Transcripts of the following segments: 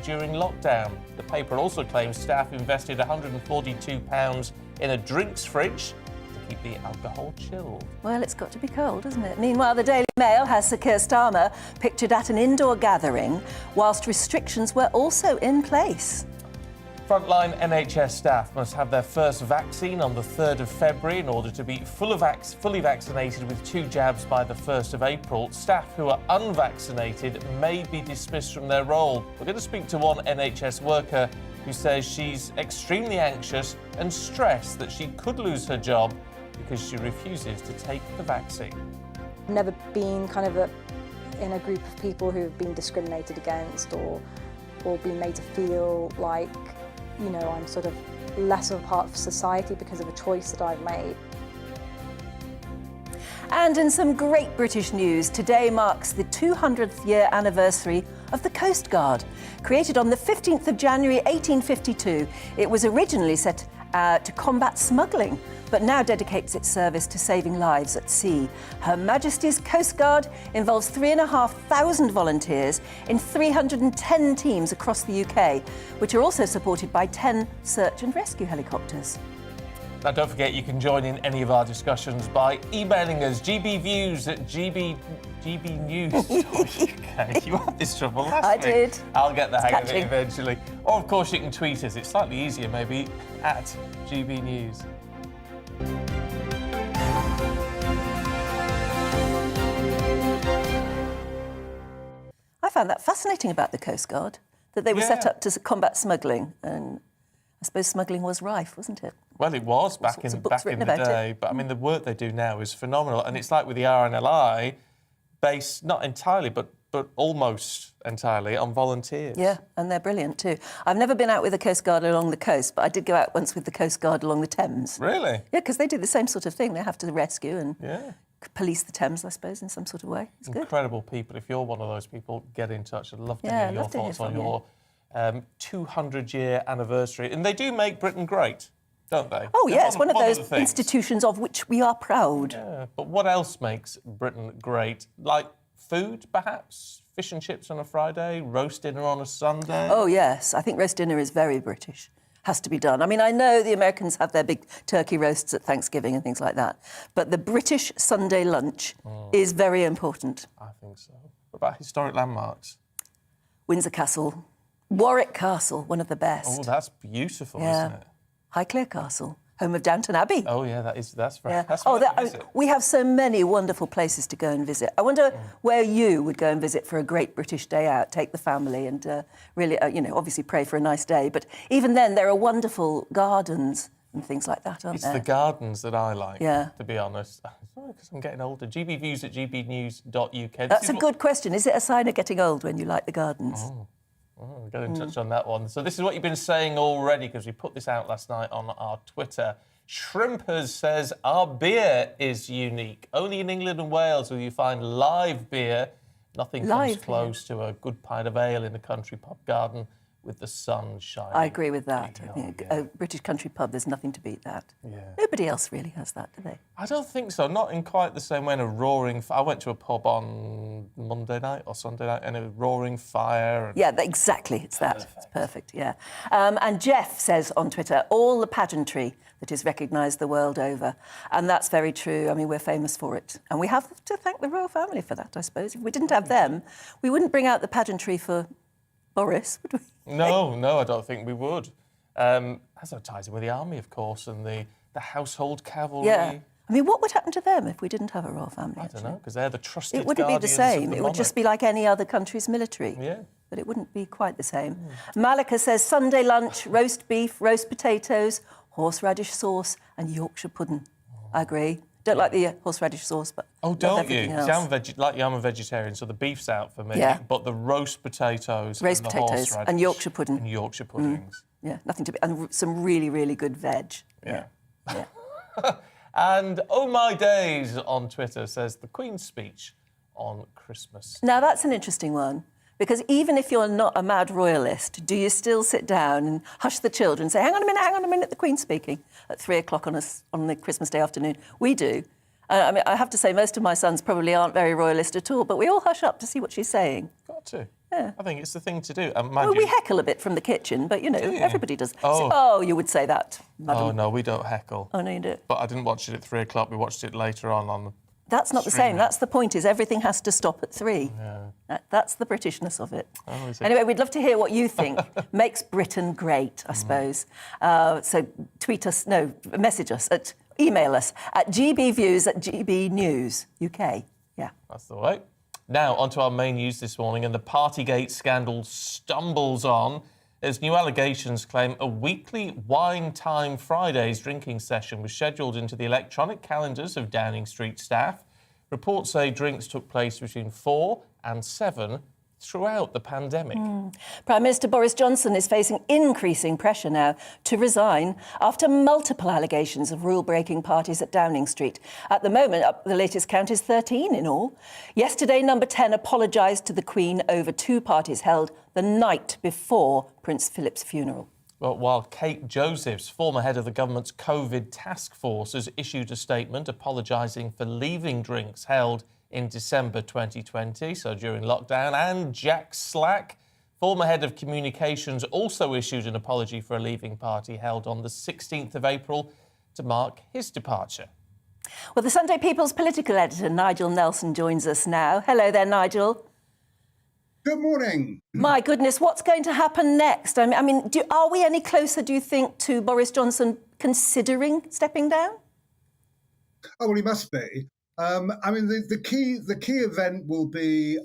during lockdown. The paper also claims staff invested £142 in a drinks fridge to keep the alcohol chilled. Well, it's got to be cold, hasn't it? Meanwhile, the Daily Mail has Sir Keir Starmer pictured at an indoor gathering whilst restrictions were also in place. Frontline NHS staff must have their first vaccine on the 3rd of February in order to be fully vaccinated with 2 jabs by the 1st of April. Staff who are unvaccinated may be dismissed from their role. We're going to speak to one NHS worker who says she's extremely anxious and stressed that she could lose her job because she refuses to take the vaccine. I've never been kind of in a group of people who have been discriminated against or been made to feel like, you know, I'm sort of less of a part of society because of a choice that I've made. And in some great British news, today marks the 200th year anniversary of the Coast Guard. Created on the 15th of January 1852, it was originally set to combat smuggling, but now dedicates its service to saving lives at sea. Her Majesty's Coast Guard involves 3,500 volunteers in 310 teams across the UK, which are also supported by 10 search and rescue helicopters. Now, don't forget you can join in any of our discussions by emailing us gbviews@gbnews.uk. You had this trouble last week. I did. I'll get the hang of it eventually. Or, of course, you can tweet us. It's slightly easier, maybe, at GBNews. I found that fascinating about the Coast Guard, that they were set up to combat smuggling, and I suppose smuggling was rife, wasn't it? Well, it was back in the day, but I mean, the work they do now is phenomenal, and it's like with the RNLI, based not entirely, but almost entirely on volunteers. Yeah, and they're brilliant too. I've never been out with the Coast Guard along the coast, but I did go out once with the Coast Guard along the Thames. Really? Yeah, because they do the same sort of thing. They have to rescue and police the Thames, I suppose, in some sort of way. It's incredible people. If you're one of those people, get in touch. I'd love to hear your thoughts on your 200-year anniversary. And they do make Britain great, don't they? Oh, yeah, it's one of those institutions of which we are proud. Yeah, but what else makes Britain great? Like food, perhaps? Fish and chips on a Friday, roast dinner on a Sunday? Oh, yes. I think roast dinner is very British. Has to be done. I mean, I know the Americans have their big turkey roasts at Thanksgiving and things like that, but the British Sunday lunch is very important. I think so. What about historic landmarks? Windsor Castle. Warwick Castle, one of the best. Oh, that's beautiful, isn't it? Highclere Castle, home of Downton Abbey. Oh, yeah, that's right. Yeah. We have so many wonderful places to go and visit. I wonder where you would go and visit for a great British day out, take the family and really, obviously pray for a nice day. But even then, there are wonderful gardens and things like that, aren't there? It's the gardens that I like, to be honest. Because I'm getting older. gbviews@gbnews.uk. That's a good question. Is it a sign of getting old when you like the gardens? Oh, get in touch on that one. So this is what you've been saying already, because we put this out last night on our Twitter. Shrimpers says our beer is unique. Only in England and Wales will you find live beer. Nothing comes close to a good pint of ale in a country pub garden with the sun shining. I agree with that. I think a British country pub, there's nothing to beat that. Yeah. Nobody else really has that, do they? I don't think so. Not in quite the same way. I went to a pub on Monday night or Sunday night, and a roaring fire. Yeah, exactly. It's that. It's perfect, yeah. And Jeff says on Twitter, all the pageantry that is recognised the world over. And that's very true. I mean, we're famous for it. And we have to thank the royal family for that, I suppose. If we didn't have them, we wouldn't bring out the pageantry for Boris, would we? No, I don't think we would. Has ties in with the army, of course, and the household cavalry. Yeah. I mean, what would happen to them if we didn't have a royal family? I don't know, because they're the trusted It wouldn't be the same. It would just be like any other country's military. Yeah. But it wouldn't be quite the same. Malika says Sunday lunch, roast beef, roast potatoes, horseradish sauce and Yorkshire pudding. I agree. Don't like the horseradish sauce, but don't you? See, I'm a vegetarian, so the beef's out for me. Yeah. But the roast potatoes, and the horseradish and Yorkshire pudding. And Yorkshire puddings. Yeah, nothing to be... And some really, really good veg. Yeah. And Oh My Days on Twitter says the Queen's speech on Christmas. Now, that's an interesting one, because even if you're not a mad royalist, do you still sit down and hush the children and say, hang on a minute, the Queen's speaking at 3 o'clock on the Christmas Day afternoon? We do. I mean, I have to say, most of my sons probably aren't very royalist at all, but we all hush up to see what she's saying. Got to. I think it's the thing to do. Mind Well, you, we heckle a bit from the kitchen, but, you know, everybody does. Oh. Oh, you would say that, madam. Oh, no, we don't heckle. Oh, no, you do. But I didn't watch it at 3 o'clock. We watched it later on That's not the same. That's the point, is everything has to stop at 3. Yeah. That's the Britishness of it. Oh, is it? Anyway, we'd love to hear what you think makes Britain great, I suppose. So message us, email us at gbviews@GBNews UK. Yeah. That's the way. Now, onto our main news this morning, and the Partygate scandal stumbles on as new allegations claim a weekly Wine Time Fridays drinking session was scheduled into the electronic calendars of Downing Street staff. Reports say drinks took place between 4 and 7 throughout the pandemic. Prime Minister Boris Johnson is facing increasing pressure now to resign after multiple allegations of rule-breaking parties at Downing Street. At the moment, the latest count is 13 in all. Yesterday, Number 10 apologised to the Queen over 2 parties held the night before Prince Philip's funeral. Well, while Kate Josephs, former head of the government's COVID task force, has issued a statement apologising for leaving drinks held in December 2020, so during lockdown, and Jack Slack, former head of communications, also issued an apology for a leaving party held on the 16th of April to mark his departure. Well, the Sunday People's political editor, Nigel Nelson, joins us now. Hello there, Nigel. Good morning. My goodness, what's going to happen next? I mean, are we any closer, do you think, to Boris Johnson considering stepping down? Oh, well, he must be. I mean, the key event will be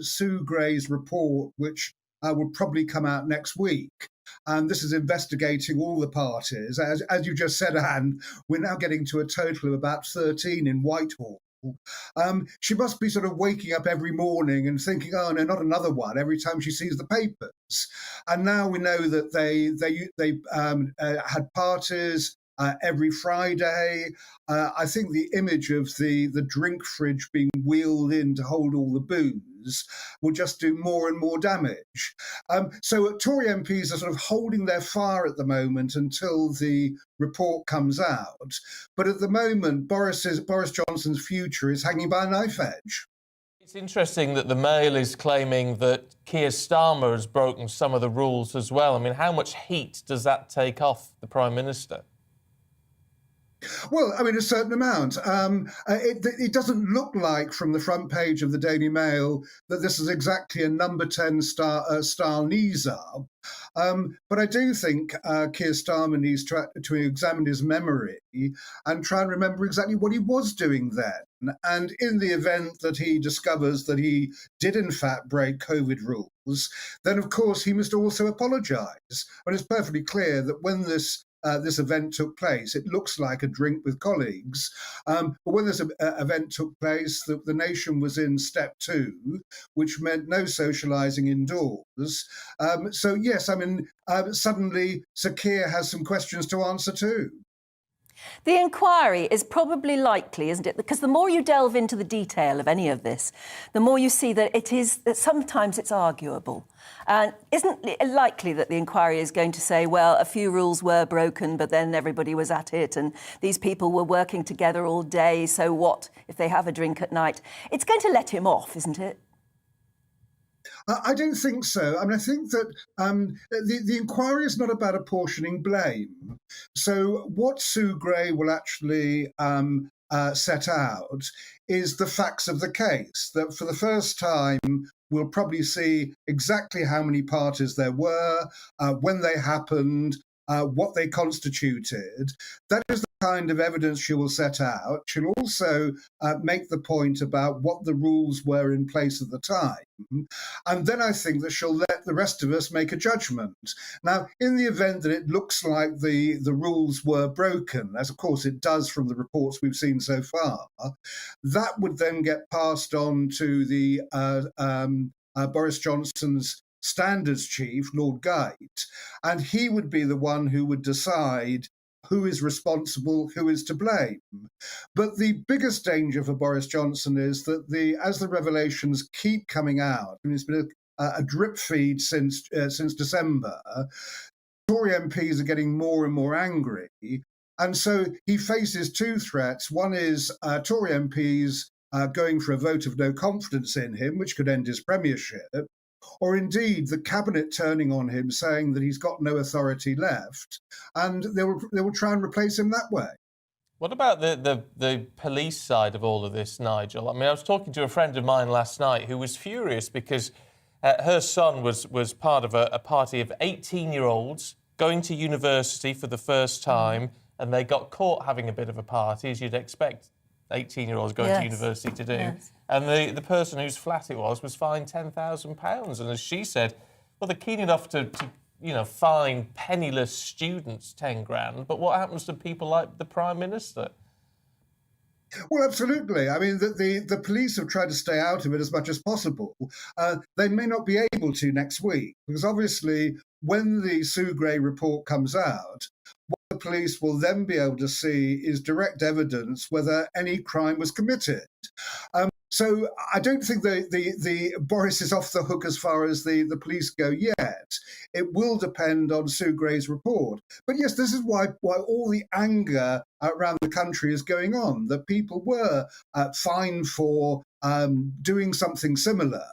Sue Gray's report, which will probably come out next week. And this is investigating all the parties. As you just said, Anne, we're now getting to a total of about 13 in Whitehall. She must be sort of waking up every morning and thinking, oh, no, not another one, every time she sees the papers. And now we know that they had parties every Friday. I think the image of the drink fridge being wheeled in to hold all the booze will just do more and more damage. So Tory MPs are sort of holding their fire at the moment until the report comes out. But at the moment, Boris Johnson's future is hanging by a knife edge. It's interesting that the Mail is claiming that Keir Starmer has broken some of the rules as well. I mean, how much heat does that take off the Prime Minister? Well, I mean, a certain amount. It doesn't look like from the front page of the Daily Mail that this is exactly a Number 10 style knees-up. But I do think Keir Starmer needs to examine his memory and try and remember exactly what he was doing then. And in the event that he discovers that he did, in fact, break COVID rules, then, of course, he must also apologise. And it's perfectly clear that when this event took place, it looks like a drink with colleagues. But when this event took place, the nation was in step 2, which meant no socialising indoors. So, yes, I mean, suddenly Sir Keir has some questions to answer too. The inquiry is probably likely, isn't it? Because the more you delve into the detail of any of this, the more you see that that sometimes it's arguable. And isn't it likely that the inquiry is going to say, well, a few rules were broken, but then everybody was at it, and these people were working together all day, so what if they have a drink at night? It's going to let him off, isn't it? I don't think so. I mean, I think that the inquiry is not about apportioning blame. So what Sue Gray will actually set out is the facts of the case, that for the first time, we'll probably see exactly how many parties there were, when they happened, what they constituted. That is the kind of evidence she will set out. She'll also make the point about what the rules were in place at the time. And then I think that she'll let the rest of us make a judgment. Now, in the event that it looks like the rules were broken, as of course it does from the reports we've seen so far, that would then get passed on to the Boris Johnson's standards chief, Lord Gate, and he would be the one who would decide who is responsible, who is to blame. But the biggest danger for Boris Johnson is that as the revelations keep coming out, and it's been a drip feed since December, Tory MPs are getting more and more angry. And so he faces 2 threats. One is Tory MPs going for a vote of no confidence in him, which could end his premiership. or indeed the cabinet turning on him saying that he's got no authority left, and they will try and replace him that way. What about the police side of all of this, Nigel? I mean, I was talking to a friend of mine last night who was furious because her son was part of a party of 18-year-olds going to university for the first time, and they got caught having a bit of a party, as you'd expect 18-year-olds going to university to do. Yes. And the person whose flat it was fined £10,000. And as she said, well, they're keen enough to fine penniless students 10 grand, but what happens to people like the Prime Minister? Well, absolutely. I mean, the police have tried to stay out of it as much as possible. They may not be able to next week, because obviously when the Sue Gray report comes out, what the police will then be able to see is direct evidence whether any crime was committed. So I don't think the Boris is off the hook as far as the police go yet. It will depend on Sue Gray's report. But yes, this is why all the anger around the country is going on, that people were fined for doing something similar.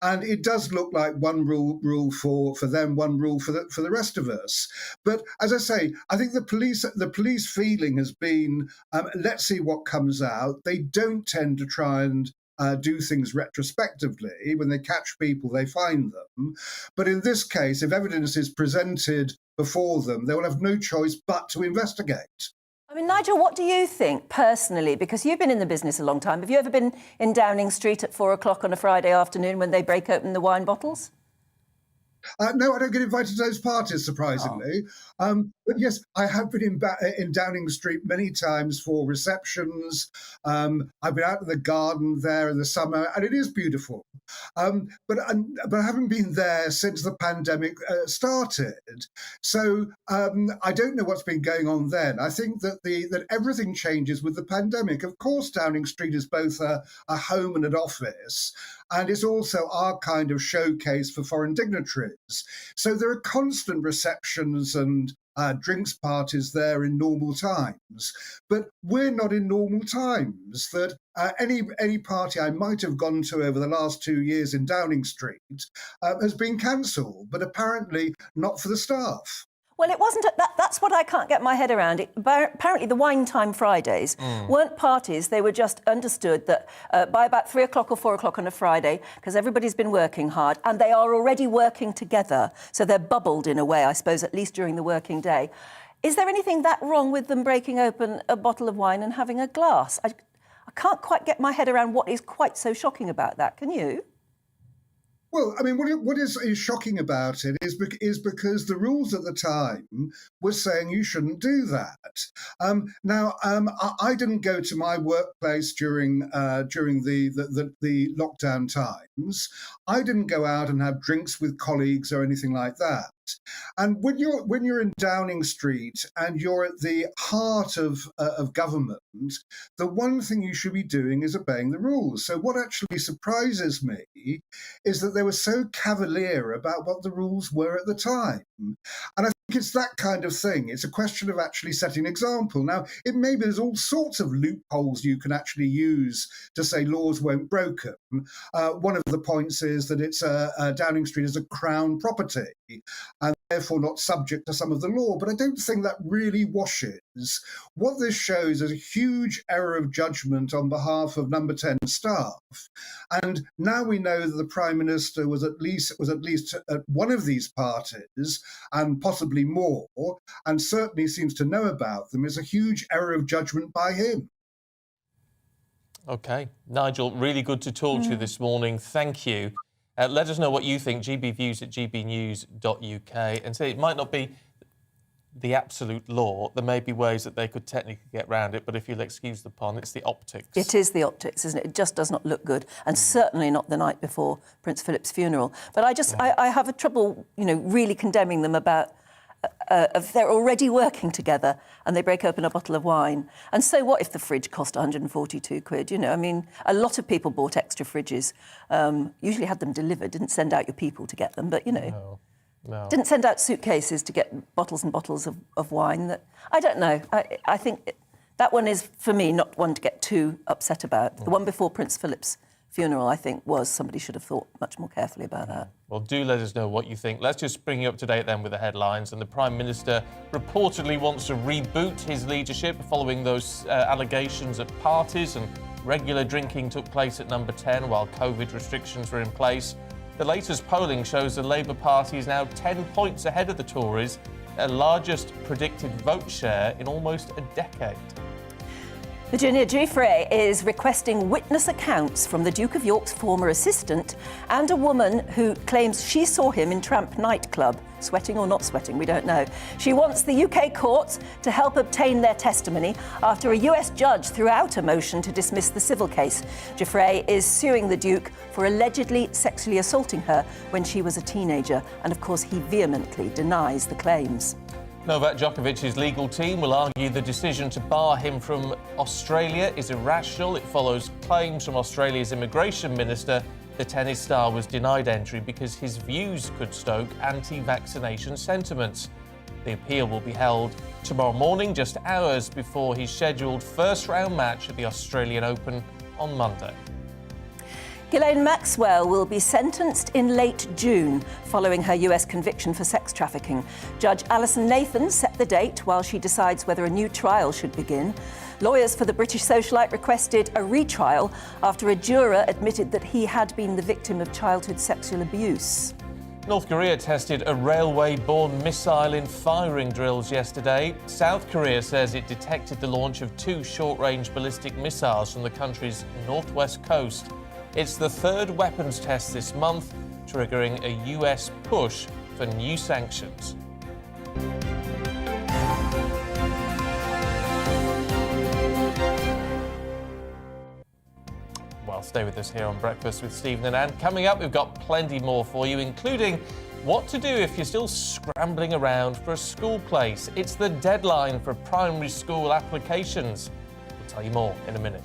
And it does look like one rule for them, one rule for the rest of us. But as I say, I think the police feeling has been, let's see what comes out. They don't tend to try and do things retrospectively. When they catch people, they fine them. But in this case, if evidence is presented before them, they will have no choice but to investigate. I mean, Nigel, what do you think personally? Because you've been in the business a long time. Have you ever been in Downing Street at 4 o'clock on a Friday afternoon when they break open the wine bottles? No, I don't get invited to those parties, surprisingly. Oh. But yes, I have been in Downing Street many times for receptions. I've been out in the garden there in the summer, and it is beautiful. But I haven't been there since the pandemic started. So I don't know what's been going on then. I think that everything changes with the pandemic. Of course, Downing Street is both a home and an office, and it's also our kind of showcase for foreign dignitaries. So there are constant receptions and drinks parties there in normal times. But we're not in normal times. That any party I might have gone to over the last 2 years in Downing Street has been cancelled, but apparently not for the staff. Well, it wasn't. That's what I can't get my head around. Apparently, the Wine Time Fridays weren't parties. They were just understood that by about 3 o'clock or 4 o'clock on a Friday, because everybody's been working hard and they are already working together. So they're bubbled in a way, I suppose, at least during the working day. Is there anything that wrong with them breaking open a bottle of wine and having a glass? I can't quite get my head around what is quite so shocking about that. Can you? Well, I mean, what is shocking about it is because the rules at the time were saying you shouldn't do that. Now, I didn't go to my workplace during the lockdown times. I didn't go out and have drinks with colleagues or anything like that. And when you're in Downing Street and you're at the heart of government, the one thing you should be doing is obeying the rules. So what actually surprises me is that they were so cavalier about what the rules were at the time. And I think it's that kind of thing. It's a question of actually setting an example. Now, it may be there's all sorts of loopholes you can actually use to say laws weren't broken. One of the points is that it's Downing Street is a Crown property and therefore not subject to some of the law. But I don't think that really washes. What this shows is a huge error of judgment on behalf of Number 10 staff. And now we know that the Prime Minister was at least at one of these parties, and possibly more, and certainly seems to know about them, is a huge error of judgment by him. OK. Nigel, really good to talk to you this morning. Thank you. Let us know what you think, gbviews@gbnews.uk, and say it might not be the absolute law. There may be ways that they could technically get around it, but if you'll excuse the pun, it's the optics. It is the optics, isn't it? It just does not look good, and certainly not the night before Prince Philip's funeral. But I have a trouble, really condemning them about if they're already working together and they break open a bottle of wine. And so what if the fridge cost 142 quid? I mean, a lot of people bought extra fridges, usually had them delivered, didn't send out your people to get them, but, No. Didn't send out suitcases to get bottles and bottles of wine. I don't know. I think that one is, for me, not one to get too upset about. The one before Prince Philip's funeral, I think, was somebody should have thought much more carefully about that. Well, do let us know what you think. Let's just bring you up to date then with the headlines. And the Prime Minister reportedly wants to reboot his leadership following those allegations at parties, and regular drinking took place at number 10 while COVID restrictions were in place. The latest polling shows the Labour Party is now 10 points ahead of the Tories, their largest predicted vote share in almost a decade. Virginia Giuffre is requesting witness accounts from the Duke of York's former assistant and a woman who claims she saw him in Tramp nightclub. Sweating or not sweating, we don't know. She wants the UK courts to help obtain their testimony after a US judge threw out a motion to dismiss the civil case. Giuffre is suing the Duke for allegedly sexually assaulting her when she was a teenager, and of course he vehemently denies the claims. Novak Djokovic's legal team will argue the decision to bar him from Australia is irrational. It follows claims from Australia's immigration minister the tennis star was denied entry because his views could stoke anti-vaccination sentiments. The appeal will be held tomorrow morning, just hours before his scheduled first-round match at the Australian Open on Monday. Ghislaine Maxwell will be sentenced in late June following her US conviction for sex trafficking. Judge Alison Nathan set the date while she decides whether a new trial should begin. Lawyers for the British socialite requested a retrial after a juror admitted that he had been the victim of childhood sexual abuse. North Korea tested a railway-borne missile in firing drills yesterday. South Korea says it detected the launch of 2 short-range ballistic missiles from the country's northwest coast. It's the third weapons test this month, triggering a US push for new sanctions. Well, stay with us here on Breakfast with Stephen and Anne. Coming up, we've got plenty more for you, including what to do if you're still scrambling around for a school place. It's the deadline for primary school applications. We'll tell you more in a minute.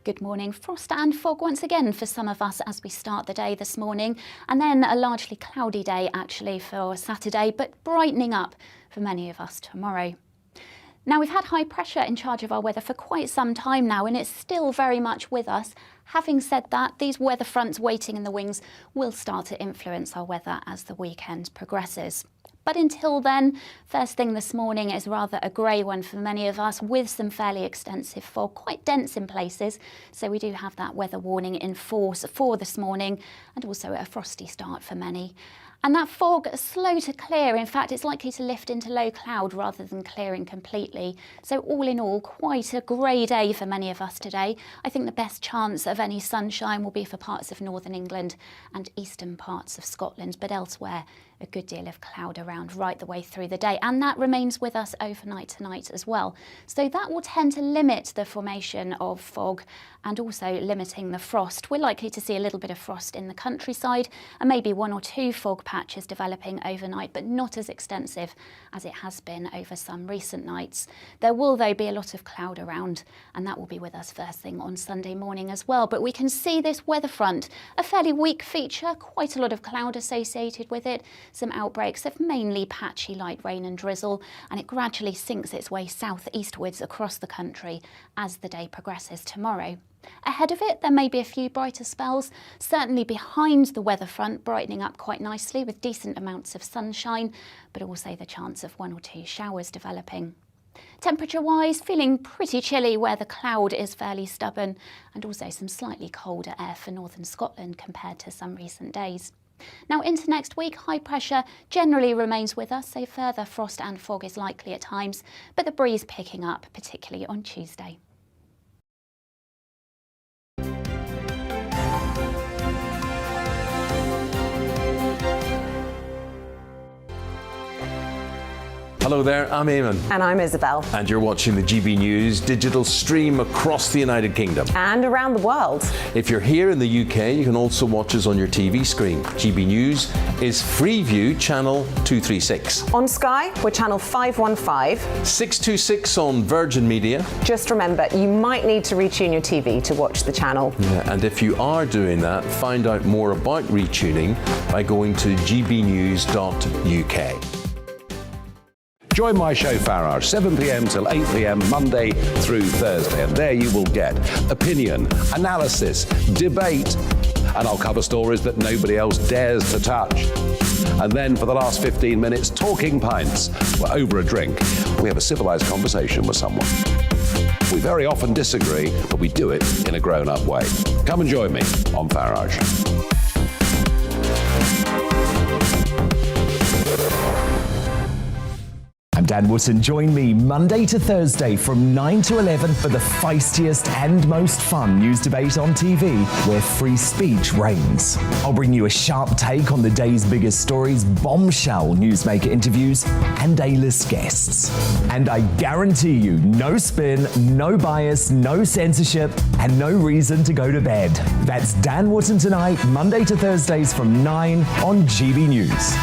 Good morning. Frost and fog once again for some of us as we start the day this morning, and then a largely cloudy day actually for Saturday, but brightening up for many of us tomorrow. Now, we've had high pressure in charge of our weather for quite some time now, and it's still very much with us. Having said that, these weather fronts waiting in the wings will start to influence our weather as the weekend progresses. But until then, first thing this morning is rather a grey one for many of us, with some fairly extensive fog, quite dense in places. So we do have that weather warning in force for this morning, and also a frosty start for many. And that fog is slow to clear. In fact, it's likely to lift into low cloud rather than clearing completely. So all in all, quite a grey day for many of us today. I think the best chance of any sunshine will be for parts of northern England and eastern parts of Scotland, but elsewhere a good deal of cloud around right the way through the day, and that remains with us overnight tonight as well. So that will tend to limit the formation of fog and also limiting the frost. We're likely to see a little bit of frost in the countryside and maybe 1 or 2 fog patches developing overnight, but not as extensive as it has been over some recent nights. There will, though, be a lot of cloud around, and that will be with us first thing on Sunday morning as well. But we can see this weather front, a fairly weak feature, quite a lot of cloud associated with it, some outbreaks of mainly patchy light rain and drizzle, and it gradually sinks its way southeastwards across the country as the day progresses tomorrow. Ahead of it, there may be a few brighter spells, certainly behind the weather front, brightening up quite nicely with decent amounts of sunshine, but also the chance of 1 or 2 showers developing. Temperature-wise, feeling pretty chilly where the cloud is fairly stubborn, and also some slightly colder air for northern Scotland compared to some recent days. Now into next week, high pressure generally remains with us, so further frost and fog is likely at times, but the breeze picking up, particularly on Tuesday. Hello there, I'm Eamon. And I'm Isabel. And you're watching the GB News digital stream across the United Kingdom. And around the world. If you're here in the UK, you can also watch us on your TV screen. GB News is Freeview channel 236. On Sky, we're channel 515. 626 on Virgin Media. Just remember, you might need to retune your TV to watch the channel. Yeah, and if you are doing that, find out more about retuning by going to gbnews.uk. Join my show Farage, 7 p.m. till 8 p.m. Monday through Thursday. And there you will get opinion, analysis, debate, and I'll cover stories that nobody else dares to touch. And then for the last 15 minutes, talking pints. We're over a drink. We have a civilized conversation with someone. We very often disagree, but we do it in a grown-up way. Come and join me on Farage. I'm Dan Wootton. Join me Monday to Thursday from 9 to 11 for the feistiest and most fun news debate on TV, where free speech reigns. I'll bring you a sharp take on the day's biggest stories, bombshell newsmaker interviews, and A-list guests. And I guarantee you, no spin, no bias, no censorship, and no reason to go to bed. That's Dan Wootton tonight, Monday to Thursdays from 9 on GB News.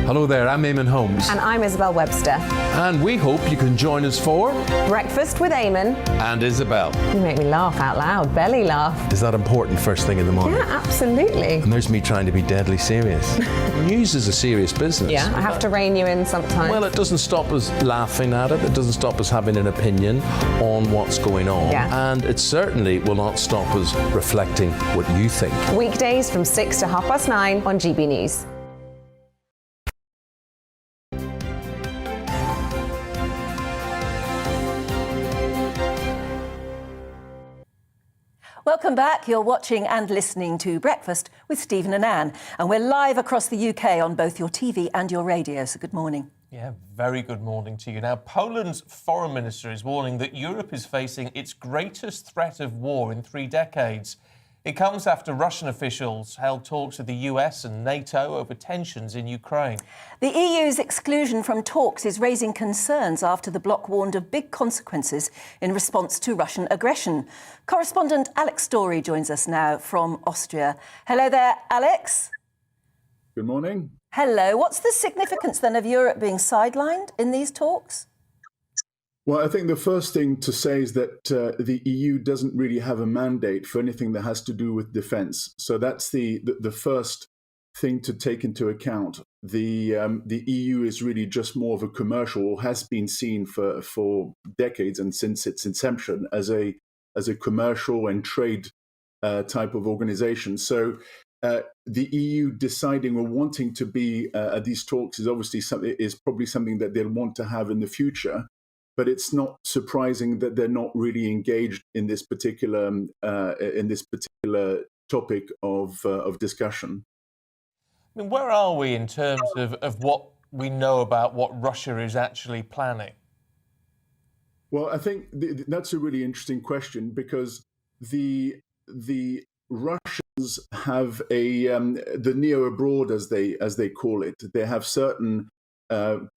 Hello there, I'm Eamon Holmes. And I'm Isabel Webster. And we hope you can join us for Breakfast with Eamon. And Isabel. You make me laugh out loud, belly laugh. Is that important first thing in the morning? Yeah, absolutely. And there's me trying to be deadly serious. News is a serious business. Yeah, I have to rein you in sometimes. Well, it doesn't stop us laughing at it. It doesn't stop us having an opinion on what's going on. Yeah. And it certainly will not stop us reflecting what you think. Weekdays from 6 to 9:30 on GB News. Welcome back. You're watching and listening to Breakfast with Stephen and Anne. And we're live across the UK on both your TV and your radio, so good morning. Yeah, very good morning to you. Now, Poland's foreign minister is warning that Europe is facing its greatest threat of war in 3 decades. It comes after Russian officials held talks with the US and NATO over tensions in Ukraine. The EU's exclusion from talks is raising concerns after the bloc warned of big consequences in response to Russian aggression. Correspondent Alex Story joins us now from Austria. Hello there, Alex. Good morning. Hello. What's the significance then of Europe being sidelined in these talks? Well, I think the first thing to say is that the EU doesn't really have a mandate for anything that has to do with defense. So that's the first thing to take into account. The EU is really just more of a commercial, or has been seen for decades and since its inception as a commercial and trade type of organization. So the EU deciding or wanting to be at these talks is obviously probably something that they'll want to have in the future. But it's not surprising that they're not really engaged in this particular topic of discussion. I mean, where are we in terms of what we know about what Russia is actually planning? Well, I think that's a really interesting question, because the Russians have the neo-abroad, as they call it. They have certain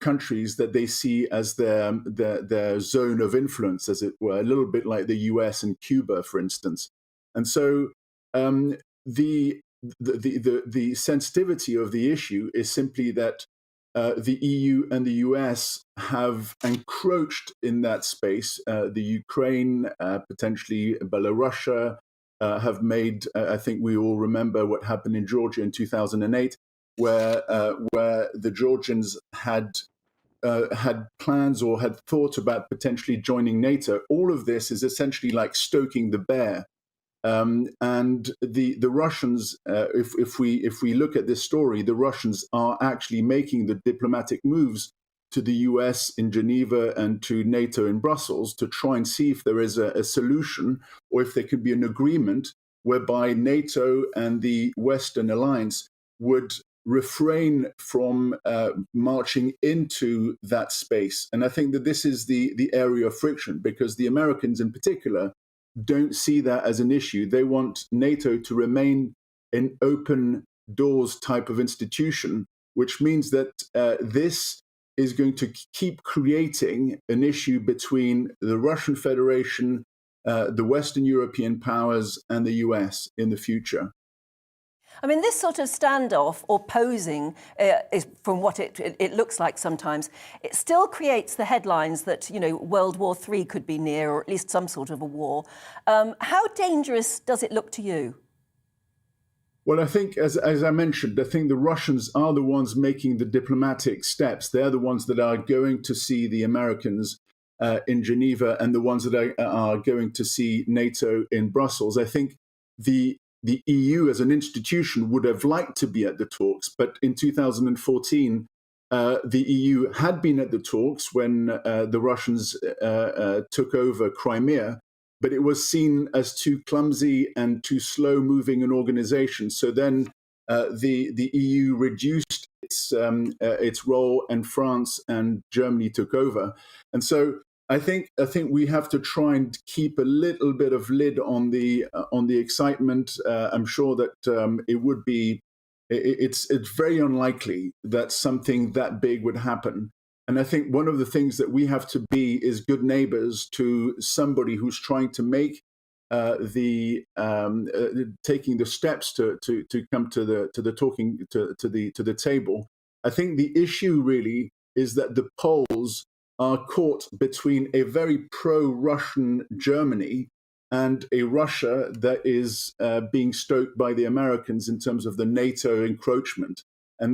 countries that they see as their zone of influence, as it were, a little bit like the US and Cuba, for instance. And so the sensitivity of the issue is simply that the EU and the US have encroached in that space. The Ukraine, potentially Belarus, have made, I think we all remember what happened in Georgia in 2008, where the Georgians had plans or had thought about potentially joining NATO. All of this is essentially like stoking the bear. And the Russians, if we look at this story, the Russians are actually making the diplomatic moves to the US in Geneva and to NATO in Brussels to try and see if there is a solution, or if there could be an agreement whereby NATO and the Western alliance would refrain from marching into that space. And I think that this is the area of friction, because the Americans in particular don't see that as an issue. They want NATO to remain an open doors type of institution, which means that this is going to keep creating an issue between the Russian Federation, the Western European powers, and the US in the future. I mean, this sort of standoff or posing, is, from what it looks like sometimes, it still creates the headlines that, you know, World War III could be near, or at least some sort of a war. How dangerous does it look to you? Well, I think, as I mentioned, I think the Russians are the ones making the diplomatic steps. They're the ones that are going to see the Americans in Geneva and the ones that are going to see NATO in Brussels. I think the EU as an institution would have liked to be at the talks, but in 2014, the EU had been at the talks when the Russians took over Crimea, but it was seen as too clumsy and too slow-moving an organization. So then the EU reduced its role, and France and Germany took over. And so I think we have to try and keep a little bit of lid on the excitement. I'm sure that it would be. It's very unlikely that something that big would happen. And I think one of the things that we have to be is good neighbors to somebody who's trying to make taking the steps to come to the table. I think the issue really is that the Poles are caught between a very pro-Russian Germany and a Russia that is being stoked by the Americans in terms of the NATO encroachment. And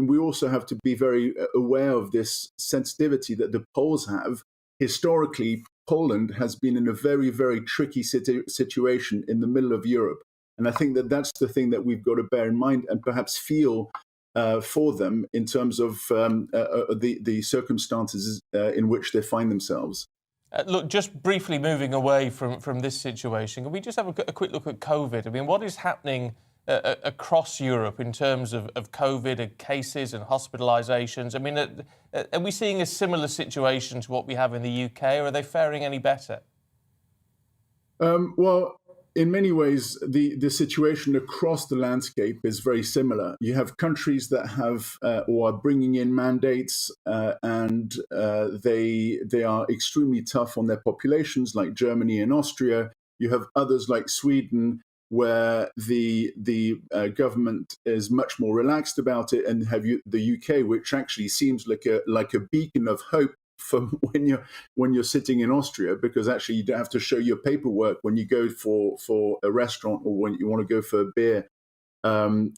we also have to be very aware of this sensitivity that the Poles have. Historically, Poland has been in a very, very tricky situation in the middle of Europe. And I think that that's the thing that we've got to bear in mind and perhaps feel for them in terms of the circumstances in which they find themselves. Look, just briefly moving away from this situation, can we just have a quick look at COVID? I mean, what is happening across Europe in terms of COVID and cases and hospitalisations? I mean, are we seeing a similar situation to what we have in the UK, or are they faring any better? Well, in many ways, the situation across the landscape is very similar. You have countries that have or are bringing in mandates, and they are extremely tough on their populations, like Germany and Austria. You have others like Sweden, where the government is much more relaxed about it, and have the UK, which actually seems like a beacon of hope for when you're sitting in Austria, because actually you don't have to show your paperwork when you go for a restaurant or when you want to go for a beer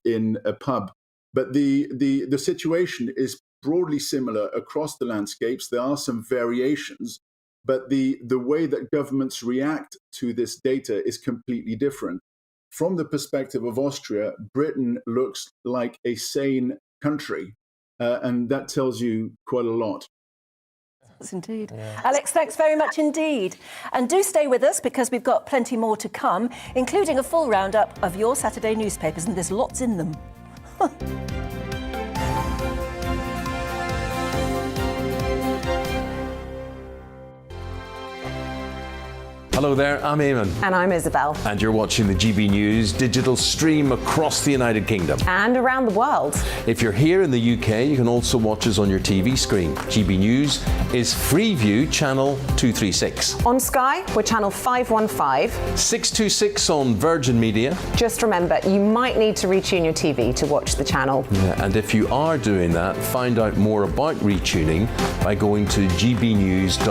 in a pub. But the situation is broadly similar across the landscapes. There are some variations, but the way that governments react to this data is completely different. From the perspective of Austria, Britain looks like a sane country, and that tells you quite a lot. Yes, indeed. Yeah. Alex, thanks very much indeed. And do stay with us, because we've got plenty more to come, including a full roundup of your Saturday newspapers, and there's lots in them. Hello there, I'm Eamon. And I'm Isabel. And you're watching the GB News digital stream across the United Kingdom. And around the world. If you're here in the UK, you can also watch us on your TV screen. GB News is Freeview channel 236. On Sky, we're channel 515. 626 on Virgin Media. Just remember, you might need to retune your TV to watch the channel. Yeah, and if you are doing that, find out more about retuning by going to gbnews.uk.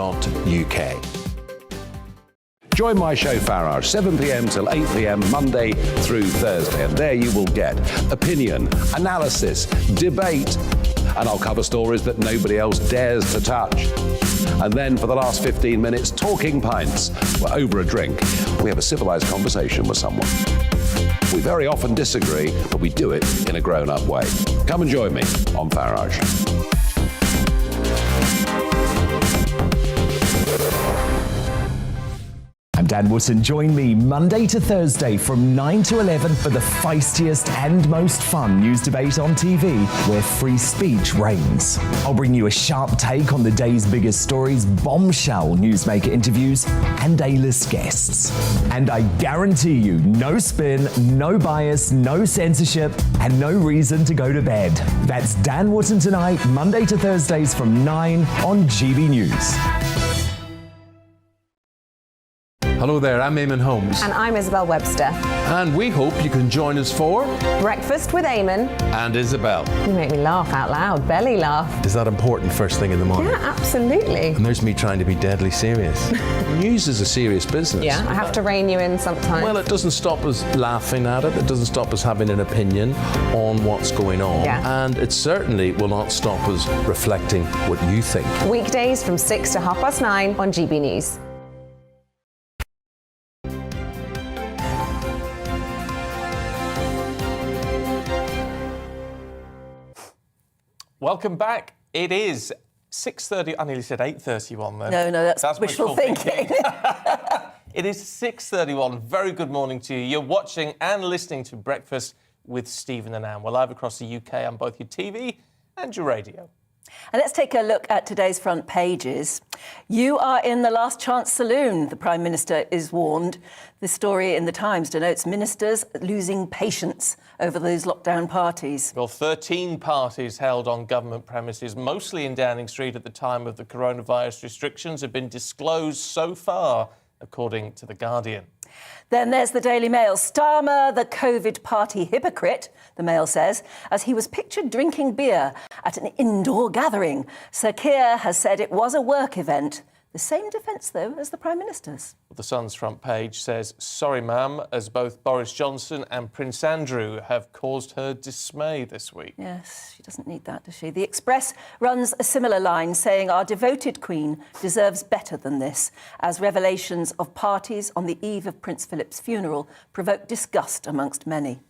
Join my show Farage, 7 p.m. till 8 p.m. Monday through Thursday, and there you will get opinion, analysis, debate, and I'll cover stories that nobody else dares to touch. And then for the last 15 minutes, talking pints. We're over a drink. We have a civilized conversation with someone. We very often disagree, but we do it in a grown-up way. Come and join me on Farage. I'm Dan Wootton. Join me Monday to Thursday from 9 to 11 for the feistiest and most fun news debate on TV, where free speech reigns. I'll bring you a sharp take on the day's biggest stories, bombshell newsmaker interviews, and A-list guests. And I guarantee you, no spin, no bias, no censorship, and no reason to go to bed. That's Dan Wootton tonight, Monday to Thursdays from 9 on GB News. Hello there, I'm Eamon Holmes. And I'm Isabel Webster. And we hope you can join us for Breakfast with Eamon and Isabel. You make me laugh out loud, belly laugh. Is that important first thing in the morning? Yeah, absolutely. And there's me trying to be deadly serious. News is a serious business. Yeah, I have to rein you in sometimes. Well, it doesn't stop us laughing at it. It doesn't stop us having an opinion on what's going on. Yeah. And it certainly will not stop us reflecting what you think. Weekdays from 6 to 9:30 on GB News. Welcome back. It is 6:30. I nearly said 8:31 then. No, that's wishful thinking. It is 6:31. Very good morning to you. You're watching and listening to Breakfast with Stephen and Anne. We're live across the UK on both your TV and your radio. And let's take a look at today's front pages. You are in the last chance saloon, the Prime Minister is warned. The story in the Times denotes ministers losing patience over those lockdown parties. Well, 13 parties held on government premises, mostly in Downing Street at the time of the coronavirus restrictions, have been disclosed so far, according to The Guardian. Then there's the Daily Mail. Starmer, the COVID party hypocrite, the Mail says, as he was pictured drinking beer at an indoor gathering. Sir Keir has said it was a work event. The same defence, though, as the Prime Minister's. The Sun's front page says, sorry, ma'am, as both Boris Johnson and Prince Andrew have caused her dismay this week. Yes, she doesn't need that, does she? The Express runs a similar line, saying our devoted Queen deserves better than this, as revelations of parties on the eve of Prince Philip's funeral provoke disgust amongst many.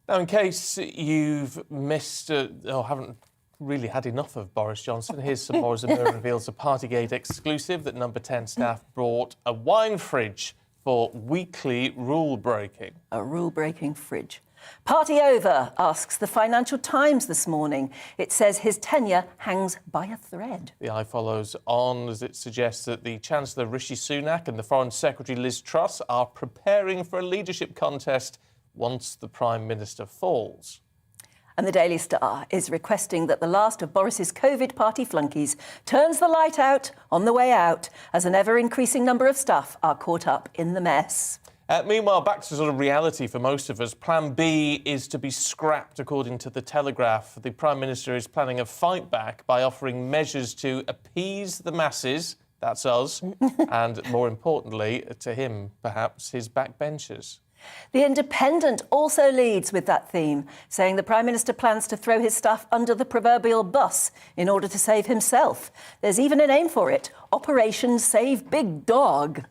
Now, in case you've missed or haven't really had enough of Boris Johnson, here's some more as the Mirror reveals a Partygate exclusive that Number 10 staff brought a wine fridge for weekly rule-breaking. A rule-breaking fridge. Party over, asks the Financial Times this morning. It says his tenure hangs by a thread. The eye follows on as it suggests that the Chancellor Rishi Sunak and the Foreign Secretary Liz Truss are preparing for a leadership contest once the Prime Minister falls. And the Daily Star is requesting that the last of Boris's COVID party flunkies turns the light out on the way out, as an ever-increasing number of staff are caught up in the mess. Meanwhile, back to sort of reality for most of us. Plan B is to be scrapped, according to The Telegraph. The Prime Minister is planning a fight back by offering measures to appease the masses, that's us, and more importantly, to him, perhaps, his backbenchers. The Independent also leads with that theme, saying the Prime Minister plans to throw his staff under the proverbial bus in order to save himself. There's even a name for it, Operation Save Big Dog.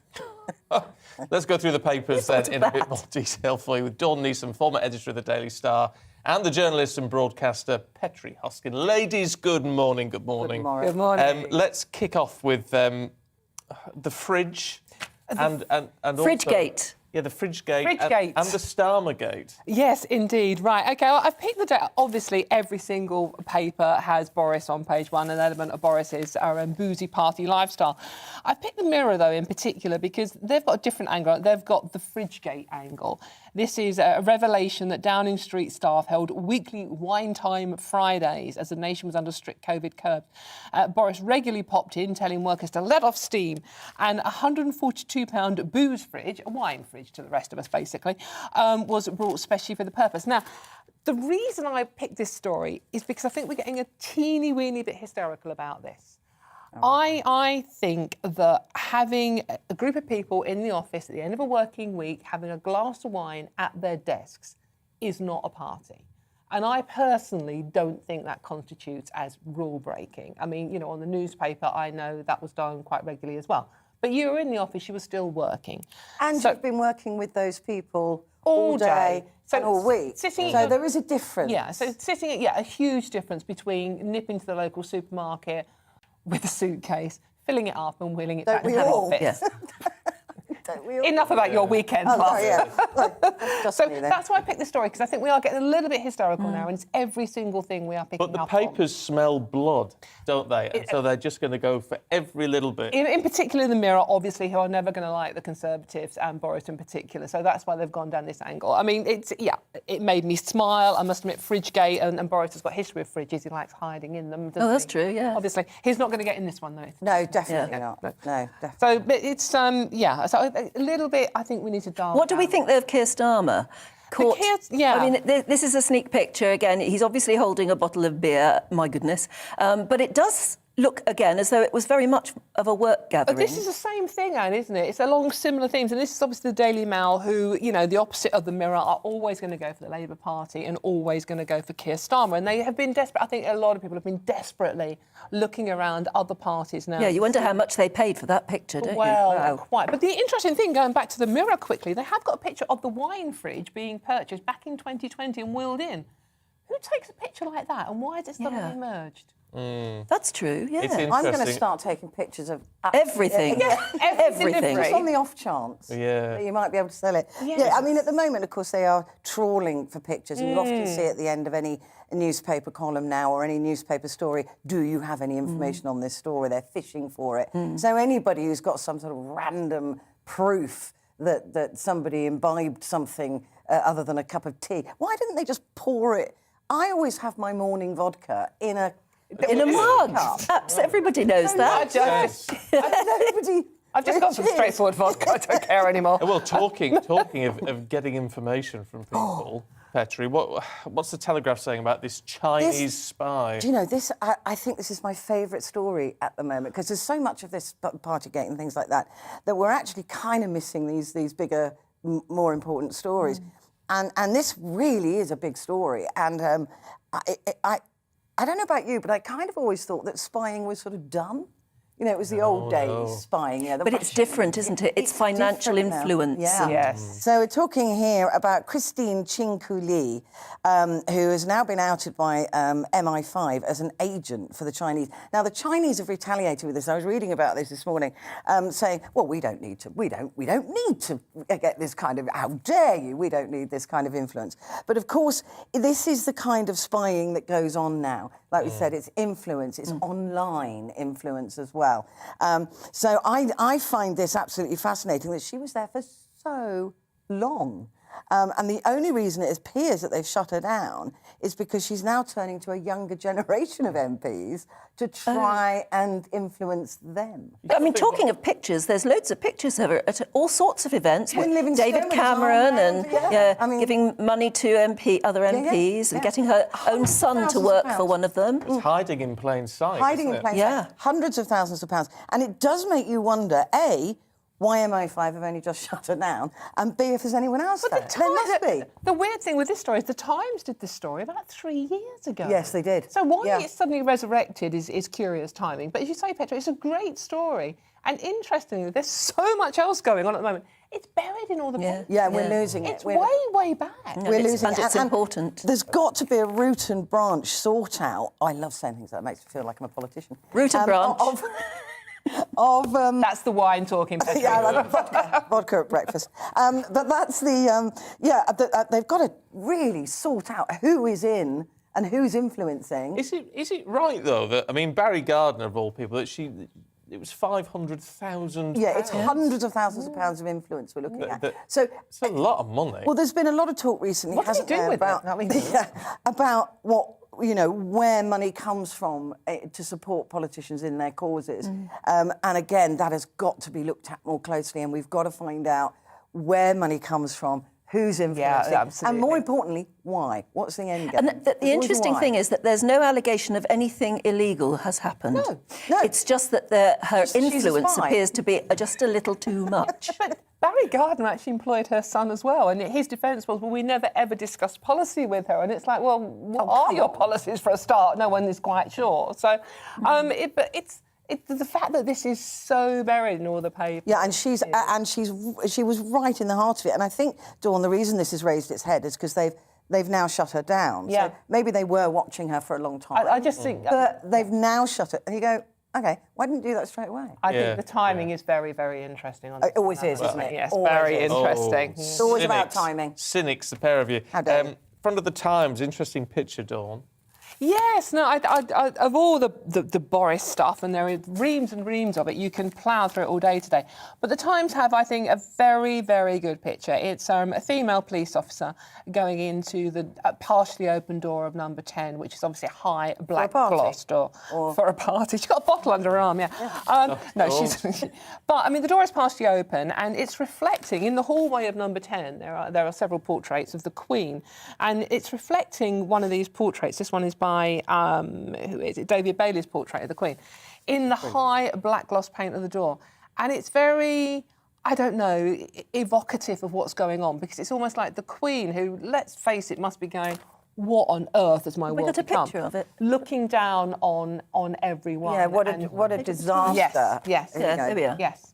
Let's go through the papers then in a bit more detail for you with Dawn Neeson, former editor of the Daily Star, and the journalist and broadcaster Petri Hoskin. Ladies, good morning. Good morning. Good morning. Let's kick off with the fridge and also... Fridgegate. Yeah, the Fridgegate and the Starmergate. Yes, indeed. Right, OK, well, I've picked the data. Obviously, every single paper has Boris on page one, an element of Boris's boozy party lifestyle. I picked the Mirror, though, in particular, because they've got a different angle. They've got the Fridgegate angle. This is a revelation that Downing Street staff held weekly wine time Fridays as the nation was under strict COVID curbs. Boris regularly popped in, telling workers to let off steam, and a £142 booze fridge, a wine fridge to the rest of us, basically, was brought specially for the purpose. Now, the reason I picked this story is because I think we're getting a teeny-weeny bit hysterical about this. I think that having a group of people in the office at the end of a working week having a glass of wine at their desks is not a party. And I personally don't think that constitutes as rule breaking. I mean, you know, on the newspaper, I know that was done quite regularly as well. But you were in the office, you were still working. And you've been working with those people all day and all week. So there is a difference. Yeah, so a huge difference between nipping to the local supermarket with a suitcase, filling it up and wheeling it back to the office. Yes. Enough about your weekend, So that's why I picked this story, because I think we are getting a little bit hysterical now, and it's every single thing we are picking up on. But the papers smell blood, don't they? And so they're just going to go for every little bit. In particular, the Mirror, obviously, who are never going to like the Conservatives and Boris in particular. So that's why they've gone down this angle. I mean, it made me smile. I must admit, Fridgegate, and Boris has got history with fridges. He likes hiding in them. Oh, that's true, yeah. Obviously. He's not going to get in this one, though. No, definitely not. No, definitely. So it's, so a little bit, I think we need to dial What do we down. think of Keir Starmer? Caught, yeah. I mean, this is a sneak picture again. He's obviously holding a bottle of beer. My goodness, but it does look again as though it was very much of a work gathering. But this is the same thing, Anne, isn't it? It's along similar themes, and this is obviously the Daily Mail, who, you know, the opposite of the Mirror, are always going to go for the Labour Party and always going to go for Keir Starmer, and they have been desperate. I think a lot of people have been desperately looking around other parties now. Yeah, you wonder how much they paid for that picture, don't well, you? Wow. Quite. But the interesting thing, going back to the Mirror quickly, they have got a picture of the wine fridge being purchased back in 2020 and wheeled in. Who takes a picture like that, and why has it suddenly emerged? That's true, yeah. I'm going to start taking pictures of everything. Everything. Just on the off chance that you might be able to sell it. Yes. Yeah, I mean, at the moment, of course, they are trawling for pictures, and you often see at the end of any newspaper column now or any newspaper story, do you have any information on this story? They're fishing for it. So anybody who's got some sort of random proof that somebody imbibed something other than a cup of tea, why didn't they just pour it? I always have my morning vodka in a mug. Absolutely, everybody knows that. I've just got some straightforward vodka. I don't care anymore. Well, talking of getting information from people, Petri, what's the Telegraph saying about this Chinese spy? Do you know this? I think this is my favourite story at the moment, because there's so much of this Partygate and things like that we're actually kind of missing these bigger, more important stories, and this really is a big story. And I don't know about you, but I kind of always thought that spying was sort of done. You know, it was the old days spying. Yeah, but it's different, isn't it? It's financial influence. Yeah. Yes. So we're talking here about Christine Chinku Li, who has now been outed by MI5 as an agent for the Chinese. Now, the Chinese have retaliated with this. I was reading about this morning, saying, well, we don't need to get this kind of, how dare you, we don't need this kind of influence. But of course, this is the kind of spying that goes on now. Like we said, it's influence, it's online influence as well. So I find this absolutely fascinating, that she was there for so long. And the only reason it appears that they've shut her down is because she's now turning to a younger generation of MPs to try and influence them. I mean, talking of pictures, there's loads of pictures of her at all sorts of events with David Cameron and giving money to other MPs and getting her own son to work for one of them. It's hiding in plain sight. Hiding in plain sight. Hundreds of thousands of pounds. And it does make you wonder, A, why MI5 have only just shut her down, and B, if there's anyone else there. There must be. The weird thing with this story is the Times did this story about 3 years ago. Yes, they did. So why it's suddenly resurrected is curious timing. But as you say, Petra, it's a great story. And interestingly, there's so much else going on at the moment. It's buried in all the papers. Yeah, we're losing it. It's way back. We're losing it. It's important. There's got to be a root and branch sort out. I love saying things that makes me feel like I'm a politician. Root and branch. That's the wine talking. Yeah, like vodka at breakfast. But that's they've got to really sort out who is in and who's influencing. Is it right though that, I mean, Barry Gardner of all people, that it was £500,000? Yeah, it's hundreds of thousands of pounds of influence we're looking at. So it's a lot of money. Well, there's been a lot of talk recently, hasn't there, about what, you know, where money comes from to support politicians in their causes. And again, that has got to be looked at more closely, and we've got to find out where money comes from, who's influencing, and more importantly, why? What's the end game? And the interesting thing is that there's no allegation of anything illegal has happened. No. It's just that her influence appears to be just a little too much. But Barry Gardner actually employed her son as well, and his defence was, well, we never ever discussed policy with her. And it's like, well, what are your policies for a start? No one is quite sure. So, it's the fact that this is so buried in all the papers. Yeah, and she was right in the heart of it. And I think, Dawn, the reason this has raised its head is because they've now shut her down. Yeah. So maybe they were watching her for a long time. I just think, but they've now shut it, and you go, OK, why didn't you do that straight away? I think the timing is very, very interesting. On this. It always is, isn't it? Yes, always very is. interesting. It's always about timing. Cynics, the pair of you. How dare you? Front of the Times, interesting picture, Dawn. Yes, no, of all the Boris stuff, and there are reams and reams of it, you can plough through it all day today. But the Times have, I think, a very, very good picture. It's a female police officer going into the partially open door of number 10, which is obviously a high black gloss door for a party. She's got a bottle under her arm, yeah. No, she's... But, I mean, the door is partially open, and it's reflecting, in the hallway of number 10, there are several portraits of the Queen, and it's reflecting one of these portraits. This one is by who is it? David Bailey's portrait of the Queen, in the high black gloss paint of the door. And it's very, I don't know, evocative of what's going on, because it's almost like the Queen, who, let's face it, must be going, what on earth has my world become? We got a picture of it. Looking down on everyone. Yeah, what a disaster. Yes. There we are. Yes.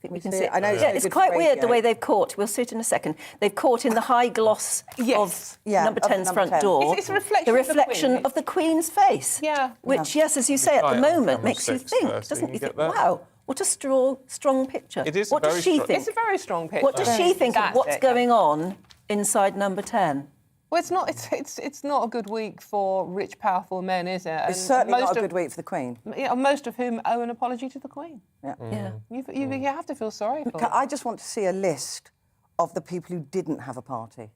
We can see it. I know. Yeah, it's quite weird the way they've caught. We'll see it in a second. They've caught in the high gloss of number 10's front door. It's a reflection, of the Queen's face. Yeah. Which, yes, as you say, at the moment makes you think, doesn't you think? Wow, what a strong picture. It is. What does she think? It's a very strong picture. What does she think of what's going on inside number 10? Well, it's not a good week for rich, powerful men, is it? It's certainly not a good week for the Queen. Most of whom owe an apology to the Queen. Yeah. You have to feel sorry for them. I just want to see a list of the people who didn't have a party.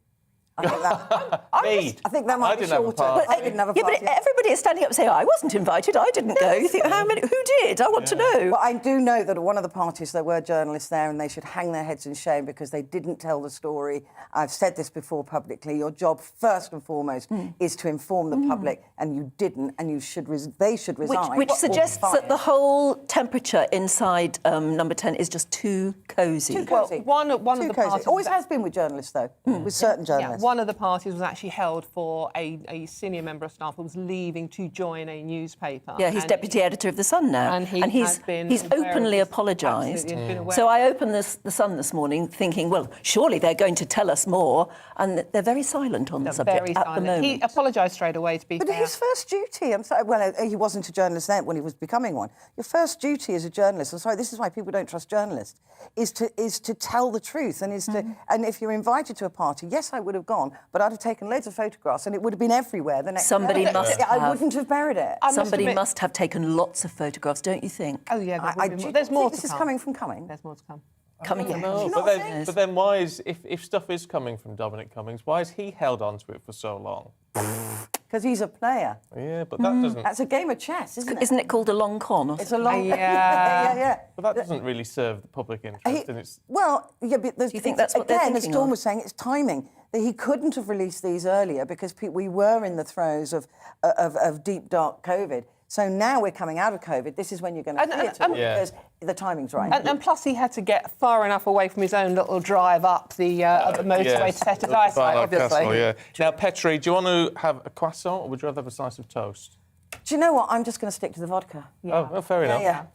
I think that might be shorter. I didn't have a party. But everybody is standing up saying, I wasn't invited, I didn't go. You think, who did? I want to know. But I do know that at one of the parties there were journalists there, and they should hang their heads in shame because they didn't tell the story. I've said this before publicly. Your job, first and foremost, is to inform the public, and you didn't, and they should resign. Which suggests that the whole temperature inside number 10 is just too cosy. Too cosy. One of the parties... Always has been with journalists, though, with certain journalists. One of the parties was actually held for a senior member of staff who was leaving to join a newspaper. Yeah, he's deputy editor of The Sun now. And he's openly apologised. So I opened The Sun this morning thinking, well, surely they're going to tell us more. And they're very silent on the subject at the moment. He apologised straight away, to be fair. But his first duty, I'm sorry, well, he wasn't a journalist then when he was becoming one. Your first duty as a journalist, I'm sorry, this is why people don't trust journalists, is to tell the truth and and if you're invited to a party, yes, I would have gone, but I'd have taken loads of photographs and it would have been everywhere the next Somebody day. must have. I wouldn't have buried it. Somebody must have taken lots of photographs, don't you think? Oh, yeah, there's more to come. This is coming from coming. There's more to come. But then why is, if stuff is coming from Dominic Cummings, why is he held on to it for so long? Because he's a player. Yeah, but that doesn't... That's a game of chess, isn't it? Isn't it called a long con? It's a long... yeah. But that doesn't really serve the public interest. Well, yeah, but do you think that's what they're thinking as Dawn was saying, it's timing. That he couldn't have released these earlier because we were in the throes of deep, dark COVID. So now we're coming out of COVID. This is when you're going to see it because the timing's right. And plus, he had to get far enough away from his own little drive up the motorway to set his eyesight, obviously. Castle, Now, Petri, do you want to have a croissant or would you rather have a slice of toast? Do you know what? I'm just going to stick to the vodka. Yeah. Oh, fair enough. Yeah.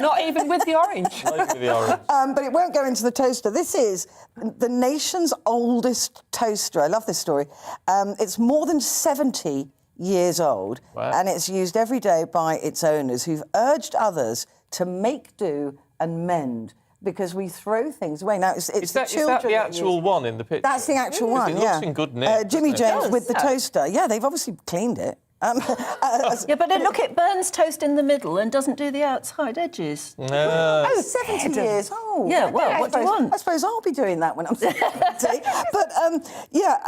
Not even with the orange. Not even with the orange. But it won't go into the toaster. This is the nation's oldest toaster. I love this story. It's more than 70 years old, and it's used every day by its owners, who've urged others to make do and mend, because we throw things away. Now, it's is the that children... Is that the actual one in the picture? That's the actual one, It looks in good nick. Jimmy James with the toaster. Yeah, they've obviously cleaned it. Yeah, but look, it burns toast in the middle and doesn't do the outside edges. No. Oh, 70 years old. Yeah, well, what do you want? I suppose I'll be doing that when I'm 70. But,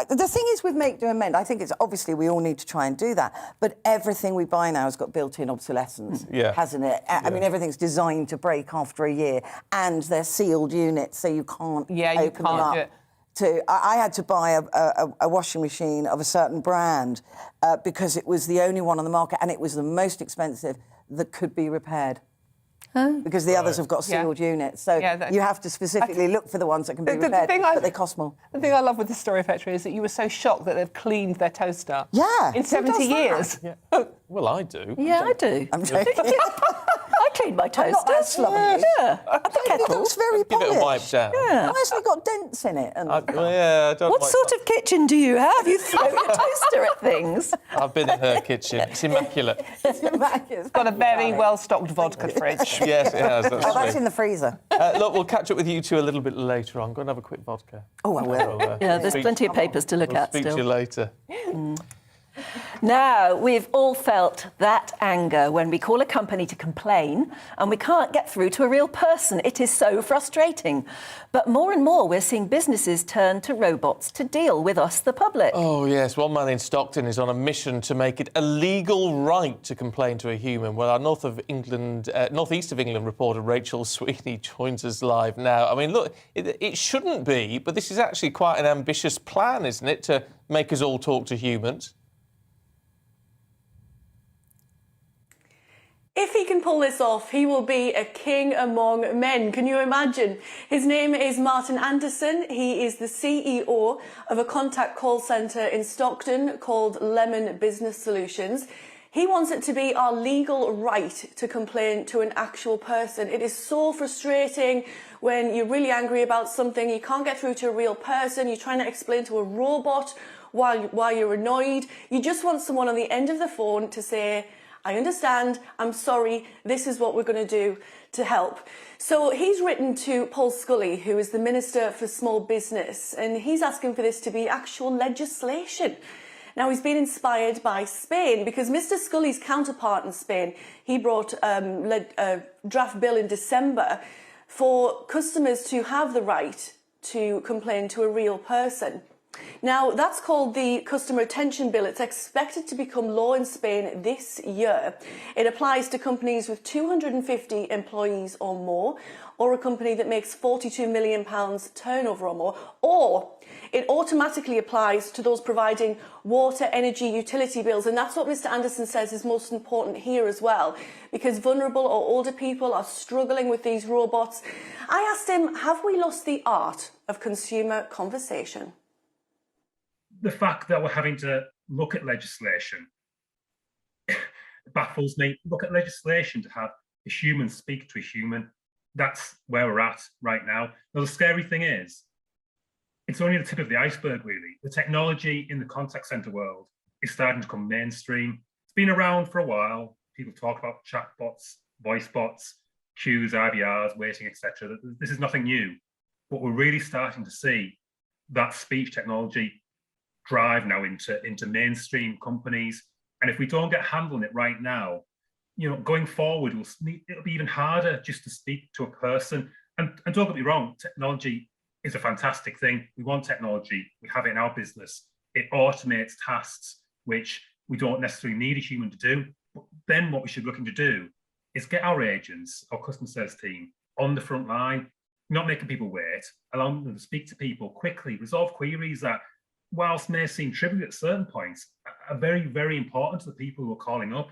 the thing is with make, do and mend, I think it's obviously we all need to try and do that, but everything we buy now has got built-in obsolescence, hasn't it? I mean, everything's designed to break after a year, and they're sealed units, so you can't open them up. I had to buy a washing machine of a certain brand because it was the only one on the market and it was the most expensive that could be repaired. Oh. Because the others have got sealed units. So you have to specifically look for the ones that can be repaired, but they cost more. The thing I love with this story, Petra, is that you were so shocked that they've cleaned their toaster in 70 years. Yeah. Well, I do. Yeah, I do. I'm joking. I clean my toaster. Not as lovely. Yeah. It looks very polished. Give it a wipe down. Yeah. Why has it got dents in it? And... I don't what sort of kitchen do you have? You throw your toaster at things. I've been in her kitchen. It's immaculate. It's got a very well-stocked vodka fridge. Yes, it has. That's in the freezer. Look, we'll catch up with you two a little bit later on. Go and have a quick vodka. Oh, I will. There's plenty of papers to look at still. Speak to you later. Now, we've all felt that anger when we call a company to complain and we can't get through to a real person. It is so frustrating. But more and more, we're seeing businesses turn to robots to deal with us, the public. Oh, yes. One man in Stockton is on a mission to make it a legal right to complain to a human. Well, our North East of England reporter Rachel Sweeney joins us live now. I mean, look, it shouldn't be, but this is actually quite an ambitious plan, isn't it, to make us all talk to humans? If he can pull this off, he will be a king among men. Can you imagine? His name is Martin Anderson. He is the CEO of a contact call centre in Stockton called Lemon Business Solutions. He wants it to be our legal right to complain to an actual person. It is so frustrating when you're really angry about something, you can't get through to a real person, you're trying to explain to a robot while you're annoyed. You just want someone on the end of the phone to say, I understand, I'm sorry, this is what we're going to do to help. So he's written to Paul Scully, who is the Minister for Small Business, and he's asking for this to be actual legislation. Now, he's been inspired by Spain because Mr. Scully's counterpart in Spain, he brought a draft bill in December for customers to have the right to complain to a real person. Now, that's called the Customer Attention Bill. It's expected to become law in Spain this year. It applies to companies with 250 employees or more, or a company that makes £42 million turnover or more, or it automatically applies to those providing water, energy, utility bills. And that's what Mr. Anderson says is most important here as well, because vulnerable or older people are struggling with these robots. I asked him, have we lost the art of consumer conversation? The fact that we're having to look at legislation baffles me. Look at legislation to have a human speak to a human. That's where we're at right now. Now, the scary thing is, it's only the tip of the iceberg, really. The technology in the contact center world is starting to become mainstream. It's been around for a while. People talk about chatbots, voice bots, queues, IVRs, waiting, etc. This is nothing new. But we're really starting to see that speech technology drive now into mainstream companies. And if we don't get handling it right now, you know, going forward, it'll be even harder just to speak to a person. And don't get me wrong, technology is a fantastic thing. We want technology. We have it in our business. It automates tasks which we don't necessarily need a human to do. But then what we should be looking to do is get our agents, our customer service team, on the front line, not making people wait, allowing them to speak to people quickly, resolve queries that, whilst may seem trivial at certain points, are very, very important to the people who are calling up.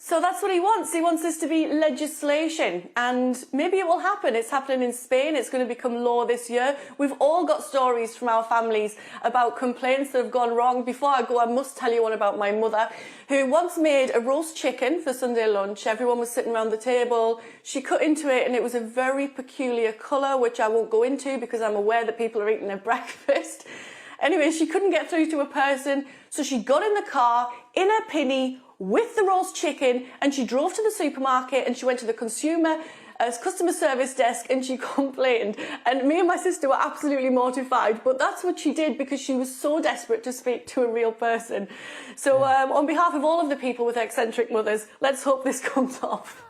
So that's what he wants. He wants this to be legislation, and maybe it will happen. It's happening in Spain. It's going to become law this year. We've all got stories from our families about complaints that have gone wrong. Before I go, I must tell you one about my mother, who once made a roast chicken for Sunday lunch. Everyone was sitting around the table. She cut into it, and it was a very peculiar colour, which I won't go into because I'm aware that people are eating their breakfast. Anyway, she couldn't get through to a person, so she got in the car in her pinny with the roast chicken, and she drove to the supermarket and she went to the customer service desk and she complained. And me and my sister were absolutely mortified, but that's what she did because she was so desperate to speak to a real person. So on behalf of all of the people with eccentric mothers, let's hope this comes off.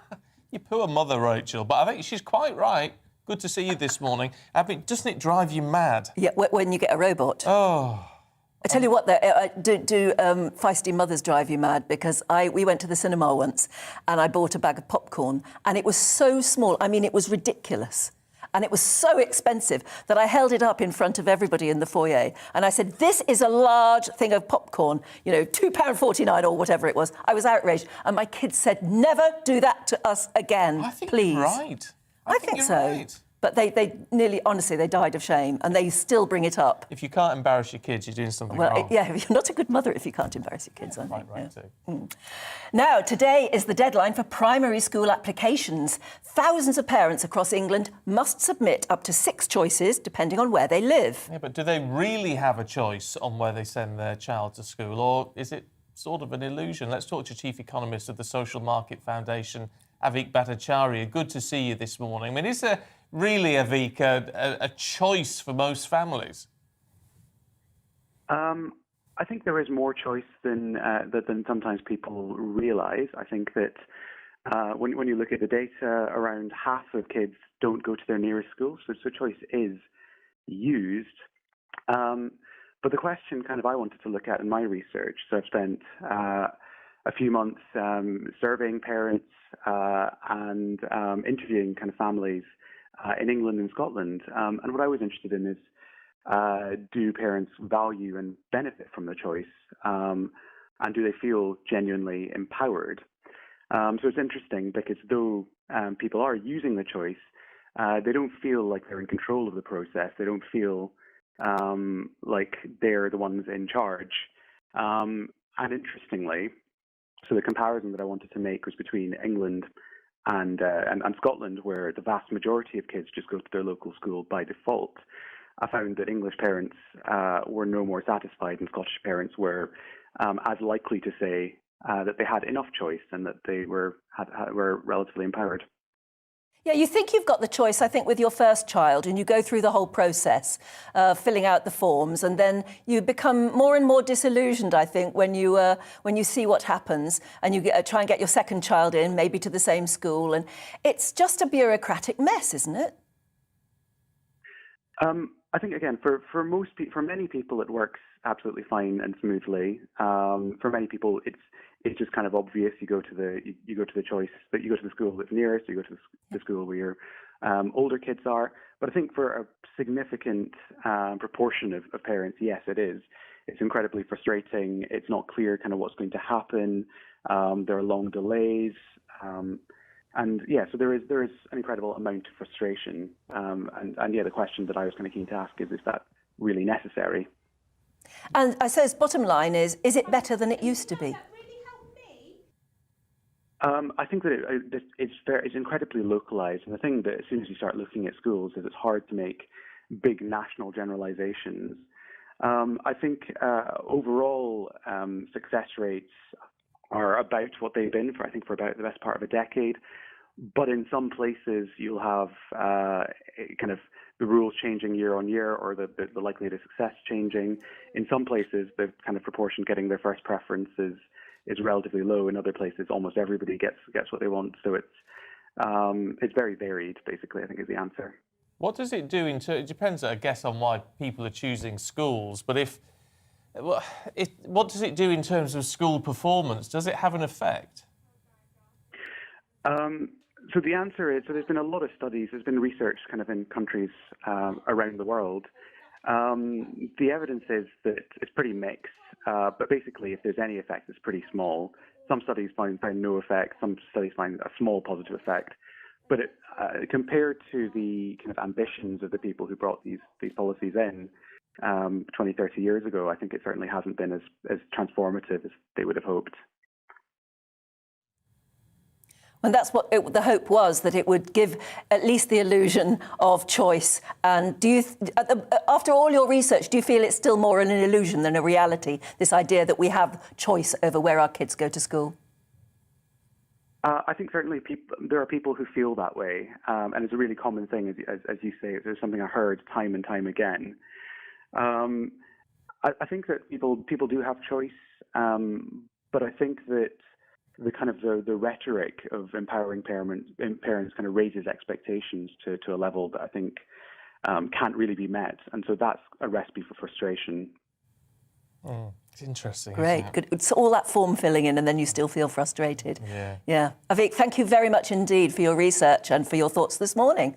Your poor mother, Rachel, but I think she's quite right. Good to see you this morning. I mean, doesn't it drive you mad? Yeah, when you get a robot. Oh. I tell you what, though, do feisty mothers drive you mad? Because we went to the cinema once and I bought a bag of popcorn and it was so small. I mean, it was ridiculous. And it was so expensive that I held it up in front of everybody in the foyer. And I said, this is a large thing of popcorn, you know, £2.49 or whatever it was. I was outraged. And my kids said, never do that to us again, I think please. You're right. I think you're so. Right. But they nearly, honestly, they died of shame, and they still bring it up. If you can't embarrass your kids, you're doing something wrong. Yeah, you're not a good mother if you can't embarrass your kids, Quite right, too. Now, today is the deadline for primary school applications. Thousands of parents across England must submit up to 6 choices, depending on where they live. Yeah, but do they really have a choice on where they send their child to school, or is it sort of an illusion? Let's talk to Chief Economist of the Social Market Foundation, Avik Bhattacharya. Good to see you this morning. I mean, is there really, Avika, a choice for most families? I think there is more choice than sometimes people realise. I think that when you look at the data, around half of kids don't go to their nearest school, so choice is used. But the question kind of I wanted to look at in my research, so I've spent a few months surveying parents and interviewing kind of families in England and Scotland. And what I was interested in is, do parents value and benefit from the choice? And do they feel genuinely empowered? So it's interesting because though people are using the choice, they don't feel like they're in control of the process. They don't feel like they're the ones in charge. And interestingly, so the comparison that I wanted to make was between England and Scotland, where the vast majority of kids just go to their local school by default. I found that English parents were no more satisfied, and Scottish parents were as likely to say that they had enough choice and that they were relatively empowered. Yeah, you think you've got the choice, I think, with your first child, and you go through the whole process, filling out the forms, and then you become more and more disillusioned, I think, when you see what happens, and you try and get your second child in, maybe to the same school, and it's just a bureaucratic mess, isn't it? I think again, for many people, it works absolutely fine and smoothly. For many people, it's just kind of obvious. You go to the choice, that you go to the school that's nearest. You go to the school where your older kids are. But I think for a significant proportion of parents, yes, it is. It's incredibly frustrating. It's not clear kind of what's going to happen. There are long delays. And yeah, so there is an incredible amount of frustration. And yeah, the question that I was kind of keen to ask is that really necessary? And I suppose bottom line is it better than it used to be? I think that it's incredibly localized. And the thing that as soon as you start looking at schools is it's hard to make big national generalizations. I think overall success rates are about what they've been for about the best part of a decade. But in some places, you'll have kind of the rules changing year on year, or the likelihood of success changing. In some places, the kind of proportion getting their first preference is relatively low. In other places, almost everybody gets what they want. So it's very varied, basically, I think is the answer. What does it do it depends, I guess, on why people are choosing schools, but what does it do in terms of school performance? Does it have an effect? So the answer is, there's been a lot of studies, there's been research kind of in countries around the world. The evidence is that it's pretty mixed, but basically if there's any effect, it's pretty small. Some studies find no effect, some studies find a small positive effect. But compared to the kind of ambitions of the people who brought these policies in 20, 30 years ago, I think it certainly hasn't been as transformative as they would have hoped. And that's what the hope was, that it would give at least the illusion of choice. And do you, after all your research, do you feel it's still more an illusion than a reality, this idea that we have choice over where our kids go to school? I think certainly there are people who feel that way. And it's a really common thing, as you say. It's something I heard time and time again. I think that people do have choice, but I think that the kind of the rhetoric of empowering parents kind of raises expectations to a level that I think can't really be met, and so that's a recipe for frustration. It's interesting. Great, good. It's all that form filling in, and then you still feel frustrated. Yeah. Avik, thank you very much indeed for your research and for your thoughts this morning.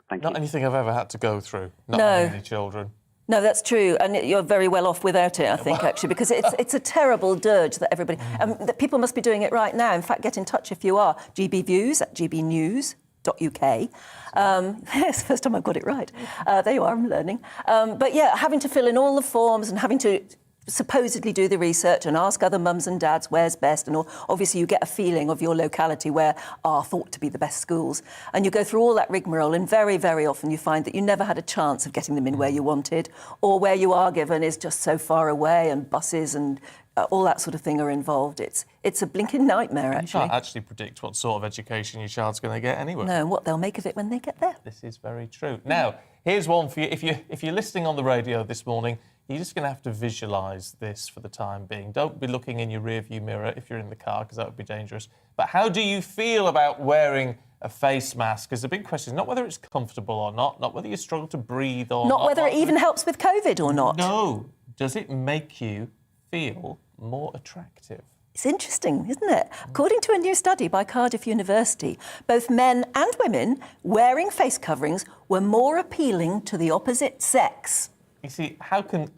Thank you. Not anything I've ever had to go through. Not having any children. No, that's true, and you're very well off without it, I think, actually, because it's a terrible dirge that everybody... that people must be doing it right now. In fact, get in touch if you are. GBViews at GBNews.uk. It's the first time I've got it right. There you are, I'm learning. But yeah, having to fill in all the forms and having to supposedly do the research and ask other mums and dads where's best, and obviously you get a feeling of your locality where are thought to be the best schools, and you go through all that rigmarole, and very, very often you find that you never had a chance of getting them in where you wanted, or where you are given is just so far away, and buses and all that sort of thing are involved. It's a blinking nightmare, actually. You can't actually predict what sort of education your child's going to get anyway. No, and what they'll make of it when they get there. This is very true. Now, here's one for you. If you're listening on the radio this morning, you're just going to have to visualise this for the time being. Don't be looking in your rearview mirror if you're in the car, because that would be dangerous. But how do you feel about wearing a face mask? Because the big question is not whether it's comfortable or not whether you struggle to breathe or not. Not whether it even helps with COVID or not. No. Does it make you feel more attractive? It's interesting, isn't it? According to a new study by Cardiff University, both men and women wearing face coverings were more appealing to the opposite sex. You see, how can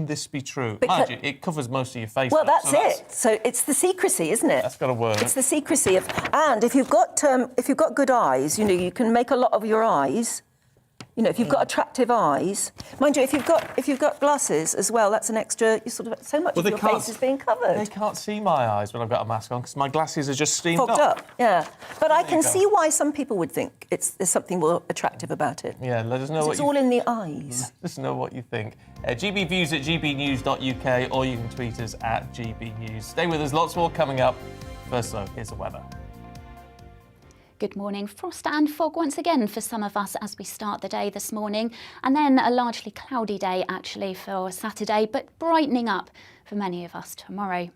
this be true? Because, mind you, it covers most of your face. Well, that's it. So it's the secrecy, isn't it? That's got to work. It's the secrecy of, and if you've got good eyes, you know, you can make a lot of your eyes. You know, if you've got attractive eyes, mind you, if you've got glasses as well, that's an extra. You sort of so much of your face is being covered. They can't see my eyes when I've got a mask on because my glasses are just steamed fogged up. Yeah, but I can you go. see why some people would think there's something more attractive about it. Yeah, let us know. It's all in the eyes. Let us know what you think. gbviews@gbnews.uk, or you can tweet us at gbnews. Stay with us. Lots more coming up. First, though, here's the weather. Good morning. Frost and fog once again for some of us as we start the day this morning, and then a largely cloudy day actually for Saturday, but brightening up for many of us tomorrow.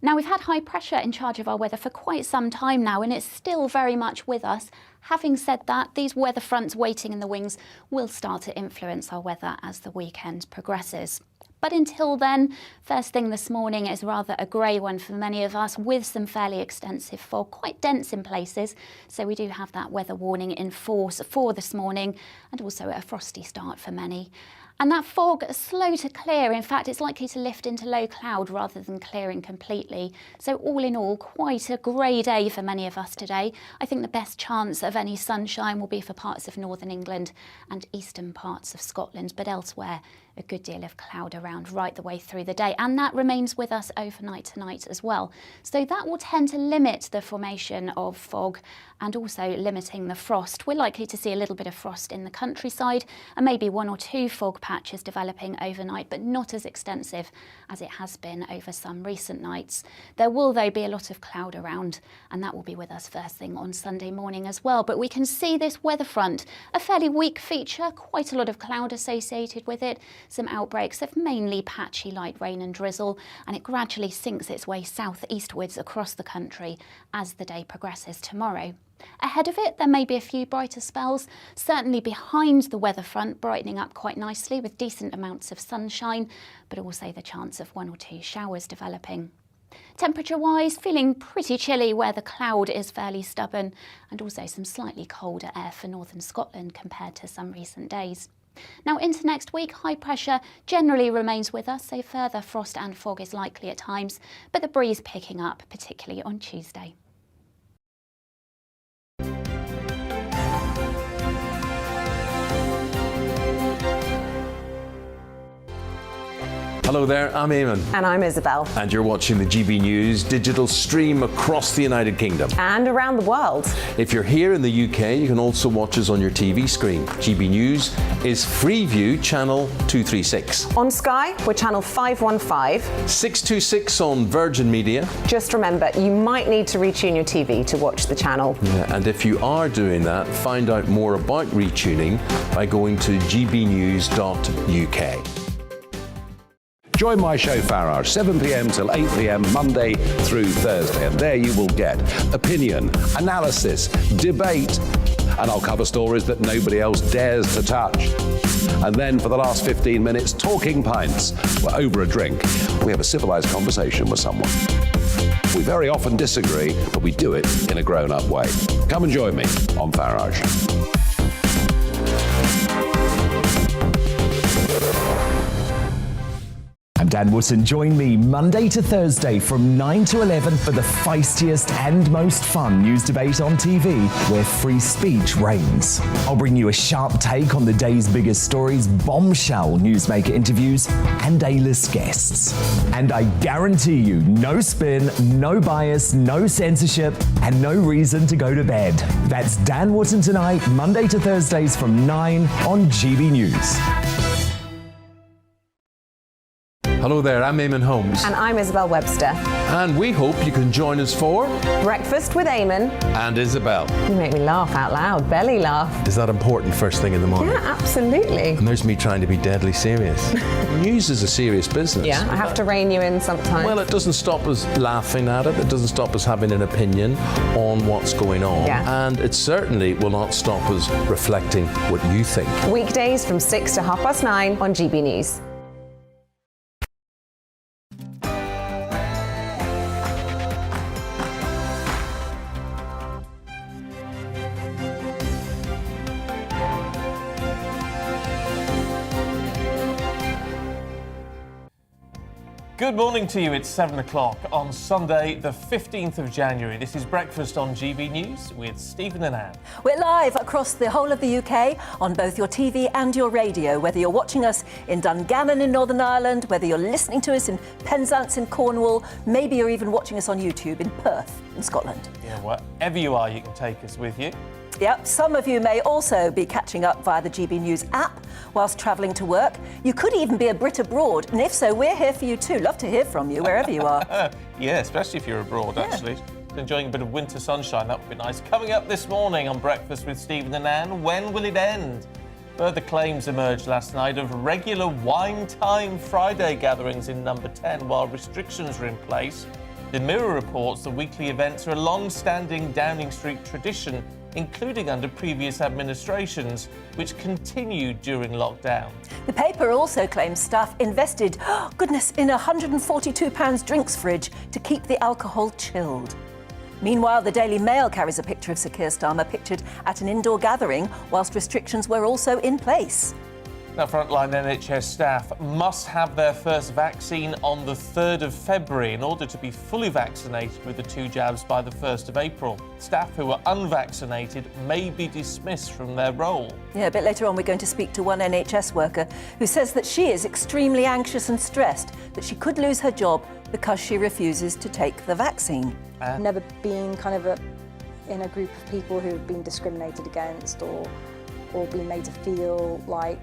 Now, we've had high pressure in charge of our weather for quite some time now, and it's still very much with us. Having said that, these weather fronts waiting in the wings will start to influence our weather as the weekend progresses. But until then, first thing this morning is rather a grey one for many of us, with some fairly extensive fog, quite dense in places. So we do have that weather warning in force for this morning, and also a frosty start for many. And that fog is slow to clear. In fact, it's likely to lift into low cloud rather than clearing completely. So all in all, quite a grey day for many of us today. I think the best chance of any sunshine will be for parts of northern England and eastern parts of Scotland, but elsewhere a good deal of cloud around right the way through the day, and that remains with us overnight tonight as well. So that will tend to limit the formation of fog and also limiting the frost. We're likely to see a little bit of frost in the countryside and maybe one or two fog patches developing overnight, but not as extensive as it has been over some recent nights. There will, though, be a lot of cloud around, and that will be with us first thing on Sunday morning as well. But we can see this weather front, a fairly weak feature, quite a lot of cloud associated with it, some outbreaks of mainly patchy light rain and drizzle, and it gradually sinks its way south-eastwards across the country as the day progresses tomorrow. Ahead of it, there may be a few brighter spells, certainly behind the weather front, brightening up quite nicely with decent amounts of sunshine, but also the chance of one or two showers developing. Temperature-wise, feeling pretty chilly where the cloud is fairly stubborn, and also some slightly colder air for northern Scotland compared to some recent days. Now into next week, high pressure generally remains with us, so further frost and fog is likely at times, but the breeze picking up, particularly on Tuesday. Hello there, I'm Eamon. And I'm Isabel. And you're watching the GB News digital stream across the United Kingdom. And around the world. If you're here in the UK, you can also watch us on your TV screen. GB News is Freeview channel 236. On Sky, we're channel 515. 626 on Virgin Media. Just remember, you might need to retune your TV to watch the channel. Yeah, and if you are doing that, find out more about retuning by going to gbnews.uk. Join my show Farage, 7 p.m. till 8 p.m. Monday through Thursday, and there you will get opinion, analysis, debate, and I'll cover stories that nobody else dares to touch. And then for the last 15 minutes, talking pints. We're over a drink. We have a civilized conversation with someone. We very often disagree, but we do it in a grown-up way. Come and join me on Farage. And Dan Wootton. Join me Monday to Thursday from 9 to 11 for the feistiest and most fun news debate on TV, where free speech reigns. I'll bring you a sharp take on the day's biggest stories, bombshell newsmaker interviews, and A-list guests. And I guarantee you, no spin, no bias, no censorship, and no reason to go to bed. That's Dan Wootton tonight, Monday to Thursdays from 9 on GB News. Hello there, I'm Eamon Holmes. And I'm Isabel Webster. And we hope you can join us for Breakfast with Eamon and Isabel. You make me laugh out loud, belly laugh. Is that important first thing in the morning? Yeah, absolutely. And there's me trying to be deadly serious. News is a serious business. Yeah, I have to rein you in sometimes. Well, it doesn't stop us laughing at it. It doesn't stop us having an opinion on what's going on. Yeah. And it certainly will not stop us reflecting what you think. Weekdays from 6 to 9:30 on GB News. Good morning to you. It's 7 o'clock on Sunday, the 15th of January. This is Breakfast on GB News with Stephen and Anne. We're live across the whole of the UK on both your TV and your radio, whether you're watching us in Dungannon in Northern Ireland, whether you're listening to us in Penzance in Cornwall, maybe you're even watching us on YouTube in Perth in Scotland. Yeah, wherever you are, you can take us with you. Yep, some of you may also be catching up via the GB News app whilst travelling to work. You could even be a Brit abroad, and if so, we're here for you too. Love to hear from you, wherever you are. Yeah, especially if you're abroad, actually. Enjoying a bit of winter sunshine, that would be nice. Coming up this morning on Breakfast with Stephen and Anne, when will it end? Further claims emerged last night of regular wine time Friday gatherings in number 10 while restrictions are in place. The Mirror reports the weekly events are a long-standing Downing Street tradition, including under previous administrations, which continued during lockdown. The paper also claims staff invested, in a £142 drinks fridge to keep the alcohol chilled. Meanwhile, the Daily Mail carries a picture of Sir Keir Starmer pictured at an indoor gathering, whilst restrictions were also in place. Now, frontline NHS staff must have their first vaccine on the 3rd of February in order to be fully vaccinated with the 2 jabs by the 1st of April. Staff who are unvaccinated may be dismissed from their role. Yeah, a bit later on we're going to speak to one NHS worker who says that she is extremely anxious and stressed that she could lose her job because she refuses to take the vaccine. I've never been in a group of people who've been discriminated against or been made to feel like,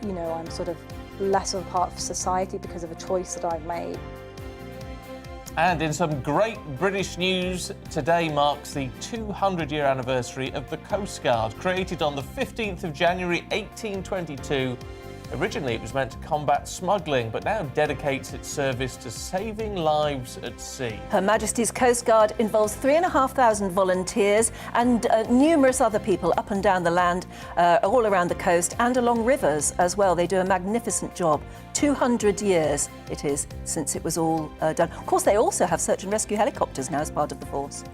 you know, I'm sort of less of a part of society because of a choice that I've made. And in some great British news, today marks the 200-year anniversary of the Coast Guard, created on the 15th of January 1822. Originally, it was meant to combat smuggling, but now dedicates its service to saving lives at sea. Her Majesty's Coast Guard involves 3,500 volunteers and numerous other people up and down the land, all around the coast and along rivers as well. They do a magnificent job. 200 years it is since it was all done. Of course, they also have search and rescue helicopters now as part of the force.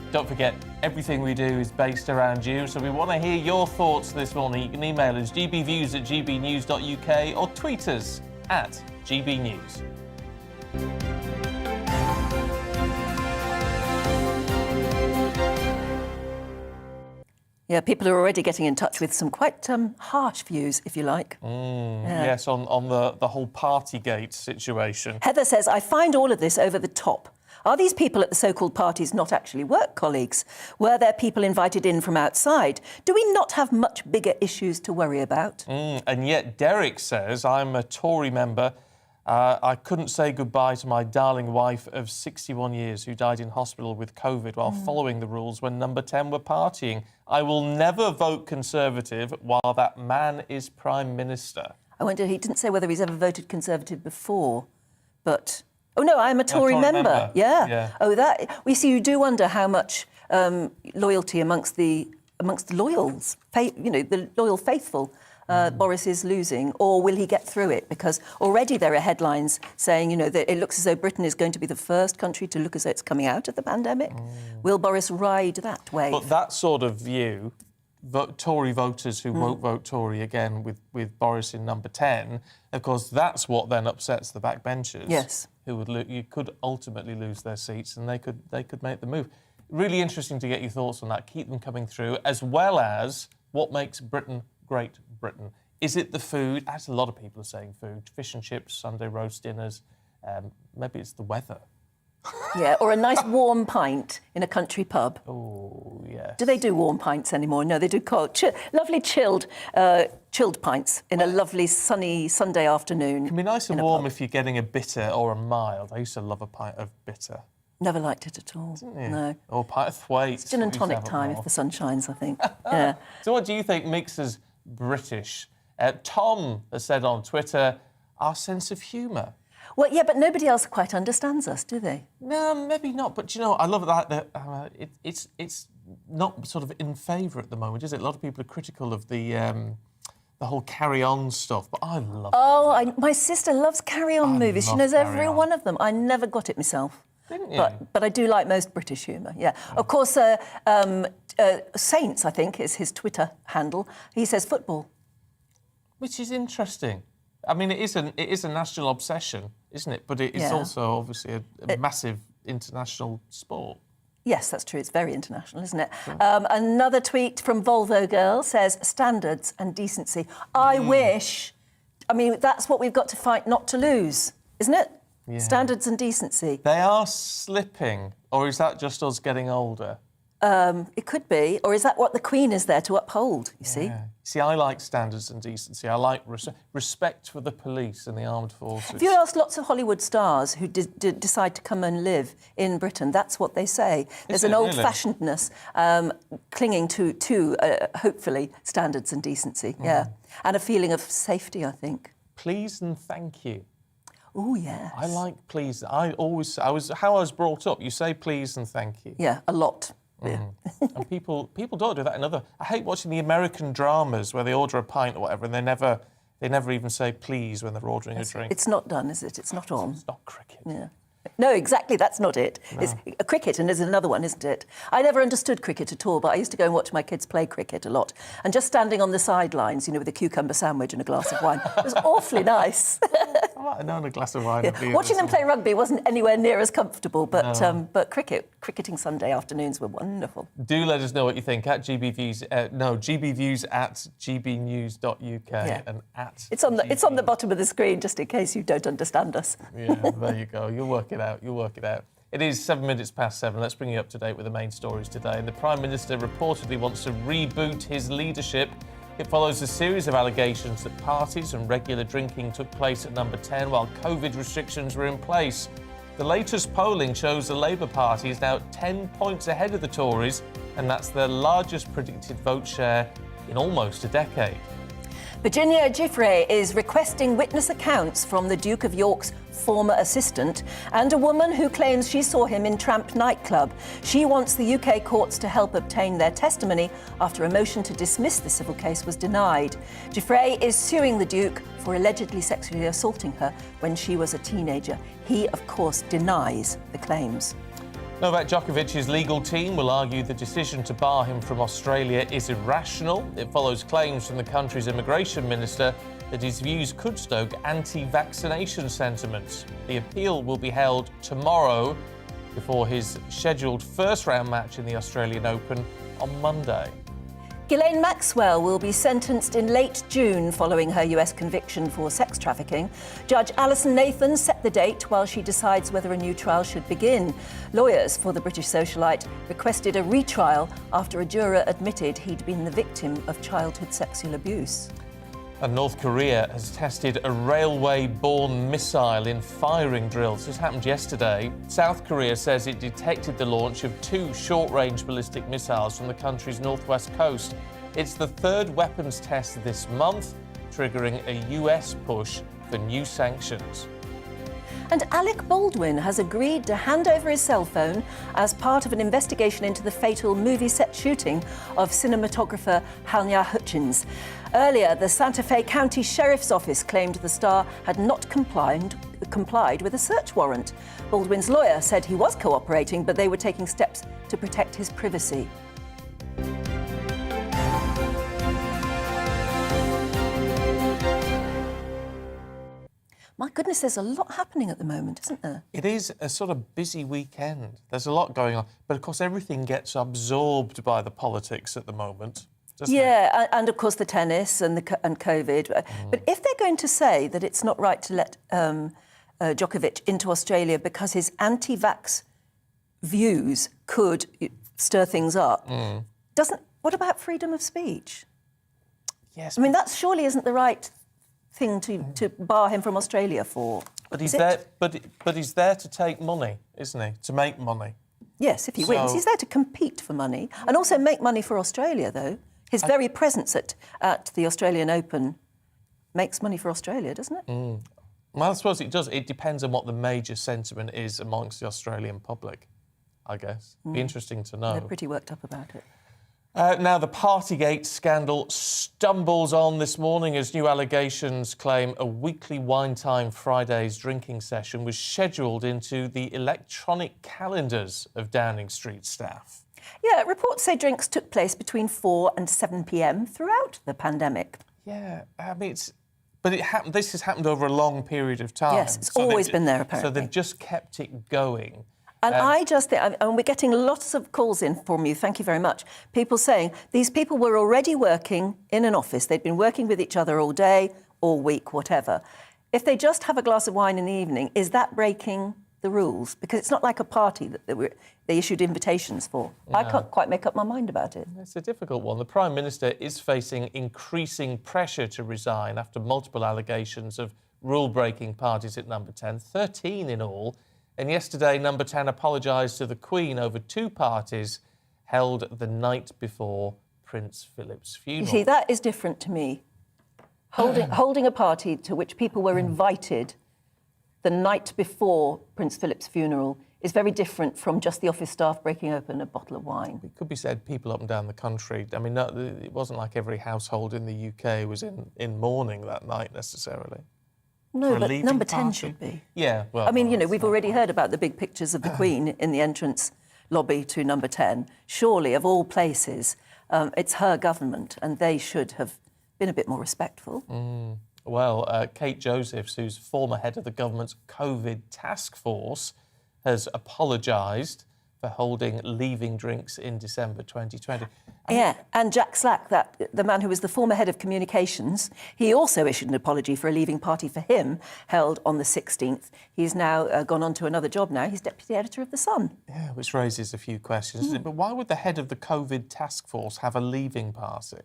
Don't forget, everything we do is based around you, so we want to hear your thoughts this morning. You can email us gbviews@gbnews.uk or tweet us at gbnews. Yeah, people are already getting in touch with some quite harsh views, if you like. Yes, on the whole Partygate situation. Heather says, I find all of this over the top. Are these people at the so-called parties not actually work colleagues? Were there people invited in from outside? Do we not have much bigger issues to worry about? And yet Derek says, I'm a Tory member. I couldn't say goodbye to my darling wife of 61 years who died in hospital with COVID while following the rules when number 10 were partying. I will never vote Conservative while that man is Prime Minister. I wonder, he didn't say whether he's ever voted Conservative before, but... Oh, no, I'm a Tory member. Yeah. Oh, that... We see, you do wonder how much loyalty amongst the loyals, the loyal faithful, Boris is losing, or will he get through it? Because already there are headlines saying, that it looks as though Britain is going to be the first country to look as though it's coming out of the pandemic. Will Boris ride that wave? But that sort of view Tory voters who won't vote Tory again with Boris in number 10. Of course, that's what then upsets the backbenchers. Yes. Who you could ultimately lose their seats, and they could make the move. Really interesting to get your thoughts on that. Keep them coming through, as well as what makes Britain great Britain. Is it the food? As a lot of people are saying, food, fish and chips, Sunday roast dinners. Maybe it's the weather. Yeah, or a nice warm pint in a country pub. Oh, yes. Do they do warm pints anymore? No, they do cold, lovely chilled pints in a lovely sunny Sunday afternoon. It can be nice and warm if you're getting a bitter or a mild. I used to love a pint of bitter. Never liked it at all. Didn't you? No. Or a pint of Thwaites. Gin and tonic time if the sun shines, I think. Yeah. So what do you think makes us British? Tom has said on Twitter, our sense of humour. Well, yeah, but nobody else quite understands us, do they? No, maybe not. But, you know, I love that it's not sort of in favour at the moment, is it? A lot of people are critical of the whole Carry On stuff, but I love it. Oh, my sister loves Carry On movies. She knows every one of them. I never got it myself. Didn't you? But I do like most British humour, yeah. Of course, Saints, I think, is his Twitter handle. He says football. Which is interesting. I mean, it is a national obsession, isn't it? But it is also, obviously, a massive international sport. Yes, that's true. It's very international, isn't it? Sure. Another tweet from Volvo Girl says, standards and decency. I wish... I mean, that's what we've got to fight not to lose, isn't it? Yeah. Standards and decency. They are slipping, or is that just us getting older? It could be. Or is that what the Queen is there to uphold, you see? See, I like standards and decency. I like respect for the police and the armed forces. If you ask lots of Hollywood stars who decide to come and live in Britain, that's what they say. There's an old-fashionedness clinging to hopefully, standards and decency, and a feeling of safety, I think. Please and thank you. Oh, yes. I like please. How I was brought up. You say please and thank you. Yeah, a lot. Yeah. And people don't do that in other... I hate watching the American dramas where they order a pint or whatever and they never even say please when they're ordering a drink. It's not done, is it? It's not on. It's not cricket. Yeah. No, exactly, that's not it. No. It's a cricket, and there's another one, isn't it? I never understood cricket at all, but I used to go and watch my kids play cricket a lot. And just standing on the sidelines, you know, with a cucumber sandwich and a glass of wine, it was awfully nice. I might have known a glass of wine. Yeah. Watching them play rugby wasn't anywhere near as comfortable, but cricketing Sunday afternoons were wonderful. Do let us know what you think at GBViews, GBViews at GBnews.uk and at... It's on the bottom of the screen, just in case you don't understand us. Yeah, there you go. You'll work it out. You'll work it out. It is 7 minutes past 7. Let's bring you up to date with the main stories today. And the Prime Minister reportedly wants to reboot his leadership. It follows a series of allegations that parties and regular drinking took place at number 10 while COVID restrictions were in place. The latest polling shows the Labour Party is now 10 points ahead of the Tories, and that's their largest predicted vote share in almost a decade. Virginia Giuffre is requesting witness accounts from the Duke of York's former assistant and a woman who claims she saw him in Tramp nightclub. She wants the UK courts to help obtain their testimony after a motion to dismiss the civil case was denied. Giuffre is suing the Duke for allegedly sexually assaulting her when she was a teenager. He, of course, denies the claims. Novak Djokovic's legal team will argue the decision to bar him from Australia is irrational. It follows claims from the country's immigration minister that his views could stoke anti-vaccination sentiments. The appeal will be held tomorrow before his scheduled first-round match in the Australian Open on Monday. Ghislaine Maxwell will be sentenced in late June following her US conviction for sex trafficking. Judge Alison Nathan set the date while she decides whether a new trial should begin. Lawyers for the British socialite requested a retrial after a juror admitted he'd been the victim of childhood sexual abuse. And North Korea has tested a railway-borne missile in firing drills. This happened yesterday. South Korea says it detected the launch of 2 short-range ballistic missiles from the country's northwest coast. It's the third weapons test this month, triggering a US push for new sanctions. And Alec Baldwin has agreed to hand over his cell phone as part of an investigation into the fatal movie set shooting of cinematographer Halyna Hutchins. Earlier, the Santa Fe County Sheriff's Office claimed the star had not complied with a search warrant. Baldwin's lawyer said he was cooperating, but they were taking steps to protect his privacy. goodness, there's a lot happening at the moment, isn't there? It is a sort of busy weekend. There's a lot going on. But, of course, everything gets absorbed by the politics at the moment, doesn't it? Yeah, and, of course, the tennis and COVID. But if they're going to say that it's not right to let Djokovic into Australia because his anti-vax views could stir things up, what about freedom of speech? Yes. I mean, that surely isn't the right thing to bar him from Australia for. But he's there. But he's there to take money, isn't he? To make money. Yes, if he wins, he's there to compete for money and also make money for Australia. Though his very presence at the Australian Open makes money for Australia, doesn't it? Well, I suppose it does. It depends on what the major sentiment is amongst the Australian public, I guess. Be interesting to know. They're pretty worked up about it. Now, the Partygate scandal stumbles on this morning as new allegations claim a weekly Wine Time Fridays drinking session was scheduled into the electronic calendars of Downing Street staff. Yeah, reports say drinks took place between 4 and 7 p.m. throughout the pandemic. Yeah, I mean, it happened. This has happened over a long period of time. Yes, it's always been there, apparently. So they've just kept it going. And I just think, and we're getting lots of calls in from you, thank you very much, people saying these people were already working in an office, they'd been working with each other all day, all week, whatever. If they just have a glass of wine in the evening, is that breaking the rules? Because it's not like a party that they issued invitations for. No. I can't quite make up my mind about it. It's a difficult one. The Prime Minister is facing increasing pressure to resign after multiple allegations of rule-breaking parties at Number 10, 13 in all. And yesterday, Number 10 apologised to the Queen over 2 parties held the night before Prince Philip's funeral. You see, that is different to me. Holding a party to which people were invited the night before Prince Philip's funeral is very different from just the office staff breaking open a bottle of wine. It could be said people up and down the country. I mean, it wasn't like every household in the UK was in mourning that night necessarily. No, but Number 10 should be. Yeah, well... I mean, you know, we've already heard about the big pictures of the Queen in the entrance lobby to Number 10. Surely, of all places, it's her government, and they should have been a bit more respectful. Well, Kate Josephs, who's former head of the government's COVID task force, has apologised for holding leaving drinks in December 2020. Yeah, and Jack Slack, the man who was the former head of communications, he also issued an apology for a leaving party for him held on the 16th. He's now gone on to another job now. He's deputy editor of The Sun. Yeah, which raises a few questions. But why would the head of the COVID task force have a leaving party?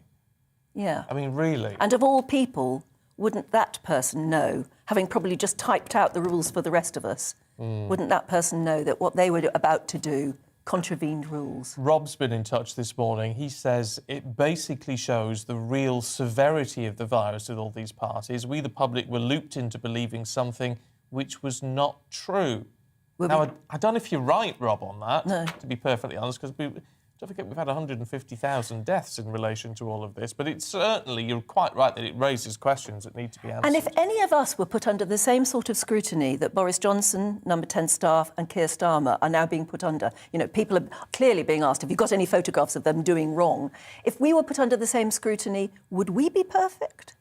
Yeah. I mean, really? And of all people, wouldn't that person know, having probably just typed out the rules for the rest of us, wouldn't that person know that what they were about to do contravened rules? Rob's been in touch this morning. He says it basically shows the real severity of the virus with all these parties. We, the public, were looped into believing something which was not true. Now, I don't know if you're right, Rob, on that, to be perfectly honest, because don't forget we've had 150,000 deaths in relation to all of this, but it's certainly, you're quite right, that it raises questions that need to be answered. And if any of us were put under the same sort of scrutiny that Boris Johnson, Number 10 staff and Keir Starmer are now being put under, you know, people are clearly being asked, have you got any photographs of them doing wrong? If we were put under the same scrutiny, would we be perfect?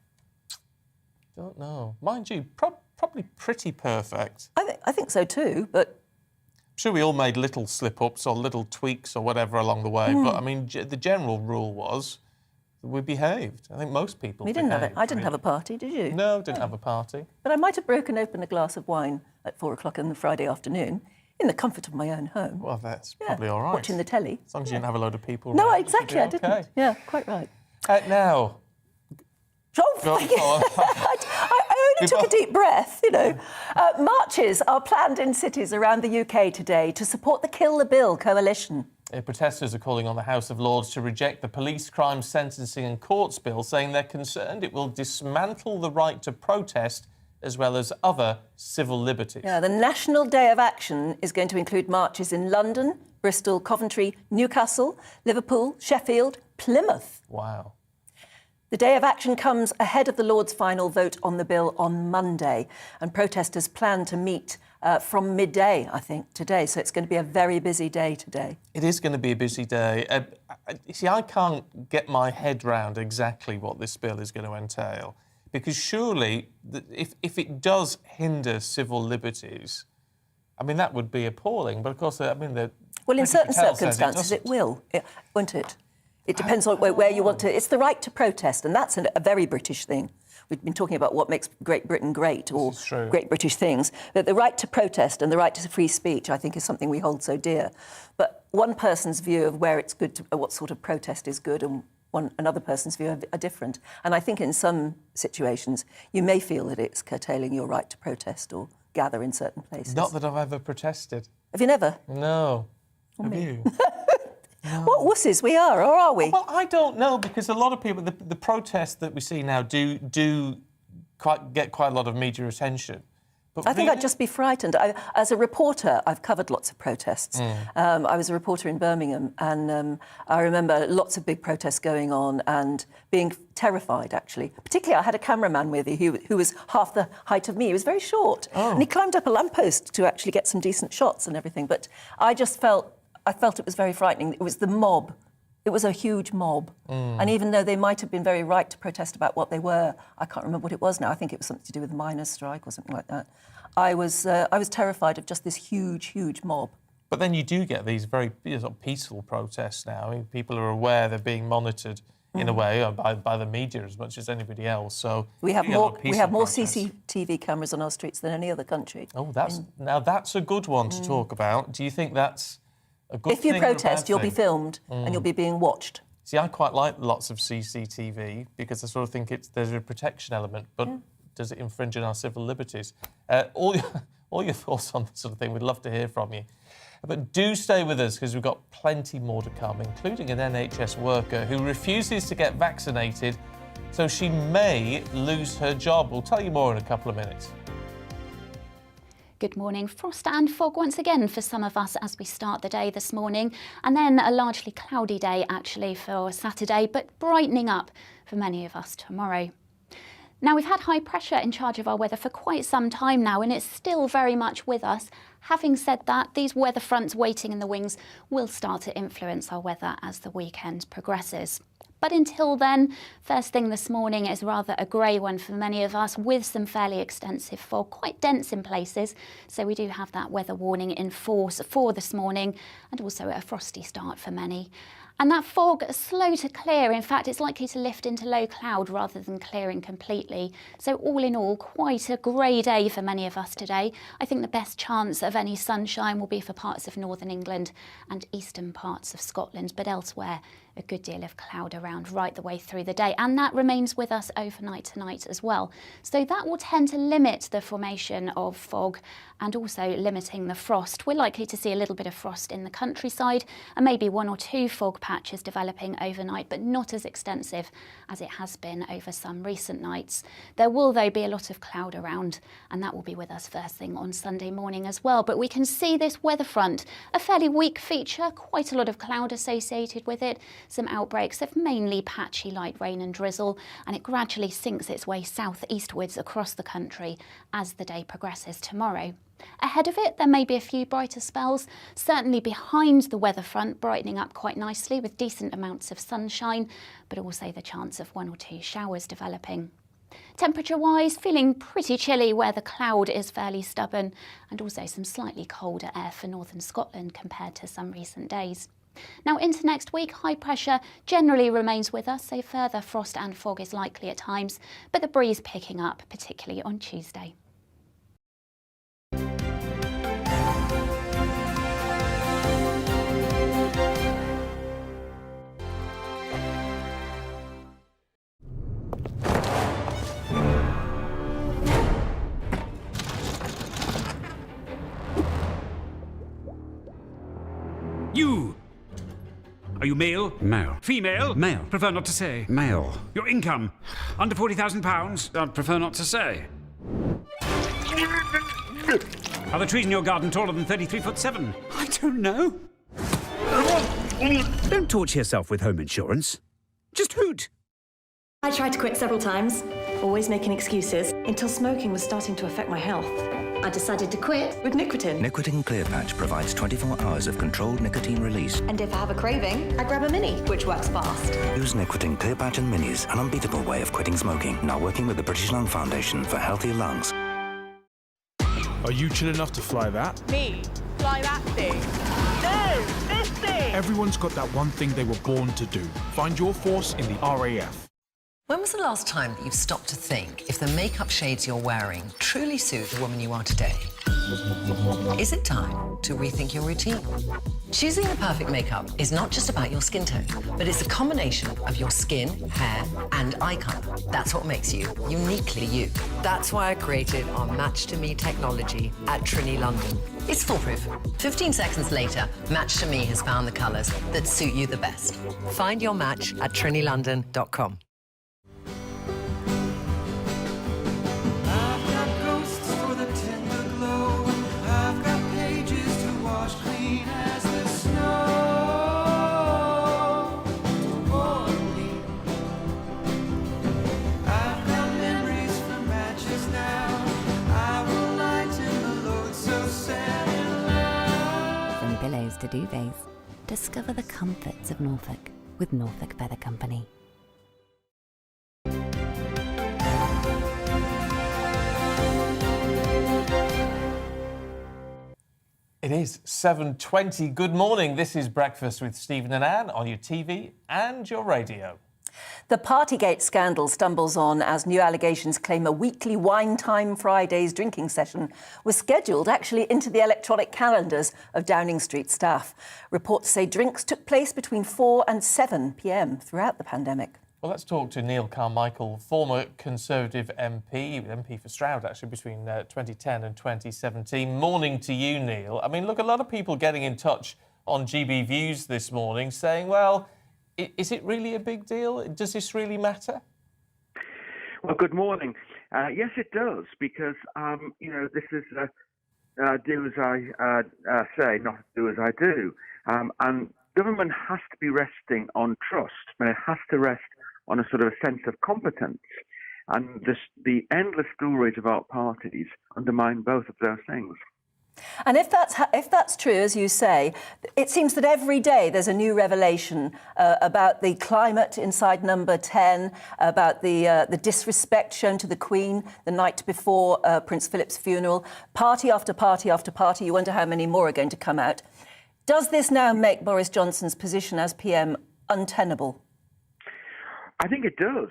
Don't know. Mind you, probably pretty perfect. I think so too, but... I'm sure we all made little slip-ups or little tweaks or whatever along the way, but, I mean, the general rule was that we behaved. I think most people behaved. I didn't have a party, did you? No, didn't have a party. But I might have broken open a glass of wine at 4 o'clock on the Friday afternoon in the comfort of my own home. Well, that's probably all right. Watching the telly. As long as you didn't have a load of people No, around, exactly, I didn't. Yeah, quite right. Now... I only took a deep breath, you know. Marches are planned in cities around the UK today to support the Kill the Bill coalition. Protesters are calling on the House of Lords to reject the police crime sentencing and courts bill, saying they're concerned it will dismantle the right to protest as well as other civil liberties. Yeah, the National Day of Action is going to include marches in London, Bristol, Coventry, Newcastle, Liverpool, Sheffield, Plymouth. Wow. The Day of Action comes ahead of the Lords' final vote on the bill on Monday, and protesters plan to meet from midday, I think, today. So it's going to be a very busy day today. It is going to be a busy day. See, I can't get my head round exactly what this bill is going to entail, Because surely, if it does hinder civil liberties, I mean, that would be appalling. But of course, I mean, well, in certain circumstances, it will, won't it? It depends on where you want to. It's the right to protest, and that's a very British thing. We've been talking about what makes Great Britain great, or great British things. But the right to protest and the right to free speech, I think, is something we hold so dear. But one person's view of where it's good, what sort of protest is good, and another person's view are different. And I think in some situations, you may feel that it's curtailing your right to protest or gather in certain places. Not that I've ever protested. Have you never? No. Have you? No. What wusses we are, or are we? Well, I don't know, because a lot of people, the protests that we see now do get quite a lot of media attention. But I think I'd just be frightened. As a reporter, I've covered lots of protests. I was a reporter in Birmingham, and I remember lots of big protests going on and being terrified, actually. Particularly, I had a cameraman with me who was half the height of me. He was very short, and he climbed up a lamppost to actually get some decent shots and everything. But I felt it was very frightening. It was the mob. It was a huge mob. And even though they might have been very right to protest about what they were, I can't remember what it was now. I think it was something to do with the miners' strike or something like that. I was terrified of just this huge, huge mob. But then you do get these very peaceful protests now. I mean, people are aware they're being monitored in a way by the media as much as anybody else. So we have more CCTV cameras on our streets than any other country. Oh, that's a good one to talk about. Do you think that's a good thing? If you protest, you'll be filmed and you'll be being watched. See, I quite like lots of CCTV because I sort of think there's a protection element, but does it infringe on our civil liberties? All your thoughts on this sort of thing, we'd love to hear from you. But do stay with us, because we've got plenty more to come, including an NHS worker who refuses to get vaccinated, so she may lose her job. We'll tell you more in a couple of minutes. Good morning. Frost and fog once again for some of us as we start the day this morning, and then a largely cloudy day actually for Saturday, but brightening up for many of us tomorrow. Now, we've had high pressure in charge of our weather for quite some time now, and it's still very much with us. Having said that, these weather fronts waiting in the wings will start to influence our weather as the weekend progresses. But until then, first thing this morning is rather a grey one for many of us, with some fairly extensive fog, quite dense in places. So we do have that weather warning in force for this morning, and also a frosty start for many. And that fog is slow to clear. In fact, it's likely to lift into low cloud rather than clearing completely. So all in all, quite a grey day for many of us today. I think the best chance of any sunshine will be for parts of northern England and eastern parts of Scotland, but elsewhere, a good deal of cloud around right the way through the day, and that remains with us overnight tonight as well. So that will tend to limit the formation of fog and also limiting the frost. We're likely to see a little bit of frost in the countryside and maybe one or two fog patches developing overnight, but not as extensive as it has been over some recent nights. There will, though, be a lot of cloud around, and that will be with us first thing on Sunday morning as well. But we can see this weather front, a fairly weak feature, quite a lot of cloud associated with it, some outbreaks of mainly patchy light rain and drizzle, and it gradually sinks its way southeastwards across the country as the day progresses tomorrow. Ahead of it, there may be a few brighter spells, certainly behind the weather front, brightening up quite nicely with decent amounts of sunshine, but also the chance of one or two showers developing. Temperature-wise, feeling pretty chilly where the cloud is fairly stubborn, and also some slightly colder air for northern Scotland compared to some recent days. Now into next week, high pressure generally remains with us, so further frost and fog is likely at times, but the breeze picking up, particularly on Tuesday. You! Are you male? Male. Female? Male. Prefer not to say. Male. Your income? Under £40,000? I'd prefer not to say. Are the trees in your garden taller than 33'7"? I don't know. Don't torture yourself with home insurance. Just hoot. I tried to quit several times, always making excuses, until smoking was starting to affect my health. I decided to quit with nicotine. Nicotine Clear Patch provides 24 hours of controlled nicotine release. And if I have a craving, I grab a mini, which works fast. Use Nicotine Clear Patch and Minis, an unbeatable way of quitting smoking. Now working with the British Lung Foundation for healthier lungs. Are you chill enough to fly that? Me? Fly that thing? No, this thing! Everyone's got that one thing they were born to do. Find your force in the RAF. When was the last time that you've stopped to think if the makeup shades you're wearing truly suit the woman you are today? Is it time to rethink your routine? Choosing the perfect makeup is not just about your skin tone, but it's a combination of your skin, hair, and eye colour. That's what makes you uniquely you. That's why I created our Match to Me technology at Trinity London. It's foolproof. 15 seconds later, Match to Me has found the colours that suit you the best. Find your match at trinitylondon.com. To duvets. Discover the comforts of Norfolk with Norfolk Feather Company. It is 7:20. Good morning. This is Breakfast with Stephen and Anne on your TV and your radio. The Partygate scandal stumbles on as new allegations claim a weekly Wine Time Fridays drinking session was scheduled actually into the electronic calendars of Downing Street staff. Reports say drinks took place between 4 and 7 p.m. throughout the pandemic. Well, let's talk to Neil Carmichael, former Conservative MP for Stroud, actually, between 2010 and 2017. Morning to you, Neil. I mean, look, a lot of people getting in touch on GB Views this morning saying, well, is it really a big deal? Does this really matter? Well, good morning. Yes, it does, because, this is do as I say, not do as I do. And government has to be resting on trust, and it has to rest on a sort of a sense of competence. And the endless stories about parties undermine both of those things. And if that's true, as you say, it seems that every day there's a new revelation about the climate inside Number 10, about the disrespect shown to the Queen the night before Prince Philip's funeral. Party after party after party. You wonder how many more are going to come out. Does this now make Boris Johnson's position as PM untenable? I think it does,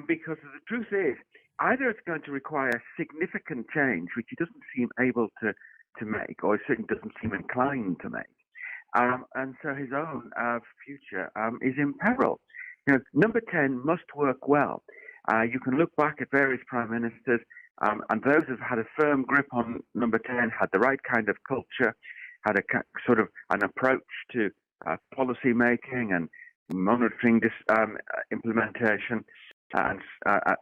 because the truth is, either it's going to require significant change, which he doesn't seem able to make, or he certainly doesn't seem inclined to make. And so his own future is in peril. Number 10 must work well. You can look back at various prime ministers, and those who've had a firm grip on Number 10 had the right kind of culture, had a sort of an approach to policy making and monitoring this implementation, and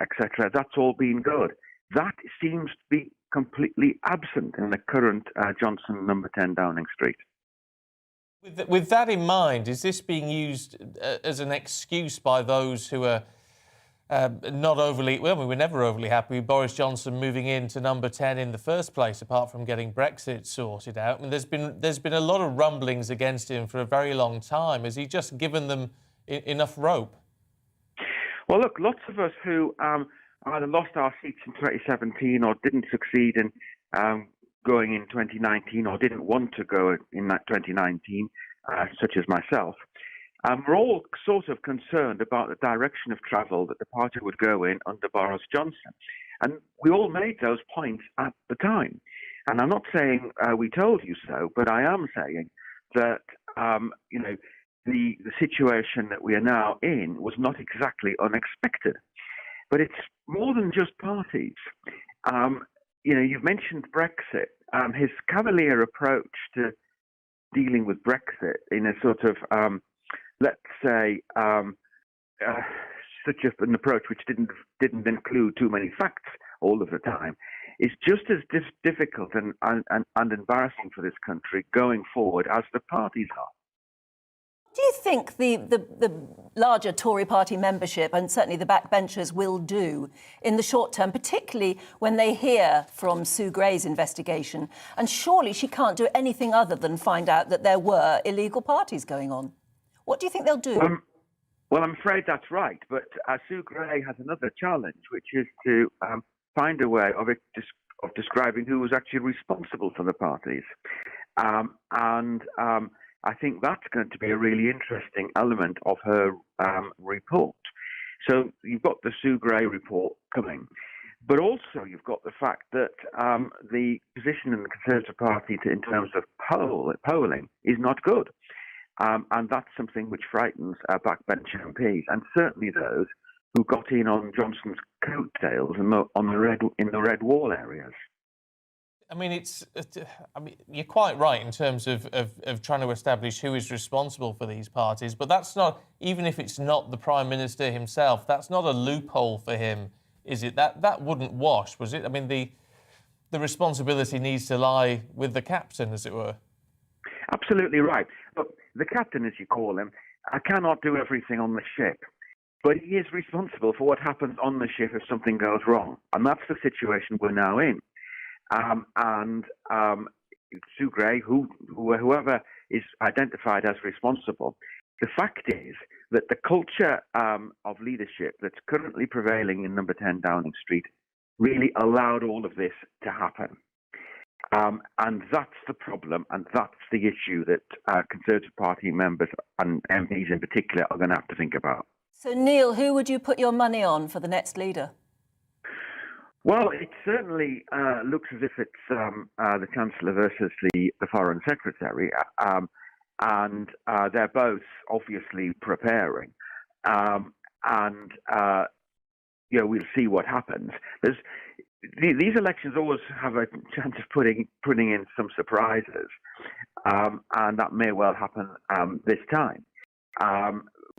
etc. That's all been good. That seems to be completely absent in the current Johnson Number 10 Downing Street. With that in mind, is this being used as an excuse by those who are not overly... Well, we were never overly happy with Boris Johnson moving into Number 10 in the first place, apart from getting Brexit sorted out. I mean, there's been a lot of rumblings against him for a very long time. Has he just given them enough rope? Well, look, lots of us who either lost our seats in 2017 or didn't succeed in going in 2019 or didn't want to go in that 2019, such as myself, we're all sort of concerned about the direction of travel that the party would go in under Boris Johnson. And we all made those points at the time. And I'm not saying we told you so, but I am saying that, the situation that we are now in was not exactly unexpected. But it's more than just parties. You've mentioned Brexit. His cavalier approach to dealing with Brexit in a sort of, let's say, such an approach which didn't include too many facts all of the time, is just as difficult and embarrassing for this country going forward as the parties are. do you think the larger Tory party membership and certainly the backbenchers will do in the short term, particularly when they hear from Sue Gray's investigation? And surely she can't do anything other than find out that there were illegal parties going on. What do you think they'll do? Well, I'm afraid that's right. But Sue Gray has another challenge, which is to find a way of describing who was actually responsible for the parties. I think that's going to be a really interesting element of her report. So you've got the Sue Gray report coming, but also you've got the fact that the position in the Conservative Party in terms of polling is not good. And that's something which frightens backbench MPs, and certainly those who got in on Johnson's coattails in the red wall areas. I mean, you're quite right in terms of trying to establish who is responsible for these parties, but that's not, even if it's not the Prime Minister himself, that's not a loophole for him, is it? That wouldn't wash, was it? I mean, the responsibility needs to lie with the captain, as it were. Absolutely right. Look, the captain, as you call him, cannot do everything on the ship, but he is responsible for what happens on the ship if something goes wrong, and that's the situation we're now in. Sue Gray, whoever is identified as responsible, the fact is that the culture of leadership that's currently prevailing in number 10 Downing Street really allowed all of this to happen. And that's the problem, and that's the issue that Conservative Party members and MPs in particular are going to have to think about. So, Neil, who would you put your money on for the next leader? Well, it certainly looks as if it's the Chancellor versus the Foreign Secretary, and they're both obviously preparing. We'll see what happens. These elections always have a chance of putting in some surprises, and that may well happen this time.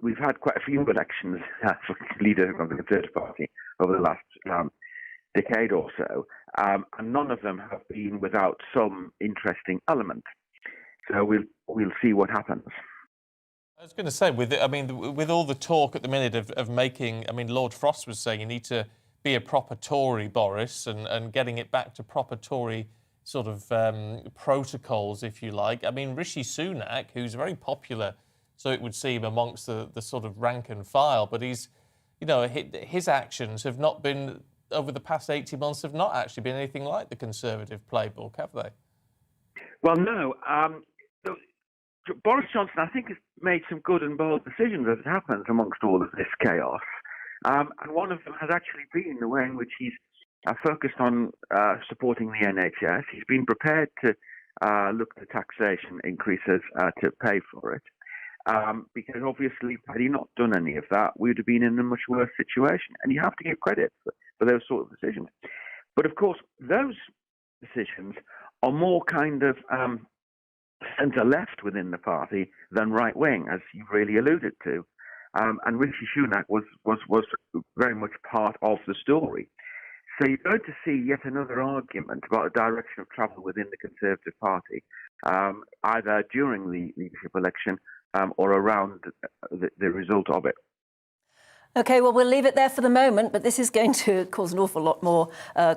We've had quite a few elections for leaders of the Conservative Party over the last decade or so, and none of them have been without some interesting element. So we'll see what happens. I was going to say, with all the talk at the minute of making, Lord Frost was saying you need to be a proper Tory, Boris, and getting it back to proper Tory sort of protocols, if you like. Rishi Sunak, who's very popular, so it would seem, amongst the sort of rank and file, but his actions have not been, over the past 18 months, have not actually been anything like the Conservative playbook, have they? Well, no. Boris Johnson, I think, has made some good and bold decisions as it happens amongst all of this chaos. And one of them has actually been the way in which he's focused on supporting the NHS. He's been prepared to look at taxation increases to pay for it. Because obviously, had he not done any of that, we would have been in a much worse situation. And you have to give credit for those sort of decisions. But of course, those decisions are more kind of centre-left within the party than right-wing, as you really alluded to. And Rishi Sunak was very much part of the story. So you're going to see yet another argument about the direction of travel within the Conservative Party, either during the leadership election or around the result of it. OK, well, we'll leave it there for the moment, but this is going to cause an awful lot more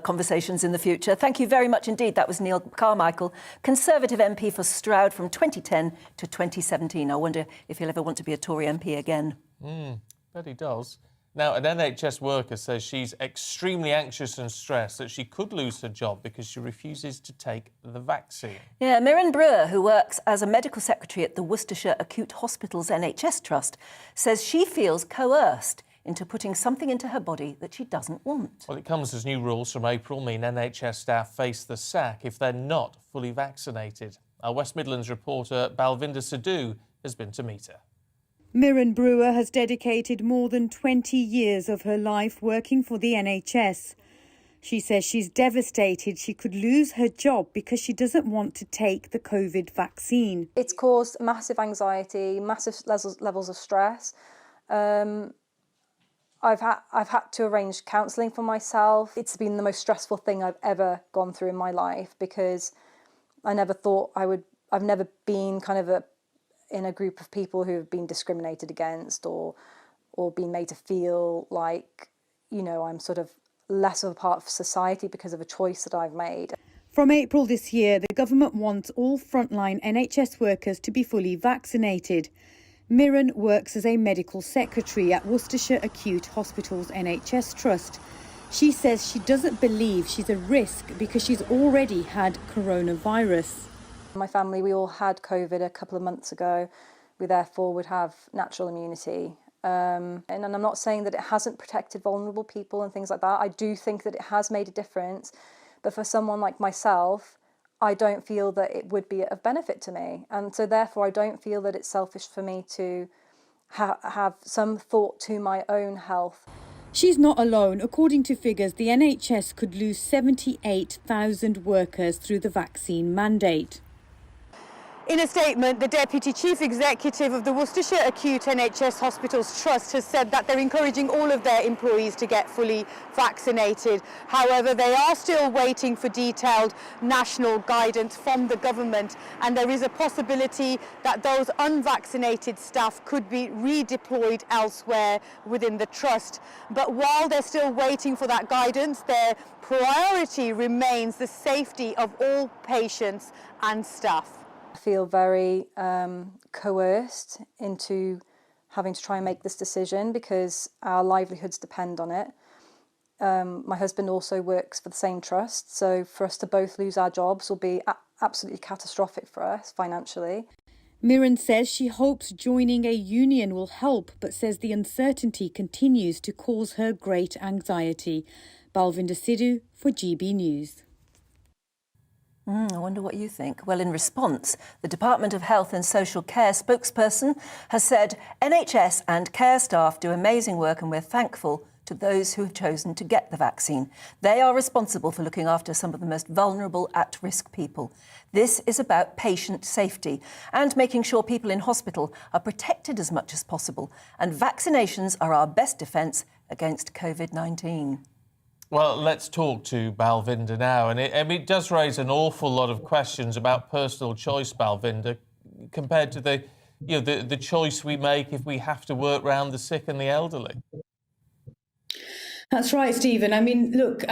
conversations in the future. Thank you very much indeed. That was Neil Carmichael, Conservative MP for Stroud from 2010 to 2017. I wonder if he'll ever want to be a Tory MP again. Bet he does. Now, an NHS worker says she's extremely anxious and stressed that she could lose her job because she refuses to take the vaccine. Yeah, Mirren Brewer, who works as a medical secretary at the Worcestershire Acute Hospitals NHS Trust, says she feels coerced into putting something into her body that she doesn't want. Well, it comes as new rules from April mean NHS staff face the sack if they're not fully vaccinated. Our West Midlands reporter Balvinder Sidhu has been to meet her. Mirren Brewer has dedicated more than 20 years of her life working for the NHS. She says she's devastated she could lose her job because she doesn't want to take the COVID vaccine. It's caused massive anxiety, massive levels of stress. I've had to arrange counselling for myself. It's been the most stressful thing I've ever gone through in my life because I never thought I would. I've never been kind of in a group of people who have been discriminated against or been made to feel like, you know, I'm sort of less of a part of society because of a choice that I've made. From April this year, the government wants all frontline NHS workers to be fully vaccinated. Mirren works as a medical secretary at Worcestershire Acute Hospitals NHS Trust. She says she doesn't believe she's a risk because she's already had coronavirus. My family, we all had COVID a couple of months ago. We therefore would have natural immunity. And I'm not saying that it hasn't protected vulnerable people and things like that. I do think that it has made a difference. But for someone like myself, I don't feel that it would be of benefit to me. And so therefore, I don't feel that it's selfish for me to have some thought to my own health. She's not alone. According to figures, the NHS could lose 78,000 workers through the vaccine mandate. In a statement, the Deputy Chief Executive of the Worcestershire Acute NHS Hospitals Trust has said that they're encouraging all of their employees to get fully vaccinated. However, they are still waiting for detailed national guidance from the government, and there is a possibility that those unvaccinated staff could be redeployed elsewhere within the trust. But while they're still waiting for that guidance, their priority remains the safety of all patients and staff. I feel very coerced into having to try and make this decision because our livelihoods depend on it. My husband also works for the same trust, so for us to both lose our jobs will be absolutely catastrophic for us financially. Mirren says she hopes joining a union will help, but says the uncertainty continues to cause her great anxiety. Balvinder Sidhu for GB News. I wonder what you think. Well, in response, the Department of Health and Social Care spokesperson has said NHS and care staff do amazing work and we're thankful to those who have chosen to get the vaccine. They are responsible for looking after some of the most vulnerable at-risk people. This is about patient safety and making sure people in hospital are protected as much as possible. And vaccinations are our best defence against COVID-19. Well, let's talk to Balvinder now. And it does raise an awful lot of questions about personal choice, Balvinder, compared to the choice we make if we have to work around the sick and the elderly. That's right, Stephen. I mean, look,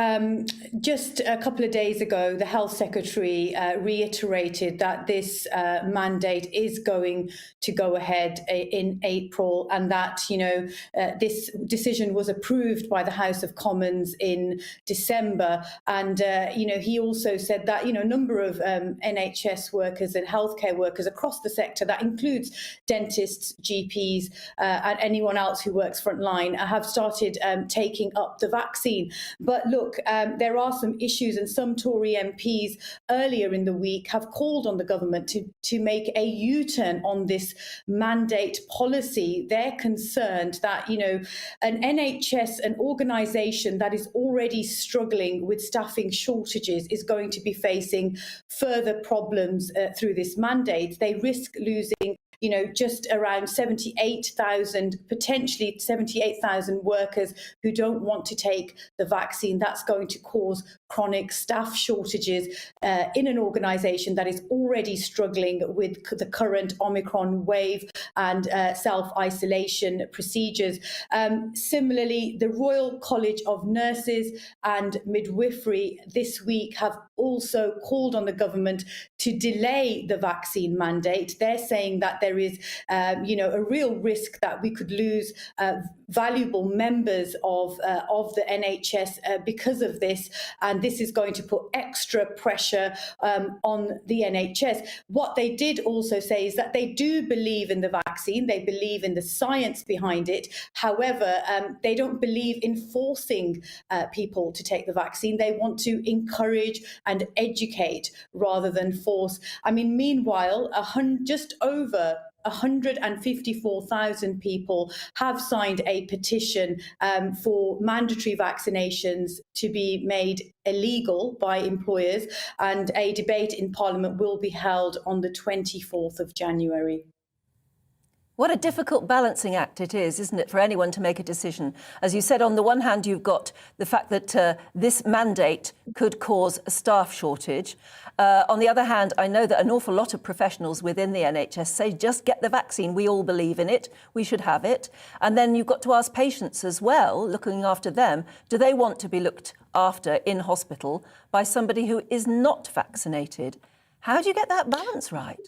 just a couple of days ago, the Health Secretary reiterated that this mandate is going to go ahead in April and that, this decision was approved by the House of Commons in December. And, he also said that, a number of NHS workers and healthcare workers across the sector, that includes dentists, GPs and anyone else who works frontline, have started taking up the vaccine. But look, there are some issues, and some Tory MPs earlier in the week have called on the government to make a U-turn on this mandate policy. They're concerned that, an NHS, an organisation that is already struggling with staffing shortages, is going to be facing further problems through this mandate. They risk losing just around 78,000, potentially 78,000 workers who don't want to take the vaccine. That's going to cause chronic staff shortages in an organisation that is already struggling with the current Omicron wave and self-isolation procedures. Similarly, the Royal College of Nurses and Midwifery this week have also called on the government to delay the vaccine mandate. They're saying that there is, a real risk that we could lose valuable members of the NHS because of this, and this is going to put extra pressure on the NHS. What they did also say is that they do believe in the vaccine, they believe in the science behind it. However, they don't believe in forcing people to take the vaccine. They want to encourage and educate rather than force. I mean, meanwhile, just over 154,000 people have signed a petition for mandatory vaccinations to be made illegal by employers, and a debate in Parliament will be held on the 24th of January. What a difficult balancing act it is, isn't it, for anyone to make a decision? As you said, on the one hand, you've got the fact that this mandate could cause a staff shortage. On the other hand, I know that an awful lot of professionals within the NHS say, just get the vaccine. We all believe in it. We should have it. And then you've got to ask patients as well, looking after them, do they want to be looked after in hospital by somebody who is not vaccinated? How do you get that balance right?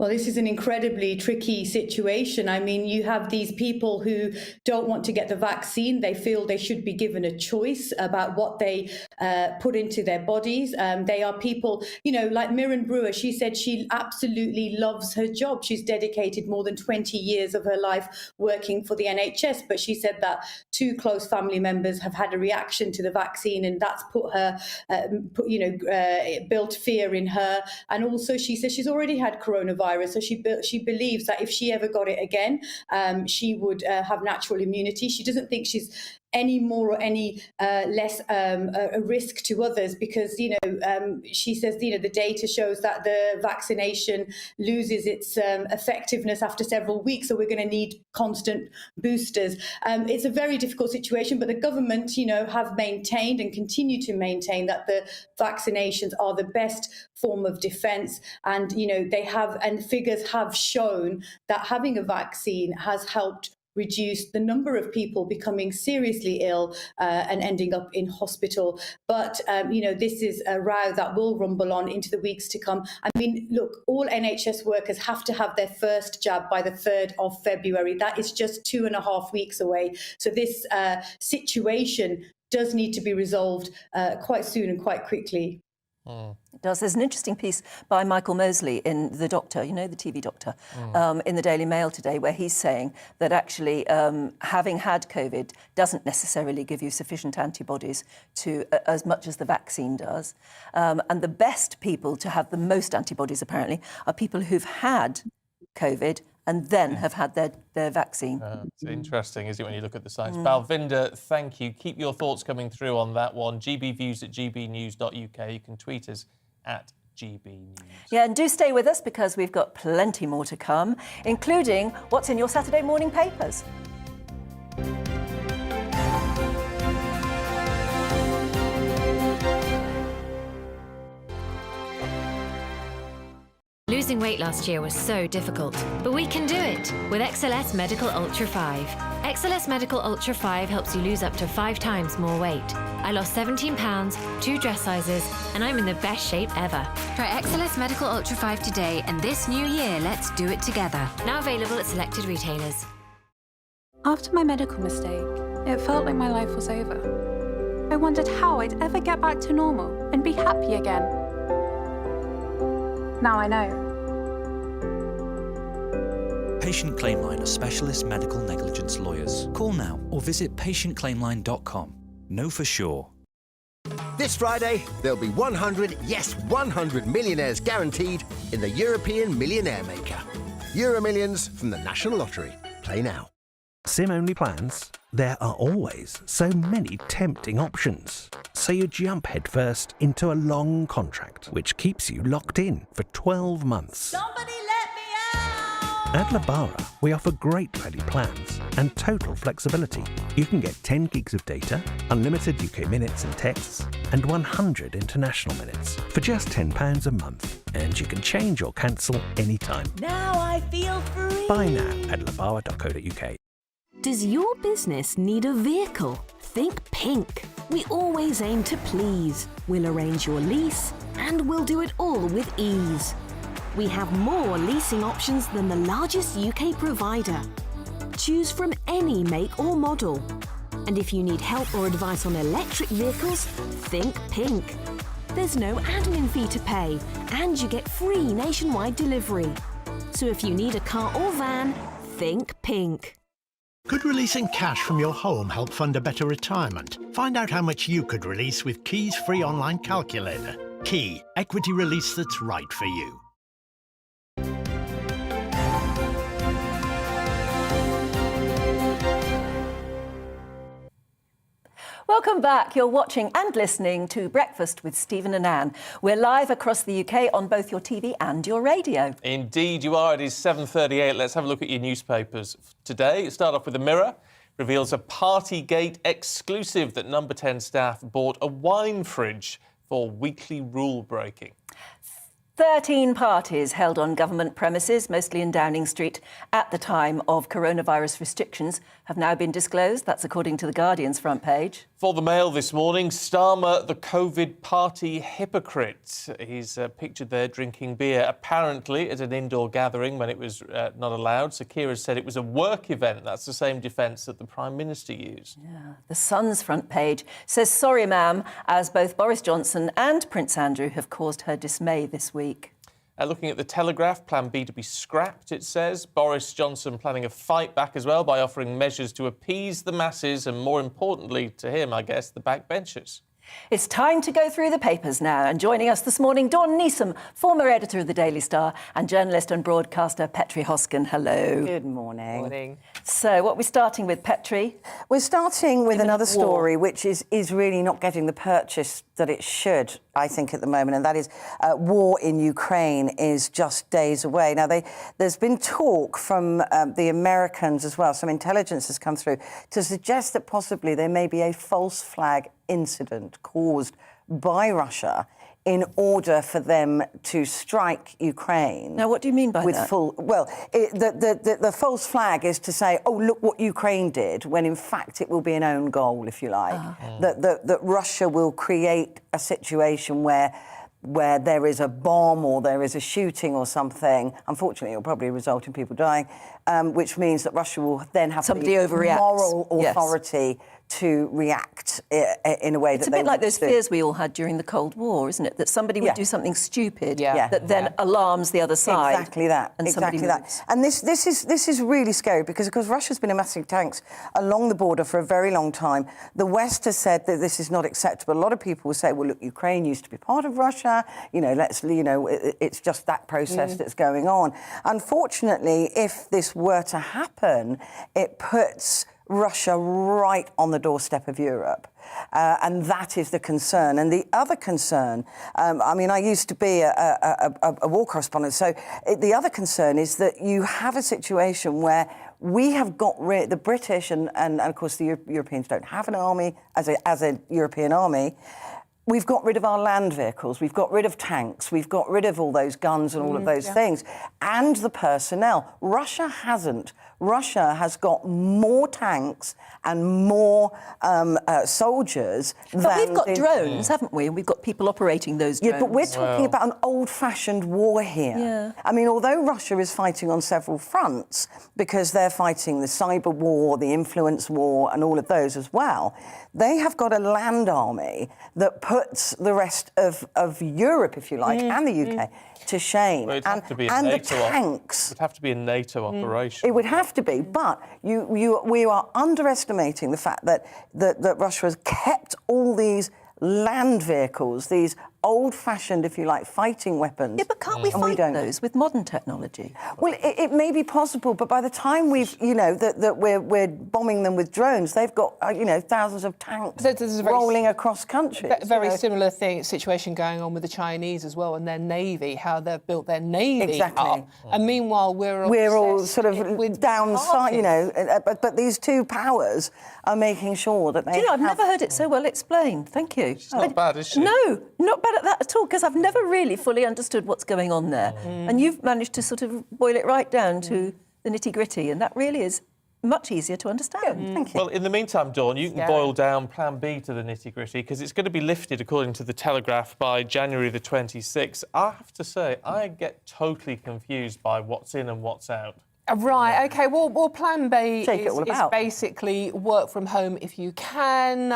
Well, this is an incredibly tricky situation. I mean, you have these people who don't want to get the vaccine. They feel they should be given a choice about what they put into their bodies. They are people, you know, like Mirren Brewer. She said she absolutely loves her job. She's dedicated more than 20 years of her life working for the NHS. But she said that 2 close family members have had a reaction to the vaccine, and that's put her, built fear in her. And also, she says she's already had coronavirus. So she believes that if she ever got it again, she would have natural immunity. She doesn't think she's any more or any less a risk to others because, she says, the data shows that the vaccination loses its effectiveness after several weeks. So we're going to need constant boosters. It's a very difficult situation, but the government, have maintained and continue to maintain that the vaccinations are the best form of defense. And, they have, and figures have shown that having a vaccine has helped reduce the number of people becoming seriously ill and ending up in hospital. But, this is a row that will rumble on into the weeks to come. I mean, look, all NHS workers have to have their first jab by the 3rd of February. That is just 2.5 weeks away. So this situation does need to be resolved quite soon and quite quickly. It does. There's an interesting piece by Michael Mosley in The Doctor, the TV Doctor, in the Daily Mail today, where he's saying that actually having had COVID doesn't necessarily give you sufficient antibodies to as much as the vaccine does. And the best people to have the most antibodies, apparently, are people who've had COVID and then have had their vaccine. It's interesting, isn't it, when you look at the science? Balvinder, thank you. Keep your thoughts coming through on that one. gbviews@gbnews.uk. You can tweet us at GBNews. Yeah, and do stay with us because we've got plenty more to come, including what's in your Saturday morning papers. Losing weight last year was so difficult, but we can do it with XLS Medical Ultra 5. XLS Medical Ultra 5 helps you lose up to 5 times more weight. I lost 17 pounds, 2 dress sizes, and I'm in the best shape ever. Try XLS Medical Ultra 5 today, and this new year, let's do it together. Now available at selected retailers. After my medical mistake, it felt like my life was over. I wondered how I'd ever get back to normal and be happy again. Now I know. Patient Claimline are specialist medical negligence lawyers. Call now or visit patientclaimline.com. Know for sure. This Friday, there'll be 100, yes, 100 millionaires guaranteed in the European Millionaire Maker. Euro Millions from the National Lottery. Play now. SIM-only plans? There are always so many tempting options. So you jump headfirst into a long contract, which keeps you locked in for 12 months. Somebody let me out! At Labara, we offer great value plans and total flexibility. You can get 10 gigs of data, unlimited UK minutes and texts, and 100 international minutes for just £10 a month. And you can change or cancel anytime. Now I feel free! Buy now at labara.co.uk. Does your business need a vehicle? Think Pink. We always aim to please. We'll arrange your lease and we'll do it all with ease. We have more leasing options than the largest UK provider. Choose from any make or model. And if you need help or advice on electric vehicles, think Pink. There's no admin fee to pay and you get free nationwide delivery. So if you need a car or van, think Pink. Could releasing cash from your home help fund a better retirement? Find out how much you could release with Key's free online calculator. Key, equity release that's right for you. Welcome back. You're watching and listening to Breakfast with Stephen and Anne. We're live across the UK on both your TV and your radio. Indeed you are. It is 7:38. Let's have a look at your newspapers. Today, start off with the Mirror. Reveals a Partygate exclusive that Number 10 staff bought a wine fridge for weekly rule breaking. 13 parties held on government premises, mostly in Downing Street, at the time of coronavirus restrictions have now been disclosed. That's according to The Guardian's front page. For the Mail this morning, Starmer, the COVID party hypocrite. He's pictured there drinking beer, apparently at an indoor gathering when it was not allowed. So Keir said it was a work event. That's the same defence that the Prime Minister used. Yeah. The Sun's front page says, sorry, ma'am, as both Boris Johnson and Prince Andrew have caused her dismay this week. Looking at the Telegraph, Plan B to be scrapped, it says. Boris Johnson planning a fight back as well by offering measures to appease the masses and, more importantly to him, I guess, the backbenchers. It's time to go through the papers now. And joining us this morning, Dawn Neeson, former editor of the Daily Star, and journalist and broadcaster Petri Hoskin. Hello. Good morning. Morning. So, what are we starting with, Petri? We're starting with another story which is really not getting the purchase that it should, I think, at the moment, and that is war in Ukraine is just days away. Now, there's been talk from the Americans as well, some intelligence has come through, to suggest that possibly there may be a false flag incident caused by Russia in order for them to strike Ukraine. Now, what do you mean by that? The false flag is to say, oh, look what Ukraine did, when in fact it will be an own goal, if you like. That Russia will create a situation where there is a bomb or there is a shooting or something. Unfortunately, it will probably result in people dying, which means that Russia will then have the moral authority to react in a way that they It's a bit like those fears we all had during the Cold War, isn't it? That somebody would do something stupid that then alarms the other side. Exactly that. And exactly that. And this is really scary because, of course, Russia's been amassing tanks along the border for a very long time. The West has said that this is not acceptable. A lot of people will say, well, look, Ukraine used to be part of Russia. It's just that process that's going on. Unfortunately, if this were to happen, it puts Russia right on the doorstep of Europe. And that is the concern. And the other concern, I used to be a war correspondent, so the other concern is that you have a situation where we have got rid, the British and of course the Europeans don't have an army as a European army. We've got rid of our land vehicles, we've got rid of tanks, we've got rid of all those guns and all of those things, and the personnel. Russia hasn't. Russia has got more tanks and more soldiers than... But we've got drones, haven't we? And we've got people operating those drones. Yeah, but we're talking about an old-fashioned war here. Yeah. I mean, although Russia is fighting on several fronts, because they're fighting the cyber war, the influence war, and all of those as well, they have got a land army that puts the rest of Europe, if you like, and the UK to shame. Well, and the tanks. It would have to be a NATO operation. It would have to be, but we are underestimating the fact that Russia has kept all these land vehicles, these old-fashioned, if you like, fighting weapons. Yeah, but can't we fight those with modern technology? Well, it may be possible, but by the time we're bombing them with drones, they've got thousands of tanks rolling across countries. Very similar situation going on with the Chinese as well and their navy, how they've built their navy up. And meanwhile, we're all sort of downside, but these two powers are making sure that they. I've never heard it so well explained. Thank you. She's not bad, is she? No, not bad at that at all, because I've never really fully understood what's going on there. And you've managed to sort of boil it right down to the nitty-gritty, and that really is much easier to understand. Thank you. Well, in the meantime, Dawn, you can boil down Plan B to the nitty-gritty, because it's going to be lifted, according to the Telegraph, by January the 26th. I have to say, I get totally confused by what's in and what's out. Right, OK. Well, Plan B is basically work from home if you can,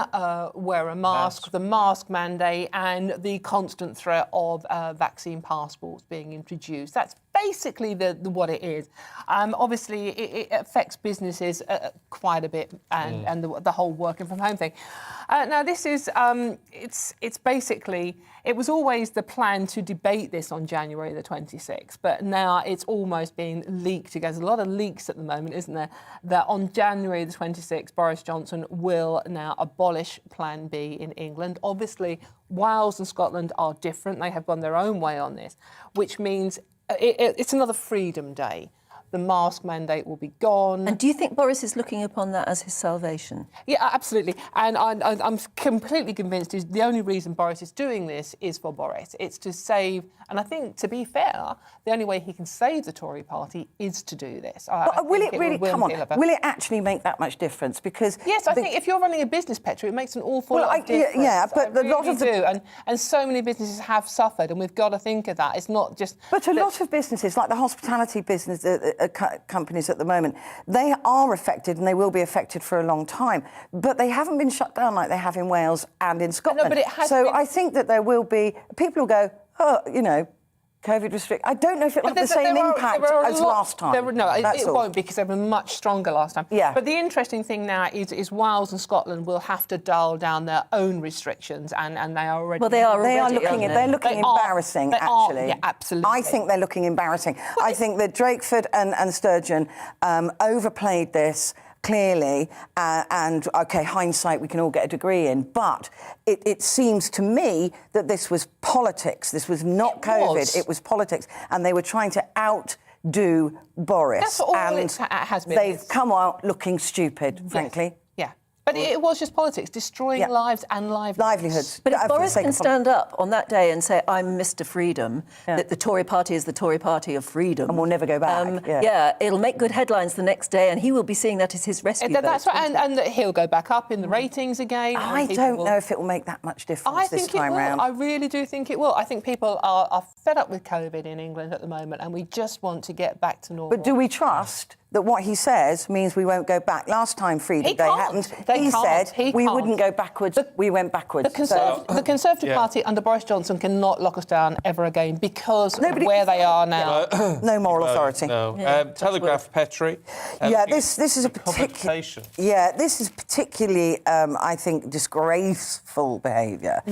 wear a mask, the mask mandate and the constant threat of vaccine passports being introduced. That's basically what it is. Obviously, it affects businesses quite a bit, and the whole working from home thing. Now, this is it's basically, it was always the plan to debate this on January the 26th, but now it's almost being leaked. There's a lot of leaks at the moment, isn't there? That on January the 26th, Boris Johnson will now abolish Plan B in England. Obviously, Wales and Scotland are different. They have gone their own way on this, which means it's another freedom day. The mask mandate will be gone. And do you think Boris is looking upon that as his salvation? Yeah, absolutely. And I'm completely convinced the only reason Boris is doing this is for Boris. It's to save, and I think, to be fair, the only way he can save the Tory party is to do this. Will it really, come on, will it actually make that much difference? Because yes, I think if you're running a business, Petra, it makes an awful lot of difference. Yeah, but a lot of and so many businesses have suffered, and we've got to think of that. It's not just... But a lot of businesses, like the hospitality business, companies at the moment, they are affected and they will be affected for a long time. But they haven't been shut down like they have in Wales and in Scotland. No, but it has so been... I think that there will be... People will go, oh, you know, COVID restrict. I don't know if it'll have the same impact as last time. It won't, because they were much stronger last time. Yeah. But the interesting thing now is Wales and Scotland will have to dial down their own restrictions, and they are already... Well, they are looking embarrassing, actually. Yeah, absolutely. I think they're looking embarrassing. Well, I think that Drakeford and Sturgeon overplayed this, clearly, and, OK, hindsight, we can all get a degree in, but it seems to me that this was politics. This was not COVID, it was politics, and they were trying to outdo Boris. That's all it has been. They've come out looking stupid, frankly. Yeah. But it was just politics, destroying lives and livelihoods. But if Boris can stand up on that day and say, I'm Mr. Freedom, that the Tory party is the Tory party of freedom... And we'll never go back. It'll make good headlines the next day, and he will be seeing that as his rescue vote. That's right, and he'll go back up in the ratings again. I don't know if it will make that much difference this time round. I really do think it will. I think people are fed up with COVID in England at the moment, and we just want to get back to normal. But do we trust that what he says means we won't go back? Last time Freedom Day happened, he said we wouldn't go backwards, we went backwards. The Conservative Party under Boris Johnson cannot lock us down ever again because of where they are now. No moral authority. No. Telegraph, Petrie. This is a particular... Yeah, this is particularly, I think, disgraceful behaviour.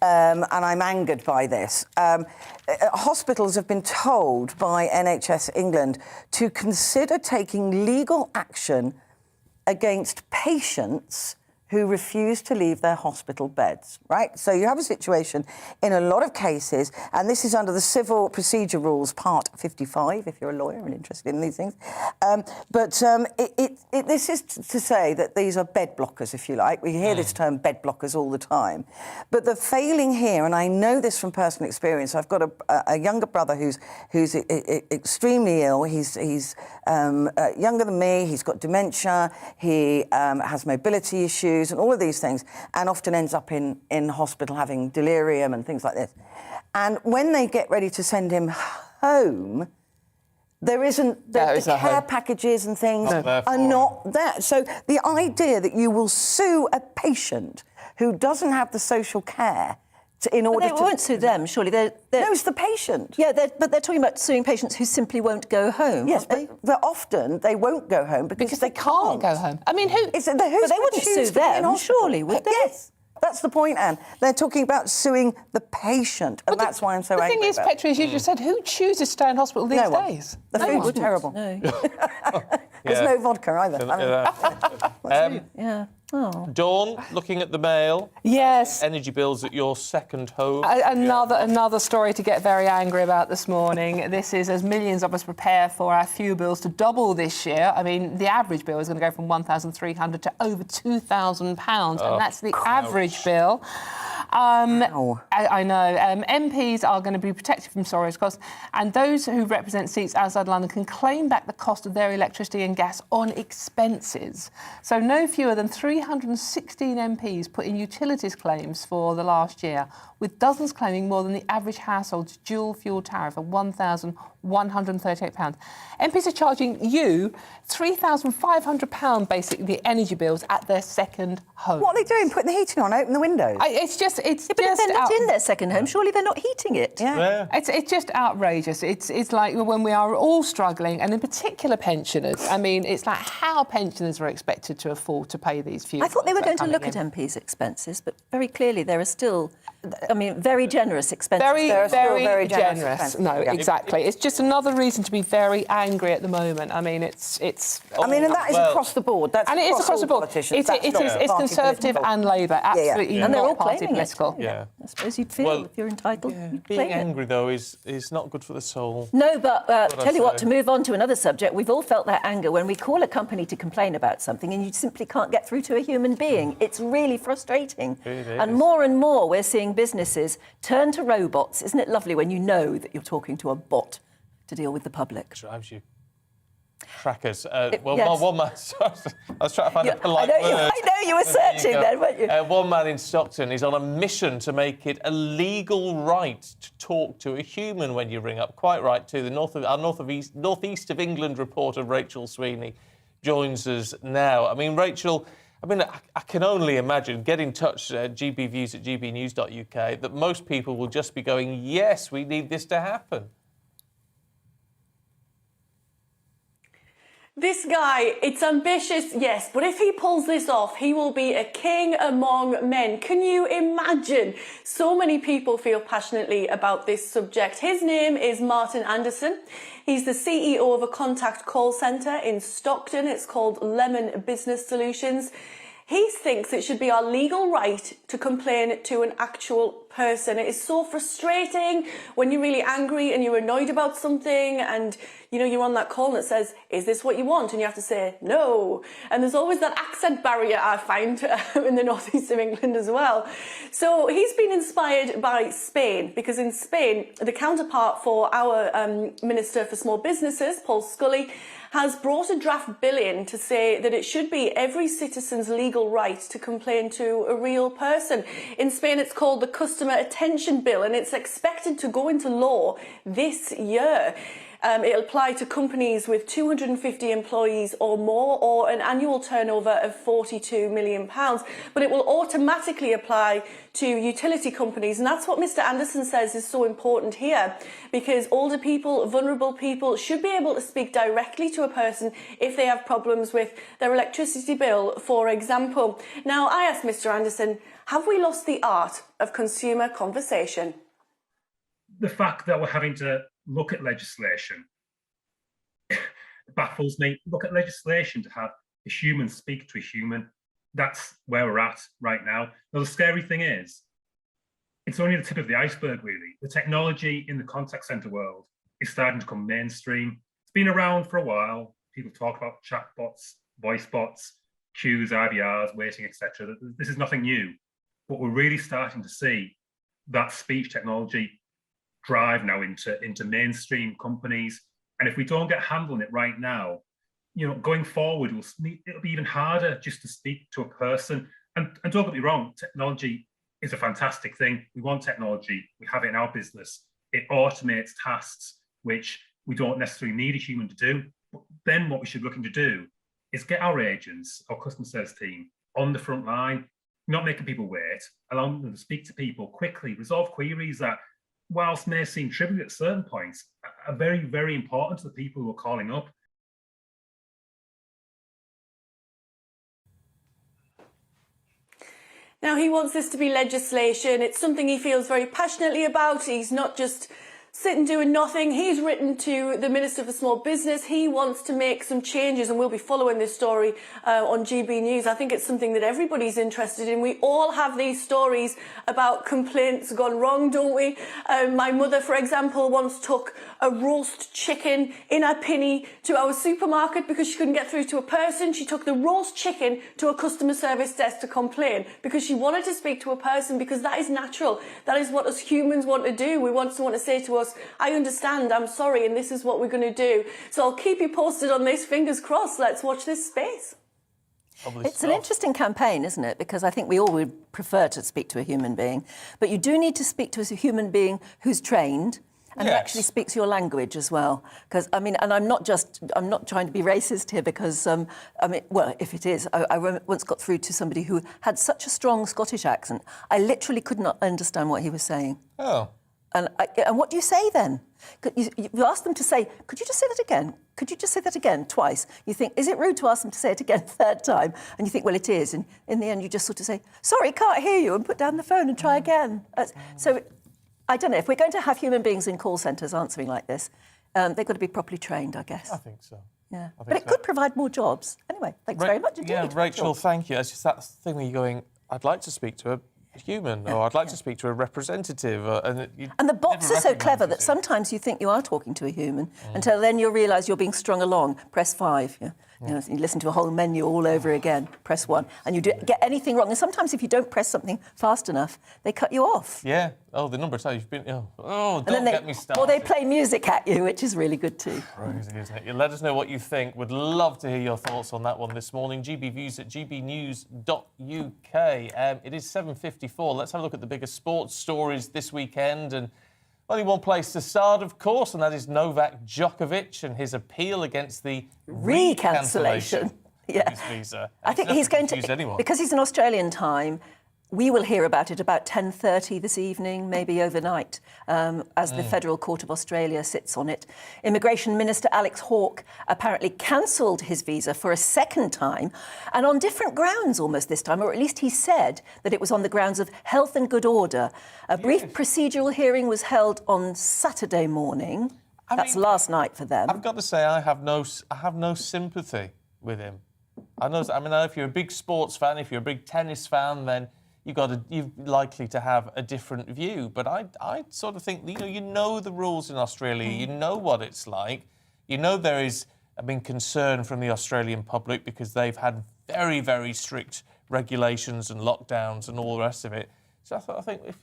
And I'm angered by this. Hospitals have been told by NHS England to consider taking legal action against patients who refuse to leave their hospital beds, right? So you have a situation in a lot of cases, and this is under the Civil Procedure Rules, Part 55, if you're a lawyer and interested in these things. This is to say that these are bed blockers, if you like. We hear this term bed blockers all the time. But the failing here, and I know this from personal experience, I've got a younger brother who's extremely ill. He's younger than me, he's got dementia, he has mobility issues, and all of these things, and often ends up in hospital having delirium and things like this. And when they get ready to send him home, there isn't... The care packages and things are not there. So the idea that you will sue a patient who doesn't have the social care in order they won't sue them, surely. No, it's the patient. Yeah, but they're talking about suing patients who simply won't go home. Yes, but often they won't go home because they can't go home. I mean, who? But they wouldn't sue them, surely, would they? Yes. That's the point, Anne. They're talking about suing the patient, and that's why I'm so angry. The thing is, Petrie, as you just said, who chooses to stay in hospital these days? The food's terrible. No. There's no vodka either. Dawn, looking at the Mail. Yes. Energy bills at your second home. Another story to get very angry about this morning. This is as millions of us prepare for our fuel bills to double this year. I mean, the average bill is going to go from £1,300 to over £2,000, and that's the average bill. I know. MPs are going to be protected from storage costs, and those who represent seats outside London can claim back the cost of their electricity and gas on expenses. So no fewer than 316 MPs put in utilities claims for the last year. with dozens claiming more than the average household's dual fuel tariff of £1,138. MPs are charging you £3,500 basically the energy bills at their second home. What are they doing? Putting the heating on, open the windows? It's just but if they're not in their second home, surely they're not heating it. Yeah. It's just outrageous. It's like when we are all struggling, and in particular pensioners. I mean, it's like how pensioners are expected to afford to pay these fuels. I thought they were going to look at MPs' expenses, but very clearly there are still, very generous expenses. Very generous. No, exactly. It's just another reason to be very angry at the moment. I mean, it's. And that is across the board. That's and it is across the board. It's Conservative and Labour, absolutely. And they're all party claiming political. I suppose you'd feel if you're entitled. Being angry, though, is not good for the soul. No, but tell you what, to move on to another subject, we've all felt that anger when we call a company to complain about something and you simply can't get through to a human being. It's really frustrating. And more we're seeing businesses turn to robots. Isn't it lovely when you know that you're talking to a bot to deal with the public? Drives you crackers. One man... I was trying to find a polite word. I know you were searching then, weren't you? One man in Stockton is on a mission to make it a legal right to talk to a human when you ring up. Quite right, too. Our Northeast of England reporter, Rachel Sweeney, joins us now. I mean, Rachel... I can only imagine, get in touch at gbviews at gbnews.uk, that most people will just be going, yes, we need this to happen. This guy, it's ambitious, yes, but if he pulls this off, he will be a king among men. Can you imagine? So many people feel passionately about this subject. His name is Martin Anderson. He's the CEO of a contact call centre in Stockton. It's called Lemon Business Solutions. He thinks it should be our legal right to complain to an actual person. It is so frustrating when you're really angry and you're annoyed about something and, you're on that call and it says, is this what you want? And you have to say, no. And there's always that accent barrier, I find, in the northeast of England as well. So he's been inspired by Spain, because in Spain, the counterpart for our Minister for Small Businesses, Paul Scully, has brought a draft bill in to say that it should be every citizen's legal right to complain to a real person. In Spain, it's called the Customer Attention Bill, and it's expected to go into law this year. It'll apply to companies with 250 employees or more, or an annual turnover of £42 million. But it will automatically apply to utility companies. And that's what Mr. Anderson says is so important here, because older people, vulnerable people should be able to speak directly to a person if they have problems with their electricity bill, for example. Now, I asked Mr. Anderson, have we lost the art of consumer conversation? The fact that we're having to look at legislation baffles me. Look at legislation to have a human speak to a human. That's where we're at right now. Now, the scary thing is, it's only the tip of the iceberg, really. The technology in the contact centre world is starting to come mainstream. It's been around for a while. People talk about chatbots, voice bots, queues, IVRs, waiting, etc. This is nothing new. But we're really starting to see that speech technology drive now into mainstream companies. And if we don't get handling it right now, going forward, it'll be even harder just to speak to a person. And don't get me wrong, technology is a fantastic thing. We want technology. We have it in our business. It automates tasks which we don't necessarily need a human to do. But then what we should be looking to do is get our agents, our customer service team, on the front line, not making people wait, allowing them to speak to people quickly, resolve queries that, whilst may seem trivial at certain points, are very, very important to the people who are calling up. Now, he wants this to be legislation. It's something he feels very passionately about. He's not just sitting doing nothing. He's written to the Minister for Small Business. He wants to make some changes, and we'll be following this story on GB News. I think it's something that everybody's interested in. We all have these stories about complaints gone wrong, don't we? My mother, for example, once took a roast chicken in a penny to our supermarket because she couldn't get through to a person. She took the roast chicken to a customer service desk to complain because she wanted to speak to a person, because that is natural. That is what us humans want to do. We want someone to say to us, I understand, I'm sorry, and this is what we're going to do. So I'll keep you posted on this. Fingers crossed. Let's watch this space. It's an interesting campaign, isn't it? Because I think we all would prefer to speak to a human being, but you do need to speak to a human being who's trained and who actually speaks your language as well. Because, I mean, and I'm not trying to be racist here because, I mean, well, if it is, I once got through to somebody who had such a strong Scottish accent, I literally could not understand what he was saying. Oh. And what do you say then? You ask them to say, could you just say that again? Could you just say that again twice? You think, is it rude to ask them to say it again a third time? And you think, well, it is. And in the end, you just sort of say, sorry, can't hear you, and put down the phone and try again. So I don't know. If we're going to have human beings in call centres answering like this, they've got to be properly trained, I guess. I think so. Yeah. But it could provide more jobs. Anyway, thanks very much indeed. Yeah, Rachel, thank you. It's just that thing where you're going, I'd like to speak to a human, or I'd like to speak to a representative. And the bots are so clever that sometimes you think you are talking to a human until then you realise you're being strung along. Press 5. Yeah. You know, you listen to a whole menu all over again. Press 1. And you get anything wrong. And sometimes if you don't press something fast enough, they cut you off. Yeah. Oh, the number of times you've been... don't get me started. Or they play music at you, which is really good too. Crazy, isn't it? You let us know what you think. Would love to hear your thoughts on that one this morning. gbviews@gbnews.uk. It is 7:54. Let's have a look at the biggest sports stories this weekend. And only one place to start, of course, and that is Novak Djokovic and his appeal against the recancellation of his visa. I think he's going to... Because he's in Australian time, we will hear about it about 10:30 this evening, maybe overnight, as the Federal Court of Australia sits on it. Immigration Minister Alex Hawke apparently cancelled his visa for a second time, and on different grounds almost this time, or at least he said that it was on the grounds of health and good order. A brief procedural hearing was held on Saturday morning. That's last night for them. I've got to say, I have no sympathy with him. I know if you're a big sports fan, if you're a big tennis fan, then you're likely to have a different view. But I sort of think, you know the rules in Australia, you know what it's like. You know there is, concern from the Australian public because they've had very, very strict regulations and lockdowns and all the rest of it. So I think if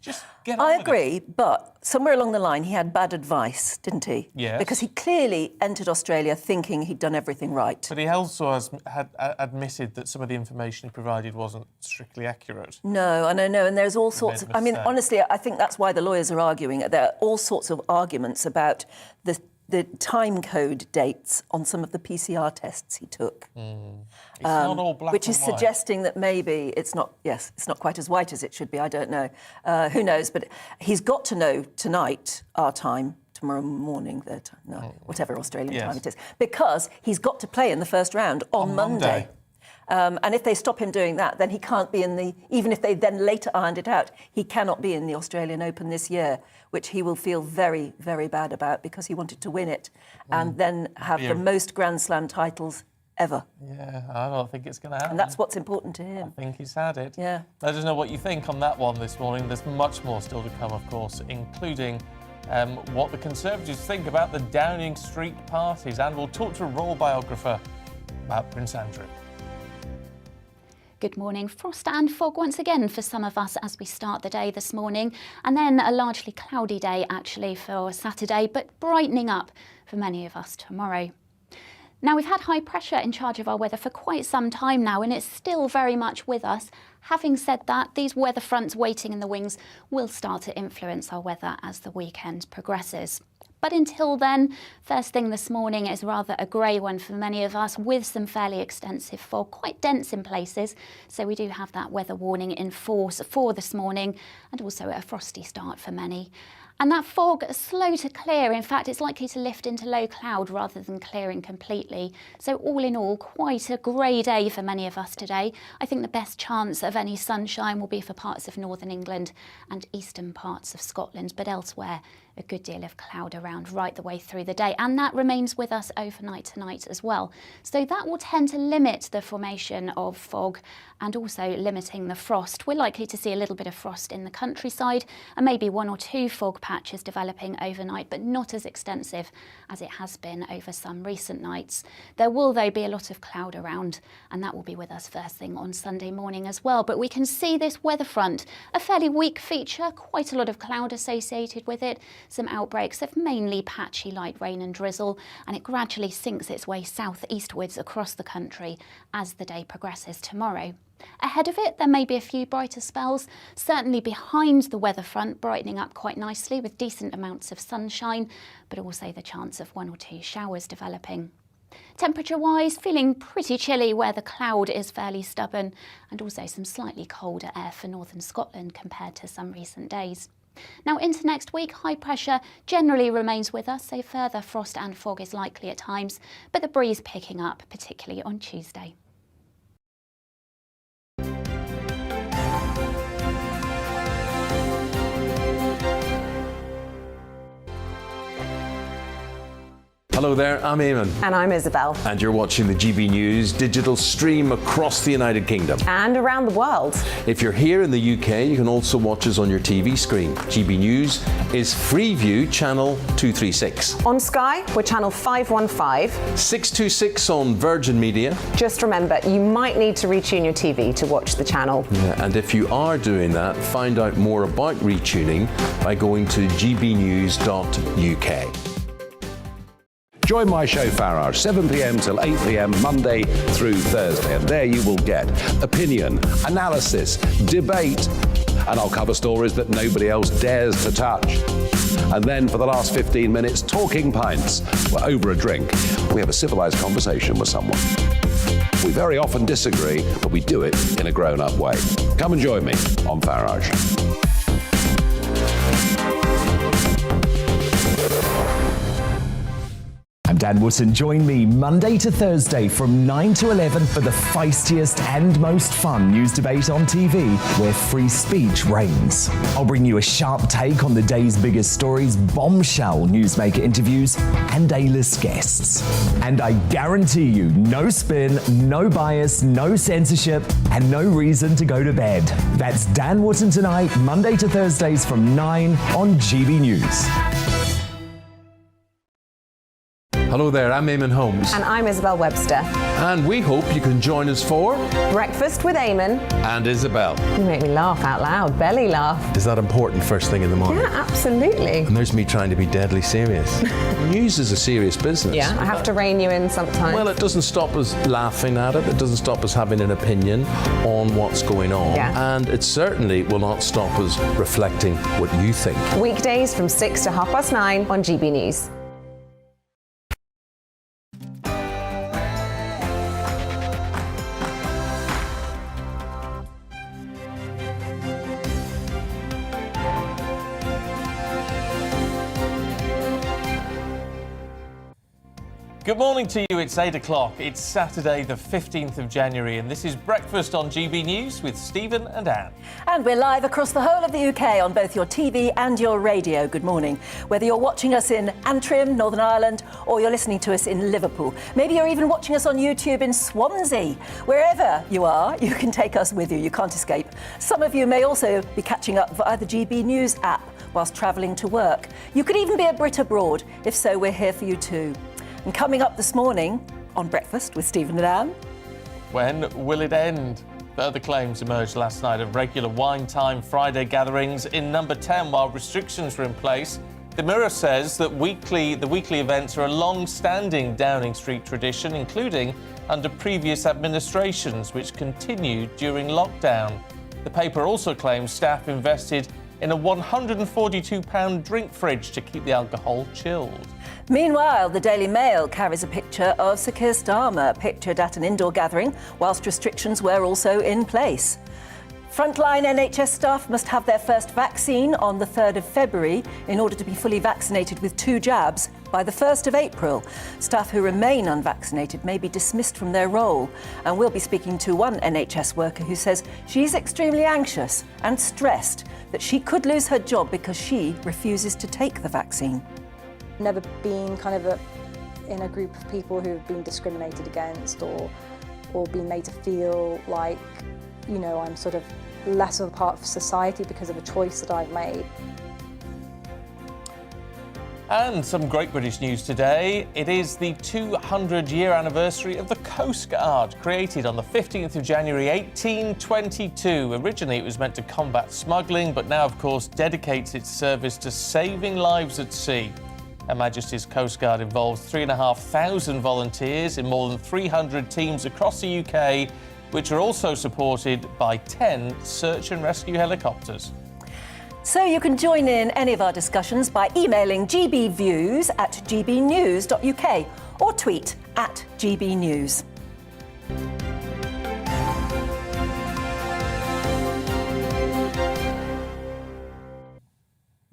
just get on I with agree, but somewhere along the line he had bad advice, didn't he? Yes. Because he clearly entered Australia thinking he'd done everything right. But he also had admitted that some of the information he provided wasn't strictly accurate. No, and I know, and there's all sorts of... honestly, I think that's why the lawyers are arguing. There are all sorts of arguments about the time code dates on some of the PCR tests he took. It's not all black which and is white. suggesting that maybe it's not quite as white as it should be, I don't know. Who knows? But he's got to know tonight, our time, tomorrow morning, their time, whatever Australian time it is, because he's got to play in the first round on Monday. And if they stop him doing that, then he can't be even if they then later ironed it out, he cannot be in the Australian Open this year, which he will feel very, very bad about because he wanted to win it and then have the most Grand Slam titles ever. Yeah, I don't think it's going to happen. And that's what's important to him. I think he's had it. Yeah. Let us know what you think on that one this morning. There's much more still to come, of course, including what the Conservatives think about the Downing Street parties. And we'll talk to a royal biographer about Prince Andrew. Good morning. Frost and fog once again for some of us as we start the day this morning, and then a largely cloudy day actually for Saturday, but brightening up for many of us tomorrow. Now, we've had high pressure in charge of our weather for quite some time now, and it's still very much with us. Having said that, these weather fronts waiting in the wings will start to influence our weather as the weekend progresses. But until then, first thing this morning is rather a grey one for many of us, with some fairly extensive fog, quite dense in places. So we do have that weather warning in force for this morning, and also a frosty start for many. And that fog is slow to clear. In fact, it's likely to lift into low cloud rather than clearing completely. So all in all, quite a grey day for many of us today. I think the best chance of any sunshine will be for parts of northern England and eastern parts of Scotland, but elsewhere, a good deal of cloud around right the way through the day, and that remains with us overnight tonight as well. So that will tend to limit the formation of fog and also limiting the frost. We're likely to see a little bit of frost in the countryside and maybe one or two fog patches developing overnight, but not as extensive as it has been over some recent nights. There will, though, be a lot of cloud around, and that will be with us first thing on Sunday morning as well. But we can see this weather front, a fairly weak feature, quite a lot of cloud associated with it, some outbreaks of mainly patchy light rain and drizzle, and it gradually sinks its way southeastwards across the country as the day progresses tomorrow. Ahead of it, there may be a few brighter spells, certainly behind the weather front, brightening up quite nicely with decent amounts of sunshine, but also the chance of 1 or 2 showers developing. Temperature-wise, feeling pretty chilly where the cloud is fairly stubborn, and also some slightly colder air for northern Scotland compared to some recent days. Now into next week, high pressure generally remains with us, so further frost and fog is likely at times, but the breeze picking up, particularly on Tuesday. Hello there, I'm Eamon. And I'm Isabel. And you're watching the GB News digital stream across the United Kingdom. And around the world. If you're here in the UK, you can also watch us on your TV screen. GB News is Freeview channel 236. On Sky, we're channel 515. 626 on Virgin Media. Just remember, you might need to retune your TV to watch the channel. Yeah, and if you are doing that, find out more about retuning by going to gbnews.uk. Join my show Farage, 7 p.m. till 8 p.m. Monday through Thursday, and there you will get opinion, analysis, debate, and I'll cover stories that nobody else dares to touch. And then for the last 15 minutes, talking pints. We're over a drink. We have a civilized conversation with someone. We very often disagree, but we do it in a grown-up way. Come and join me on Farage. I'm Dan Wootton. Join me Monday to Thursday from 9 to 11 for the feistiest and most fun news debate on TV, where free speech reigns. I'll bring you a sharp take on the day's biggest stories, bombshell newsmaker interviews, and A-list guests. And I guarantee you, no spin, no bias, no censorship, and no reason to go to bed. That's Dan Wootton tonight, Monday to Thursdays from 9 on GB News. Hello there, I'm Eamon Holmes. And I'm Isabel Webster. And we hope you can join us for Breakfast with Eamon and Isabel. You make me laugh out loud, belly laugh. Is that important first thing in the morning? Yeah, absolutely. And there's me trying to be deadly serious. News is a serious business. Yeah, I have to rein you in sometimes. Well, it doesn't stop us laughing at it. It doesn't stop us having an opinion on what's going on. Yeah. And it certainly will not stop us reflecting what you think. Weekdays from 6 to 9:30 on GB News. Good morning to you, it's 8 o'clock. It's Saturday the 15th of January and this is Breakfast on GB News with Stephen and Anne. And we're live across the whole of the UK on both your TV and your radio. Good morning. Whether you're watching us in Antrim, Northern Ireland, or you're listening to us in Liverpool. Maybe you're even watching us on YouTube in Swansea. Wherever you are, you can take us with you. You can't escape. Some of you may also be catching up via the GB News app whilst travelling to work. You could even be a Brit abroad. If so, we're here for you too. And coming up this morning on Breakfast with Stephen and Anne. When will it end? Further claims emerged last night of regular wine time Friday gatherings in Number 10 while restrictions were in place. The Mirror says that the weekly events are a long-standing Downing Street tradition, including under previous administrations, which continued during lockdown. The paper also claims staff invested in a £142 drink fridge to keep the alcohol chilled. Meanwhile, the Daily Mail carries a picture of Sir Keir Starmer pictured at an indoor gathering, whilst restrictions were also in place. Frontline NHS staff must have their first vaccine on the 3rd of February in order to be fully vaccinated with 2 jabs by the 1st of April. Staff who remain unvaccinated may be dismissed from their role. And we'll be speaking to one NHS worker who says she's extremely anxious and stressed that she could lose her job because she refuses to take the vaccine. Never been kind of in a group of people who have been discriminated against or been made to feel like, you know, I'm sort of less of a part of society because of a choice that I've made. And some great British news today. It is the 200-year anniversary of the Coast Guard, created on the 15th of January 1822. Originally, it was meant to combat smuggling, but now, of course, dedicates its service to saving lives at sea. Her Majesty's Coast Guard involves 3,500 volunteers in more than 300 teams across the UK, which are also supported by 10 search and rescue helicopters. So you can join in any of our discussions by emailing gbviews@gbnews.uk or tweet @gbnews.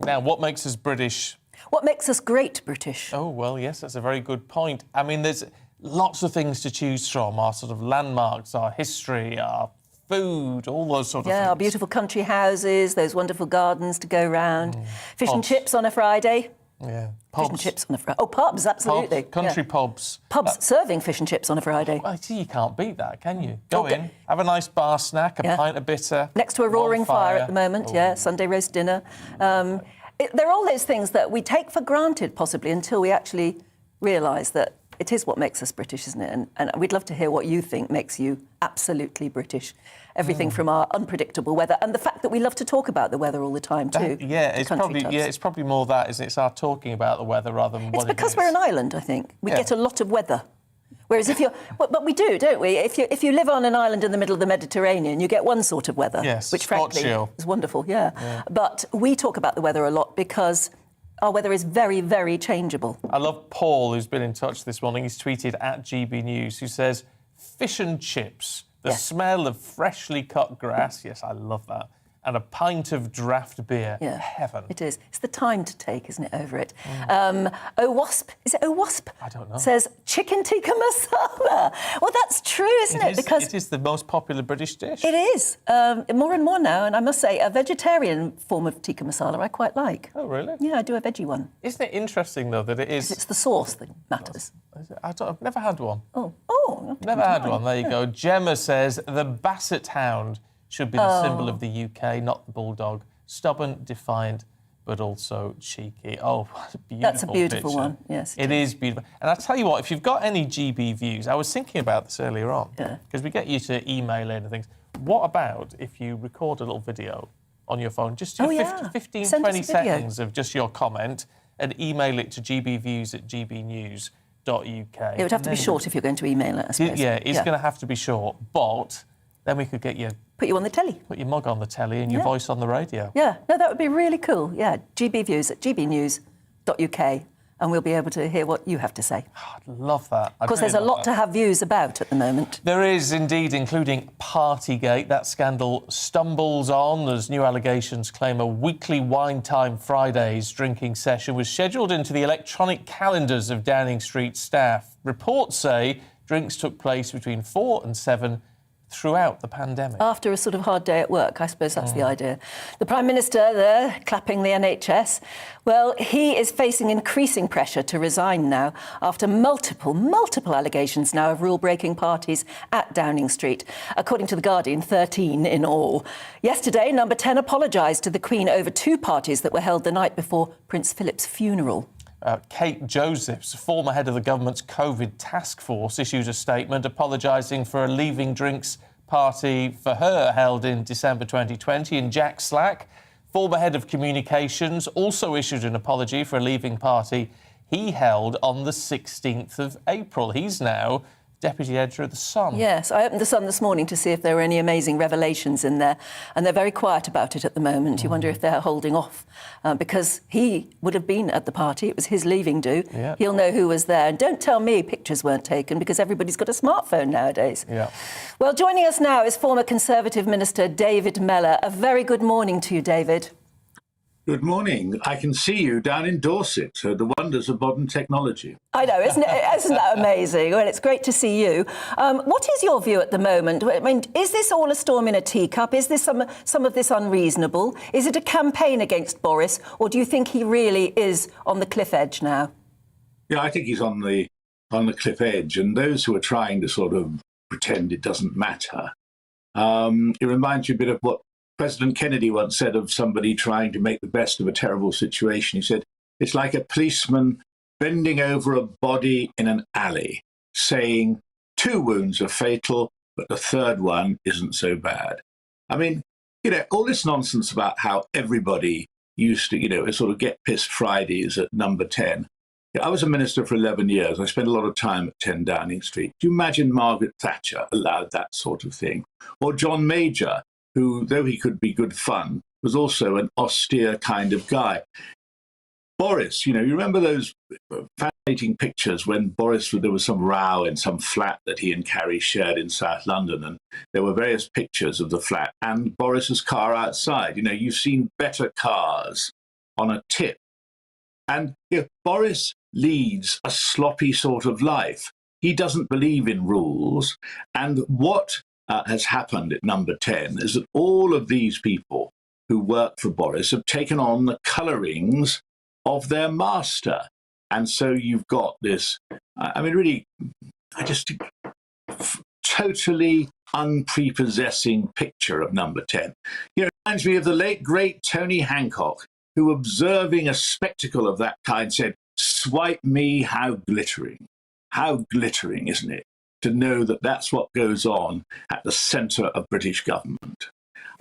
Now, what makes us British? What makes us great British? Oh, well, yes, that's a very good point. I mean, there's lots of things to choose from. Our sort of landmarks, our history, our food, all those sort of things. Yeah, our beautiful country houses, those wonderful gardens to go round. Fish and chips on a Friday. Yeah. Fish and chips on a Friday. Oh, pubs, absolutely. Pubs, country pubs. Pubs serving fish and chips on a Friday. Well, see, you can't beat that, can you? Go in, have a nice bar snack, a pint of bitter. Next to a roaring fire at the moment, Sunday roast dinner. There are all those things that we take for granted, possibly, until we actually realise that it is what makes us British, isn't it? And we'd love to hear what you think makes you absolutely British. Everything from our unpredictable weather and the fact that we love to talk about the weather all the time too. It's probably more that, isn't it? It's our talking about the weather rather than what it's because we're an island, I think. We get a lot of weather. Whereas if you're, but we do, don't we? If you live on an island in the middle of the Mediterranean, you get one sort of weather, which frankly is wonderful. Yeah, but we talk about the weather a lot because our weather is very, very changeable. I love Paul, who's been in touch this morning. He's tweeted @GBNews, who says, fish and chips, the smell of freshly cut grass. Yes, I love that. And a pint of draft beer. Yeah, heaven. It is. It's the time to take, isn't it, over it? OWASP, is it OWASP? I don't know. Says chicken tikka masala. Well, that's true, isn't it? Because it is the most popular British dish. It is. More and more now, and I must say, a vegetarian form of tikka masala I quite like. Oh, really? Yeah, I do a veggie one. Isn't it interesting, though, that it is... It's the sauce that matters. I've never had one. Oh. Never had one. There you go. Gemma says the Basset Hound should be the symbol of the UK, not the bulldog. Stubborn, defiant, but also cheeky. Oh, what a beautiful That's a beautiful picture. one, yes. It is beautiful. And I tell you what, if you've got any GB views, I was thinking about this earlier on, because we get you to email in and things. What about if you record a little video on your phone, just 15, 20 seconds of just your comment, and email it to gbviews@gbnews.uk. It would have to be short if you're going to email it, I suppose. Yeah, it's going to have to be short, but then we could get you... Put you on the telly. Put your mug on the telly and your voice on the radio. Yeah, no, that would be really cool. Yeah, gbviews@gbnews.uk, and we'll be able to hear what you have to say. Oh, I'd love that. Of course, there's a lot to have views about at the moment. There is indeed, including Partygate. That scandal stumbles on as new allegations claim a weekly Wine Time Fridays drinking session was scheduled into the electronic calendars of Downing Street staff. Reports say drinks took place between 4 and 7 throughout the pandemic. After a sort of hard day at work, I suppose that's the idea. The Prime Minister there, clapping the NHS, well, he is facing increasing pressure to resign now after multiple allegations now of rule-breaking parties at Downing Street. According to The Guardian, 13 in all. Yesterday, Number 10 apologised to the Queen over 2 parties that were held the night before Prince Philip's funeral. Kate Josephs, former head of the government's COVID task force, issued a statement apologising for a leaving drinks party for her held in December 2020. And Jack Slack, former head of communications, also issued an apology for a leaving party he held on the 16th of April. He's now deputy editor of The Sun. Yes, I opened The Sun this morning to see if there were any amazing revelations in there, and they're very quiet about it at the moment. You wonder if they're holding off, because he would have been at the party. It was his leaving do. Yeah. He'll know who was there. And don't tell me pictures weren't taken, because everybody's got a smartphone nowadays. Yeah. Well, joining us now is former Conservative Minister David Mellor. A very good morning to you, David. Good morning. I can see you down in Dorset, the wonders of modern technology. I know, isn't that amazing? Well, it's great to see you. What is your view at the moment? I mean, is this all a storm in a teacup? Is this some of this unreasonable? Is it a campaign against Boris, or do you think he really is on the cliff edge now? Yeah, I think he's on the cliff edge, and those who are trying to sort of pretend it doesn't matter, it reminds you a bit of what President Kennedy once said of somebody trying to make the best of a terrible situation. He said, It's like a policeman bending over a body in an alley, saying 2 wounds are fatal, but the 3rd one isn't so bad. I mean, all this nonsense about how everybody used to, sort of get pissed Fridays at Number 10. I was a minister for 11 years. I spent a lot of time at 10 Downing Street. Do you imagine Margaret Thatcher allowed that sort of thing? Or John Major, who, though he could be good fun, was also an austere kind of guy. Boris, you remember those fascinating pictures when there was some row in some flat that he and Carrie shared in South London, and there were various pictures of the flat and Boris's car outside. You've seen better cars on a tip. And Boris leads a sloppy sort of life. He doesn't believe in rules. And what has happened at Number 10 is that all of these people who work for Boris have taken on the colourings of their master. And so you've got this, totally unprepossessing picture of Number 10. It reminds me of the late, great Tony Hancock, who, observing a spectacle of that kind, said, "Swipe me, how glittering. How glittering, isn't it, to know that that's what goes on at the centre of British government."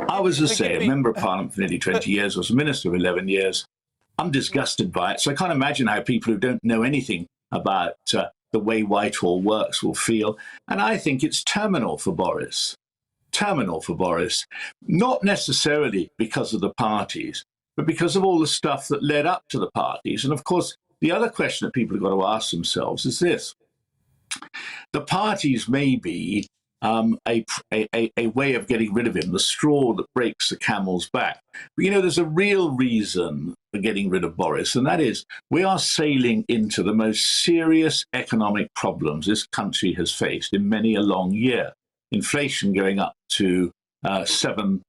I was, as I say, a member of Parliament for nearly 20 years, I was a minister for 11 years. I'm disgusted by it, so I can't imagine how people who don't know anything about the way Whitehall works will feel. And I think it's terminal for Boris. Terminal for Boris, not necessarily because of the parties, but because of all the stuff that led up to the parties. And of course, the other question that people have got to ask themselves is this. The parties may be a way of getting rid of him, the straw that breaks the camel's back. But there's a real reason for getting rid of Boris, and that is we are sailing into the most serious economic problems this country has faced in many a long year. Inflation going up to 7%.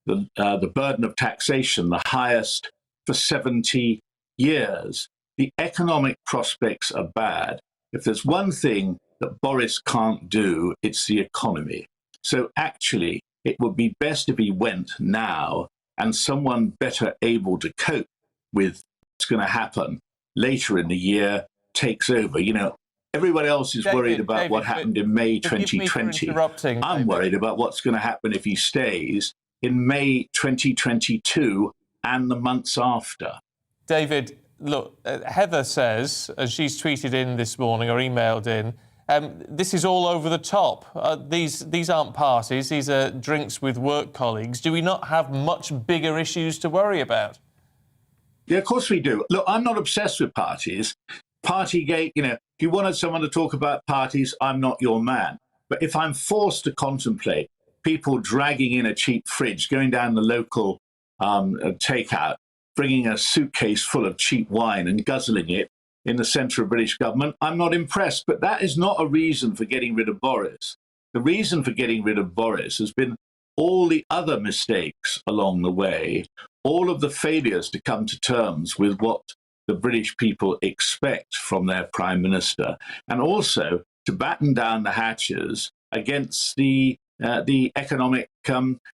The burden of taxation, the highest for 70 years. The economic prospects are bad. If there's one thing that Boris can't do, it's the economy. So actually, it would be best if he went now and someone better able to cope with what's going to happen later in the year takes over. Everyone else is worried about what happened in May 2020. I'm worried about what's going to happen if he stays in May 2022 and the months after. David, look, Heather says, as she's tweeted in this morning or emailed in, this is all over the top. These aren't parties, these are drinks with work colleagues. Do we not have much bigger issues to worry about? Yeah, of course we do. Look, I'm not obsessed with parties. Partygate, if you wanted someone to talk about parties, I'm not your man. But if I'm forced to contemplate people dragging in a cheap fridge, going down the local takeout, bringing a suitcase full of cheap wine and guzzling it in the centre of British government, I'm not impressed. But that is not a reason for getting rid of Boris. The reason for getting rid of Boris has been all the other mistakes along the way, all of the failures to come to terms with what the British people expect from their Prime Minister, and also to batten down the hatches against the economic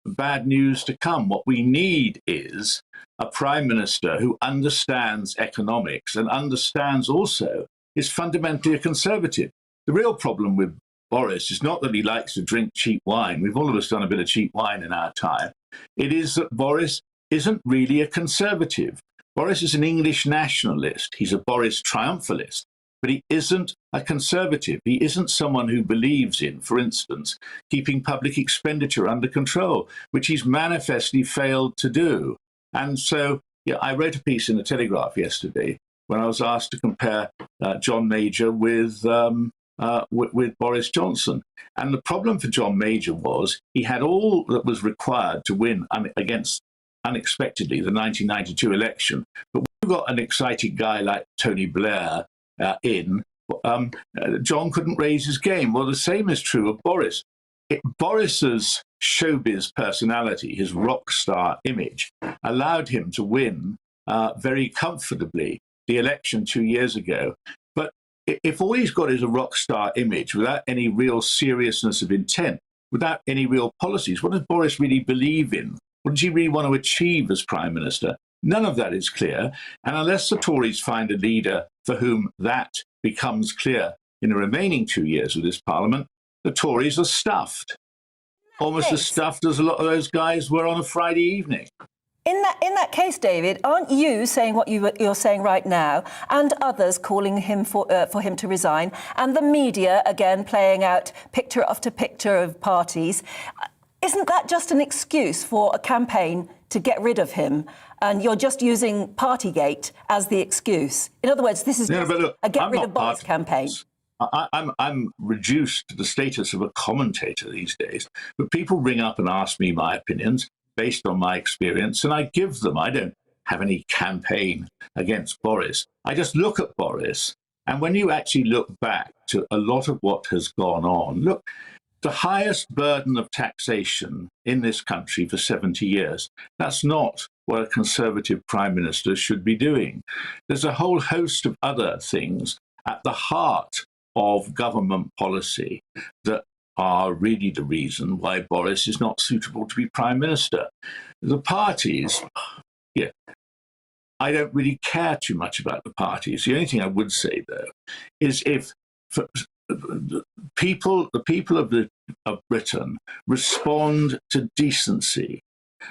bad news to come. What we need is a Prime Minister who understands economics and understands also is fundamentally a conservative. The real problem with Boris is not that he likes to drink cheap wine. We've all of us done a bit of cheap wine in our time. It is that Boris isn't really a conservative. Boris is an English nationalist. He's a Boris triumphalist, but he isn't a conservative. He isn't someone who believes in, for instance, keeping public expenditure under control, which he's manifestly failed to do. And so I wrote a piece in the Telegraph yesterday when I was asked to compare John Major with Boris Johnson. And the problem for John Major was he had all that was required to win against, unexpectedly, the 1992 election. But when you got an excited guy like Tony Blair John couldn't raise his game. Well, the same is true of Boris. Boris's showbiz personality, his rock star image, allowed him to win very comfortably the election 2 years ago. But if all he's got is a rock star image without any real seriousness of intent, without any real policies, what does Boris really believe in? What does he really want to achieve as Prime Minister? None of that is clear. And unless the Tories find a leader for whom that becomes clear in the remaining 2 years of this Parliament, the Tories are stuffed. Almost as stuffed as a lot of those guys were on a Friday evening. In that case, David, aren't you saying what you're saying right now, and others calling him for him to resign, and the media again playing out picture after picture of parties? Isn't that just an excuse for a campaign to get rid of him? And you're just using Partygate as the excuse. In other words, this is just a get rid of Boris campaign. I'm reduced to the status of a commentator these days, but people ring up and ask me my opinions based on my experience, and I give them. I don't have any campaign against Boris. I just look at Boris, and when you actually look back to a lot of what has gone on, look, the highest burden of taxation in this country for 70 years, that's not what a Conservative Prime Minister should be doing. There's a whole host of other things at the heart of government policy that are really the reason why Boris is not suitable to be Prime Minister. The parties, I don't really care too much about the parties. The only thing I would say, though, is if the people of Britain respond to decency,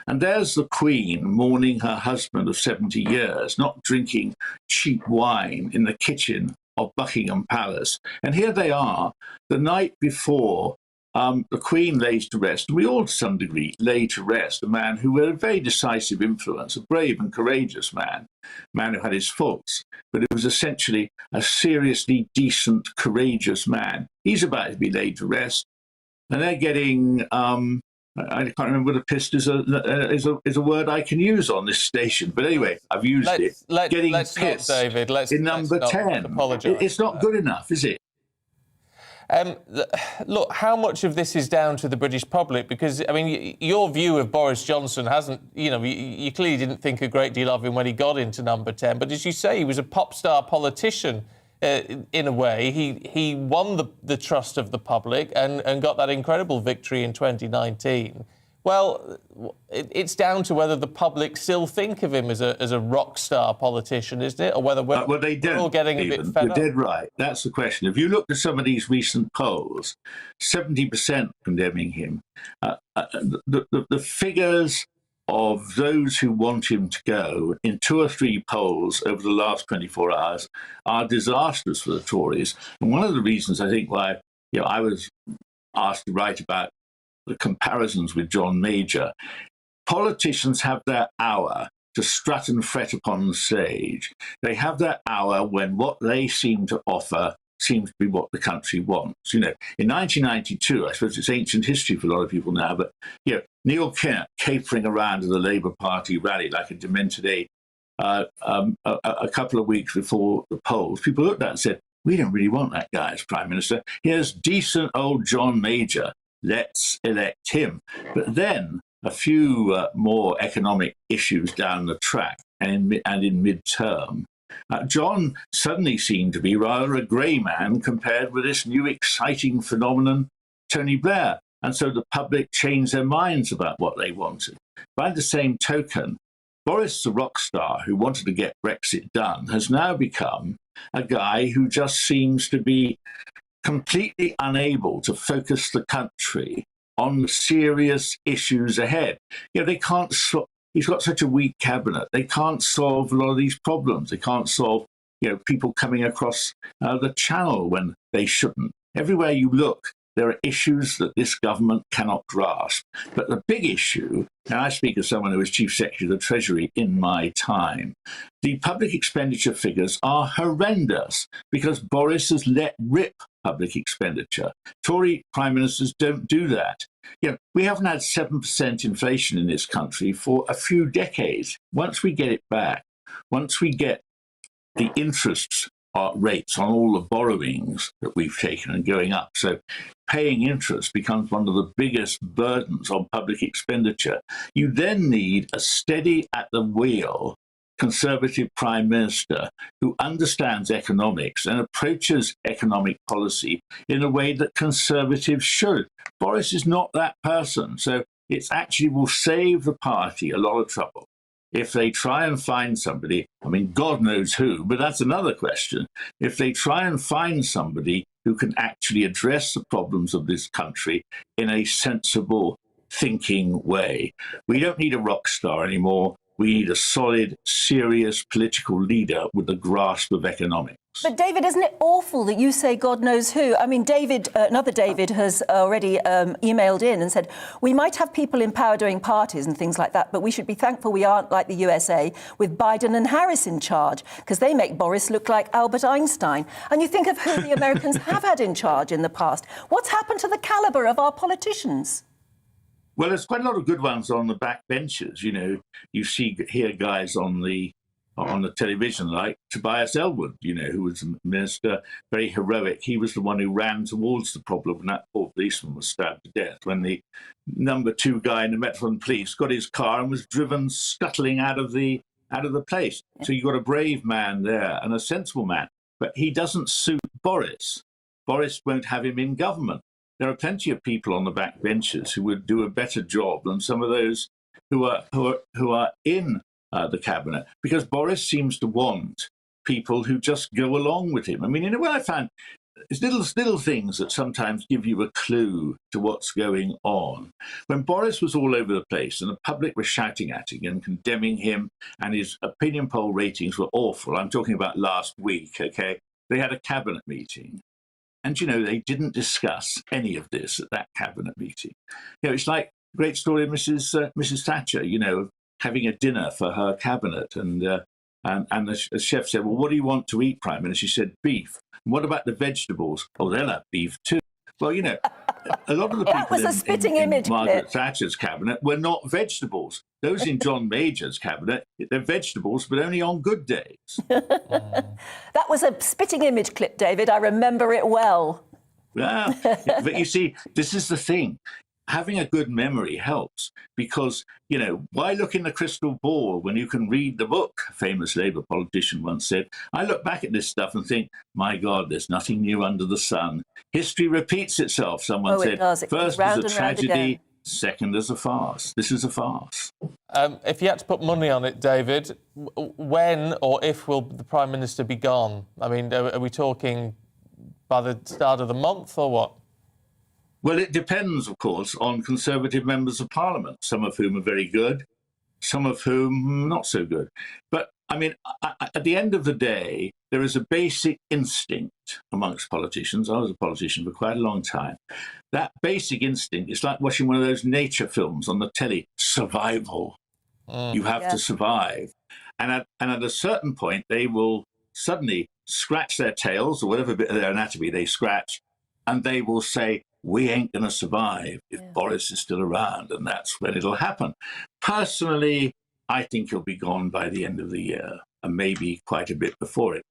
and there's the Queen mourning her husband of 70 years, not drinking cheap wine in the kitchen of Buckingham Palace. And here they are, the night before the Queen lays to rest, and we all to some degree lay to rest, a man who had a very decisive influence, a brave and courageous man who had his faults, but it was essentially a seriously decent, courageous man. He's about to be laid to rest, and they're getting, I can't remember whether pissed is a word I can use on this station, but anyway, I've used it. Getting pissed, David. in number 10. It's not good enough, is it? Look, how much of this is down to the British public? Because, I mean, your view of Boris Johnson hasn't, you clearly didn't think a great deal of him when he got into number 10. But as you say, he was a pop star politician in a way. He won the trust of the public and got that incredible victory in 2019. Well, it's down to whether the public still think of him as a rock star politician, isn't it? Or whether we're all getting a bit fed up. You're dead right. That's the question. If you look at some of these recent polls, 70% condemning him. The figures of those who want him to go in 2 or 3 polls over the last 24 hours are disastrous for the Tories. And one of the reasons I think why I was asked to write about the comparisons with John Major. Politicians have their hour to strut and fret upon the stage. They have their hour when what they seem to offer seems to be what the country wants. In 1992, I suppose it's ancient history for a lot of people now, but Neil Kinnock capering around to the Labour Party rally like a demented ape a couple of weeks before the polls, people looked at it and said, we don't really want that guy as Prime Minister. Here's decent old John Major. Let's elect him. But then a few more economic issues down the track and in mid-term, John suddenly seemed to be rather a grey man compared with this new exciting phenomenon, Tony Blair. And so the public changed their minds about what they wanted. By the same token, Boris, the rock star who wanted to get Brexit done, has now become a guy who just seems to be completely unable to focus the country on serious issues ahead. They can't. He's got such a weak cabinet. They can't solve a lot of these problems. They can't solve, people coming across the channel when they shouldn't. Everywhere you look, there are issues that this government cannot grasp. But the big issue, and I speak as someone who was Chief Secretary of the Treasury in my time, the public expenditure figures are horrendous because Boris has let rip public expenditure. Tory prime ministers don't do that. We haven't had 7% inflation in this country for a few decades. Once we get it back, once we get the interest rates on all the borrowings that we've taken and going up, so paying interest becomes one of the biggest burdens on public expenditure. You then need a steady at the wheel Conservative Prime Minister who understands economics and approaches economic policy in a way that Conservatives should. Boris is not that person, so it actually will save the party a lot of trouble. if they try and find somebody, I mean, God knows who, but that's another question. If they try and find somebody who can actually address the problems of this country in a sensible, thinking way. We don't need a rock star anymore. We need a solid, serious political leader with a grasp of economics. But David, isn't it awful that you say God knows who? I mean, David, another David has already emailed in and said, we might have people in power doing parties and things like that, but we should be thankful we aren't like the USA with Biden and Harris in charge, because they make Boris look like Albert Einstein. And you think of who the Americans have had in charge in the past. What's happened to the calibre of our politicians? Well, there's quite a lot of good ones on the back benches. You know, you hear guys on the television like Tobias Ellwood, you know, who was a minister, very heroic. He was the one who ran towards the problem when that poor policeman was stabbed to death, when the number 2 guy in the Metropolitan Police got his car and was driven scuttling out of the place. So you've got a brave man there and a sensible man. But he doesn't suit Boris. Boris won't have him in government. There are plenty of people on the back benches who would do a better job than some of those who are in the cabinet, because Boris seems to want people who just go along with him. I mean, you know, what I found is little things that sometimes give you a clue to what's going on. When Boris was all over the place and the public was shouting at him and condemning him, and his opinion poll ratings were awful, I'm talking about last week, okay? They had a cabinet meeting. And, you know, they didn't discuss any of this at that cabinet meeting. You know, it's like the great story of Mrs. Thatcher, you know, having a dinner for her cabinet. And the chef said, well, what do you want to eat, Prime Minister? She said, beef. And what about the vegetables? Oh, they'll have beef too. Well, you know, a lot of the people in Margaret Thatcher's cabinet were not vegetables. Those in John Major's cabinet, they're vegetables, but only on good days. That was a spitting image clip, David. I remember it well. Yeah, but you see, this is the thing. Having a good memory helps because, you know, why look in the crystal ball when you can read the book? A famous Labour politician once said. I look back at this stuff and think, my God, there's nothing new under the sun. History repeats itself, someone said. First as a tragedy, second as a farce. This is a farce. If you had to put money on it, David, when or if will the Prime Minister be gone? I mean, are we talking by the start of the month or what? Well, it depends, of course, on Conservative members of Parliament, some of whom are very good, some of whom not so good. But, I mean, at the end of the day, there is a basic instinct amongst politicians. I was a politician for quite a long time. That basic instinct is like watching one of those nature films on the telly, survival. You have to survive. And at a certain point, they will suddenly scratch their tails or whatever bit of their anatomy they scratch, and they will say, we ain't going to survive if Boris is still around, and that's when it'll happen. Personally, I think he'll be gone by the end of the year, and maybe quite a bit before it.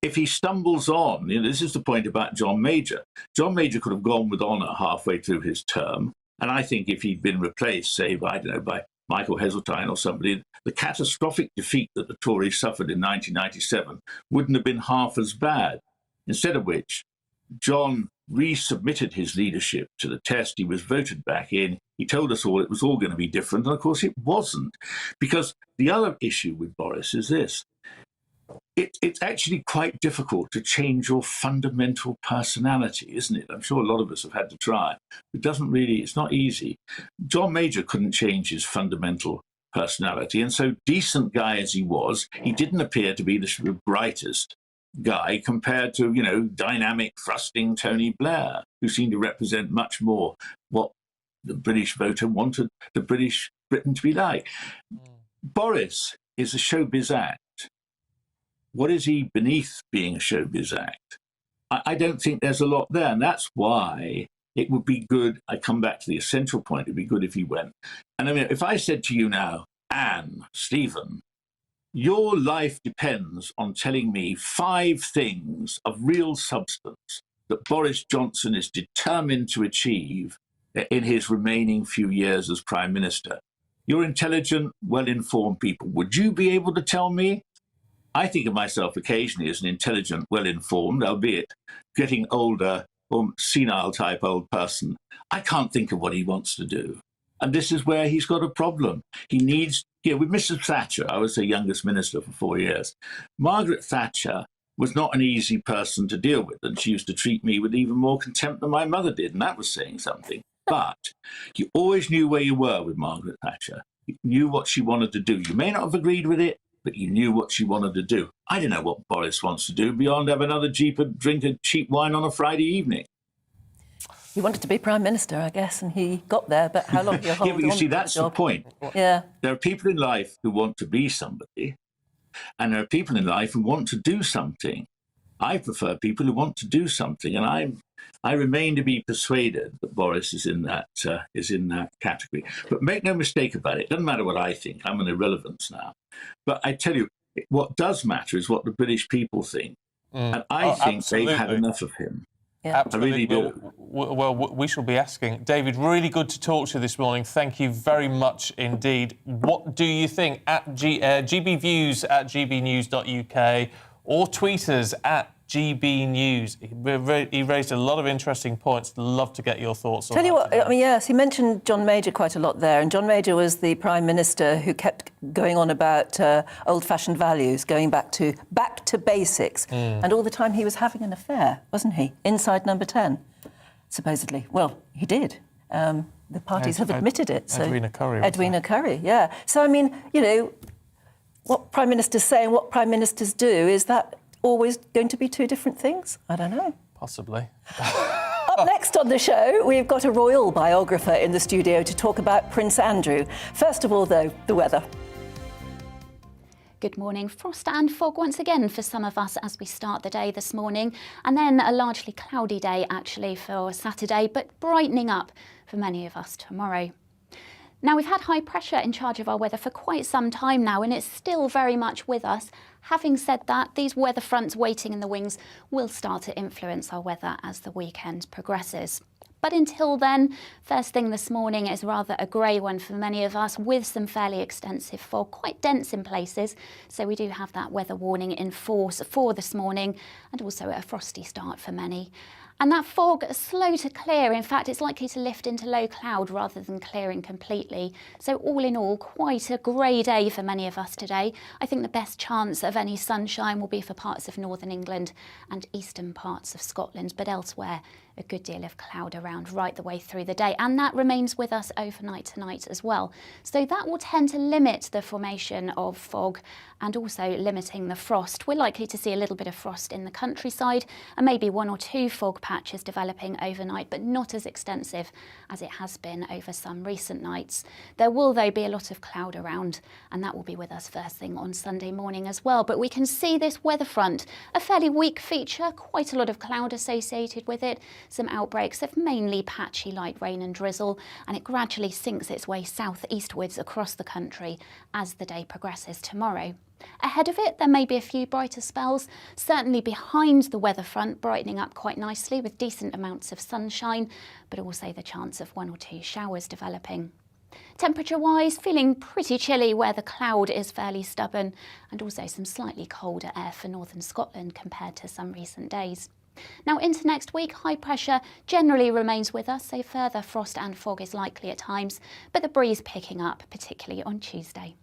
If he stumbles on, you know, this is the point about John Major. John Major could have gone with honour halfway through his term, and I think if he'd been replaced, say, by, I don't know, by Michael Heseltine or somebody, the catastrophic defeat that the Tories suffered in 1997 wouldn't have been half as bad. Instead of which, John resubmitted his leadership to the test. He was voted back in. He told us all it was all going to be different. And of course it wasn't. Because the other issue with Boris is this. It's actually quite difficult to change your fundamental personality, isn't it? I'm sure a lot of us have had to try. It's not easy. John Major couldn't change his fundamental personality. And so decent guy as he was, he didn't appear to be the brightest guy compared to, you know, dynamic, thrusting Tony Blair, who seemed to represent much more what the British voter wanted the British Britain to be like. Boris is a showbiz act. What is he beneath being a showbiz act? I don't think there's a lot there, and that's why it would be good. I come back to the essential point. It'd be good if he went. And I mean, if I said to you now, Anne, Stephen, your life depends on telling me 5 things of real substance that Boris Johnson is determined to achieve in his remaining few years as Prime Minister. You're intelligent, well-informed people. Would you be able to tell me? I think of myself occasionally as an intelligent, well-informed, albeit getting older or senile-type old person. I can't think of what he wants to do. And this is where he's got a problem. He needs Yeah, with Mrs. Thatcher, I was her youngest minister for 4 years. Margaret Thatcher was not an easy person to deal with, and she used to treat me with even more contempt than my mother did, and that was saying something. But you always knew where you were with Margaret Thatcher. You knew what she wanted to do. You may not have agreed with it, but you knew what she wanted to do. I don't know what Boris wants to do beyond have another drink of cheap wine on a Friday evening. He wanted to be Prime Minister, I guess, and he got there, but how long do you hold Yeah, but you on see, to that's the the job? point. Yeah. There are people in life who want to be somebody, and there are people in life who want to do something. I prefer people who want to do something, and I remain to be persuaded that Boris is in that category. But make no mistake about it. It doesn't matter what I think. I'm an irrelevance now. But I tell you, what does matter is what the British people think. And I think they've had enough of him. Yeah. Absolutely. I really do. Well, we shall be asking. David, really good to talk to you this morning. Thank you very much indeed. What do you think? At GBViews at gbnews.uk or tweet us at GBNews. He raised a lot of interesting points. Love to get your thoughts on that. Tell you what, I mean, yes, he mentioned John Major quite a lot there, and John Major was the Prime Minister who kept going on about old-fashioned values, going back to basics, and all the time he was having an affair, wasn't he? Inside Number 10, supposedly. Well, he did. The parties have admitted it. So Edwina Currie. Edwina Currie, yeah. So, I mean, you know, what Prime Ministers say and what Prime Ministers do, is that always going to be two different things? I don't know. Possibly. Up next on the show, we've got a royal biographer in the studio to talk about Prince Andrew. First of all, though, the weather. Good morning. Frost and fog once again for some of us as we start the day this morning, and then a largely cloudy day actually for Saturday, but brightening up for many of us tomorrow. Now, we've had high pressure in charge of our weather for quite some time now, and it's still very much with us. Having said that, these weather fronts waiting in the wings will start to influence our weather as the weekend progresses. But until then, first thing this morning is rather a grey one for many of us, with some fairly extensive fog, quite dense in places. So we do have that weather warning in force for this morning, and also a frosty start for many. And that fog is slow to clear. In fact, it's likely to lift into low cloud rather than clearing completely. So all in all, quite a grey day for many of us today. I think the best chance of any sunshine will be for parts of northern England and eastern parts of Scotland, but elsewhere, a good deal of cloud around right the way through the day, and that remains with us overnight tonight as well. So that will tend to limit the formation of fog and also limiting the frost. We're likely to see a little bit of frost in the countryside and maybe one or two fog patches developing overnight, but not as extensive as it has been over some recent nights. There will, though, be a lot of cloud around, and that will be with us first thing on Sunday morning as well. But we can see this weather front, a fairly weak feature, quite a lot of cloud associated with it, some outbreaks of mainly patchy light rain and drizzle, and it gradually sinks its way southeastwards across the country as the day progresses tomorrow. Ahead of it, there may be a few brighter spells, certainly behind the weather front, brightening up quite nicely with decent amounts of sunshine, but also the chance of one or two showers developing. Temperature-wise, feeling pretty chilly where the cloud is fairly stubborn, and also some slightly colder air for northern Scotland compared to some recent days. Now into next week, high pressure generally remains with us, so further frost and fog is likely at times, but the breeze picking up, particularly on Tuesday.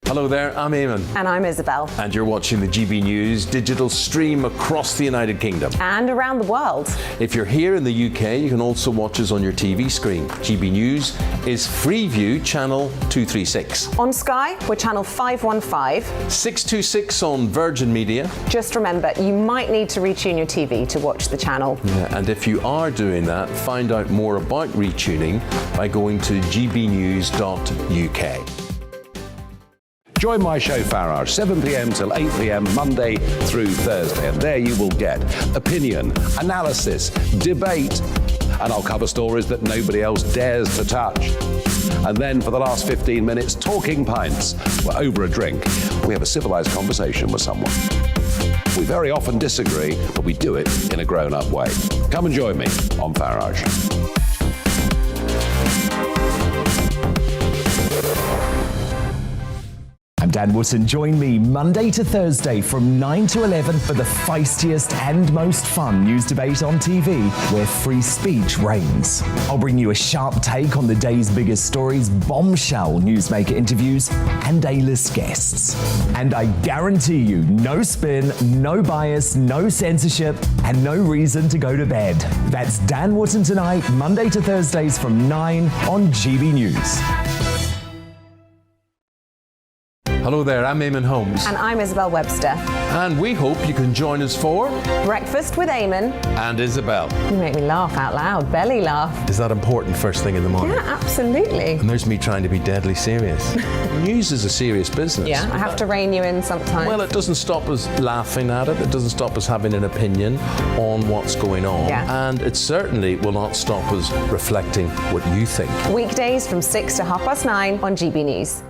Hello there, I'm Eamon. And I'm Isabel. And you're watching the GB News digital stream across the United Kingdom. And around the world. If you're here in the UK, you can also watch us on your TV screen. GB News is Freeview channel 236. On Sky, we're channel 515. 626 on Virgin Media. Just remember, you might need to retune your TV to watch the channel. Yeah, and if you are doing that, find out more about retuning by going to gbnews.uk. Join my show Farage, 7 p.m. till 8 p.m. Monday through Thursday, and there you will get opinion, analysis, debate, and I'll cover stories that nobody else dares to touch. And then for the last 15 minutes, talking pints. We're over a drink. We have a civilized conversation with someone. We very often disagree, but we do it in a grown-up way. Come and join me on Farage. I'm Dan Wootton. Join me Monday to Thursday from 9 to 11 for the feistiest and most fun news debate on TV, where free speech reigns. I'll bring you a sharp take on the day's biggest stories, bombshell newsmaker interviews, and A-list guests. And I guarantee you, no spin, no bias, no censorship, and no reason to go to bed. That's Dan Wootton Tonight, Monday to Thursdays from 9 on GB News. Hello there, I'm Eamon Holmes. And I'm Isabel Webster. And we hope you can join us for Breakfast with Eamon and Isabel. You make me laugh out loud, belly laugh. Is that important first thing in the morning? Yeah, absolutely. And there's me trying to be deadly serious. News is a serious business. Yeah, I have to rein you in sometimes. Well, it doesn't stop us laughing at it. It doesn't stop us having an opinion on what's going on. Yeah. And it certainly will not stop us reflecting what you think. Weekdays from 6 to 9:30 on GB News.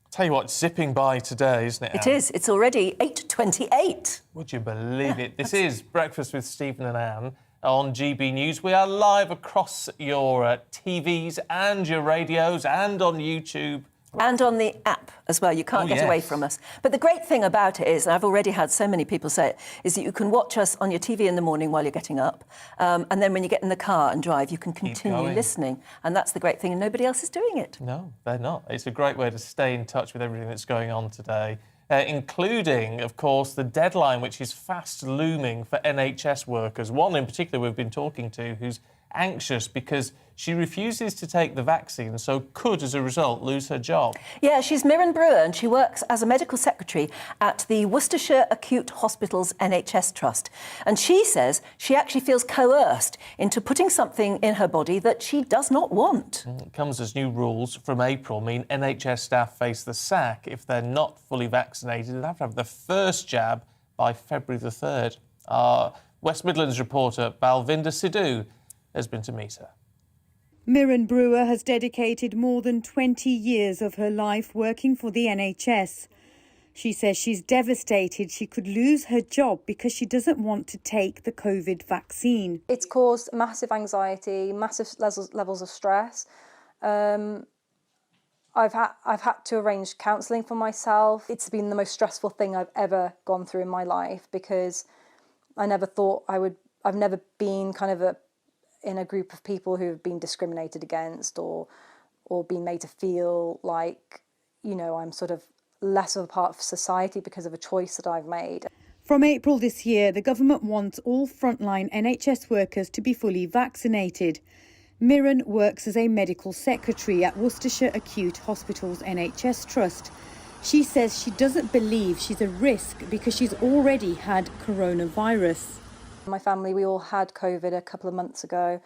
Tell you what, zipping by today, isn't it? It is. It's already 8:28. Would you believe it? This is Breakfast with Stephen and Anne on GB News. We are live across your TVs and your radios and on YouTube. And on the app as well. You can't get away from us. But the great thing about it is, and I've already had so many people say it, is that you can watch us on your TV in the morning while you're getting up. And then when you get in the car and drive, you can continue listening. And that's the great thing. And nobody else is doing it. No, they're not. It's a great way to stay in touch with everything that's going on today, including, of course, the deadline, which is fast looming for NHS workers. One in particular we've been talking to who's anxious because she refuses to take the vaccine, so could, as a result, lose her job. Yeah, she's Mirren Brewer, and she works as a medical secretary at the Worcestershire Acute Hospitals NHS Trust. And she says she actually feels coerced into putting something in her body that she does not want. It comes as new rules from April mean NHS staff face the sack if they're not fully vaccinated. They have to have the first jab by February the 3rd. Our West Midlands reporter, Balvinda Sidhu, has been to meet her. Mirren Brewer has dedicated more than 20 years of her life working for the NHS. She says she's devastated she could lose her job because she doesn't want to take the COVID vaccine. It's caused massive anxiety, massive levels of stress. I've had to arrange counselling for myself. It's been the most stressful thing I've ever gone through in my life because I never thought I've never been in a group of people who have been discriminated against or been made to feel like, I'm sort of less of a part of society because of a choice that I've made. From April this year, the government wants all frontline NHS workers to be fully vaccinated. Mirren works as a medical secretary at Worcestershire Acute Hospitals NHS Trust. She says she doesn't believe she's a risk because she's already had coronavirus. My family, we all had COVID a couple of months ago.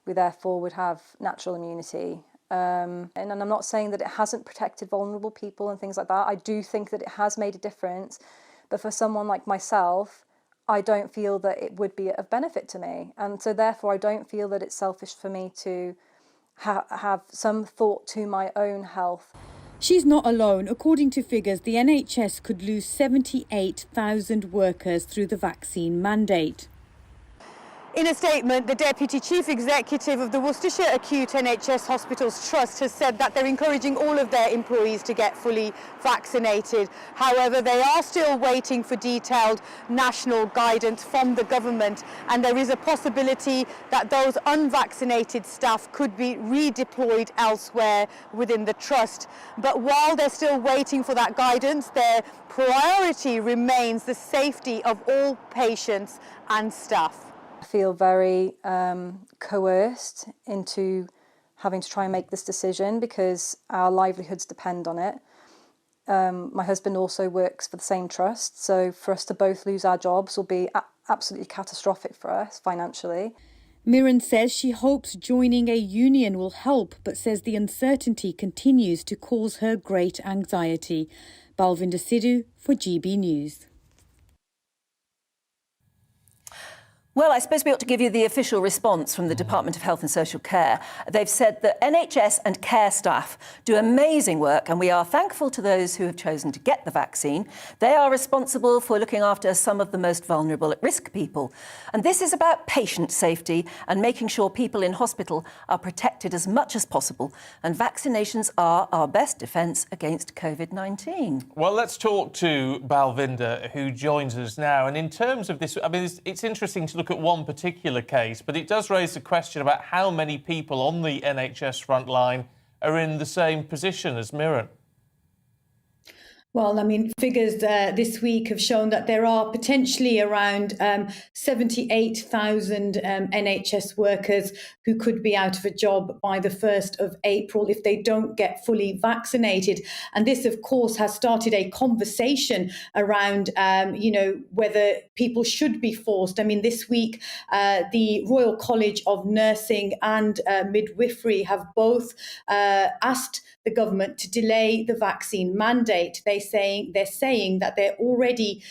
We therefore would have natural immunity. And I'm not saying that it hasn't protected vulnerable people and things like that. I do think that it has made a difference. But for someone like myself, I don't feel that it would be of benefit to me. And so therefore, I don't feel that it's selfish for me to have some thought to my own health. She's not alone. According to figures, the NHS could lose 78,000 workers through the vaccine mandate. In a statement, the Deputy Chief Executive of the Worcestershire Acute NHS Hospitals Trust has said that they're encouraging all of their employees to get fully vaccinated. However, they are still waiting for detailed national guidance from the government, and there is a possibility that those unvaccinated staff could be redeployed elsewhere within the trust. But while they're still waiting for that guidance, their priority remains the safety of all patients and staff. I feel very coerced into having to try and make this decision because our livelihoods depend on it. My husband also works for the same trust, so for us to both lose our jobs will be absolutely catastrophic for us financially. Mirren says she hopes joining a union will help, but says the uncertainty continues to cause her great anxiety. Balvinda Sidhu for GB News. Well, I suppose we ought to give you the official response from the Department of Health and Social Care. They've said that NHS and care staff do amazing work, and we are thankful to those who have chosen to get the vaccine. They are responsible for looking after some of the most vulnerable at-risk people. And this is about patient safety and making sure people in hospital are protected as much as possible. And vaccinations are our best defence against COVID-19. Well, let's talk to Balvinda, who joins us now. And in terms of this, I mean, it's interesting to look at one particular case, but it does raise the question about how many people on the NHS front line are in the same position as Mirren. Well, I mean, figures this week have shown that there are potentially around 78,000 NHS workers who could be out of a job by the 1st of April if they don't get fully vaccinated. And this, of course, has started a conversation around, whether people should be forced. I mean, this week, the Royal College of Nursing and Midwifery have both asked the government to delay the vaccine mandate. They're saying that they're already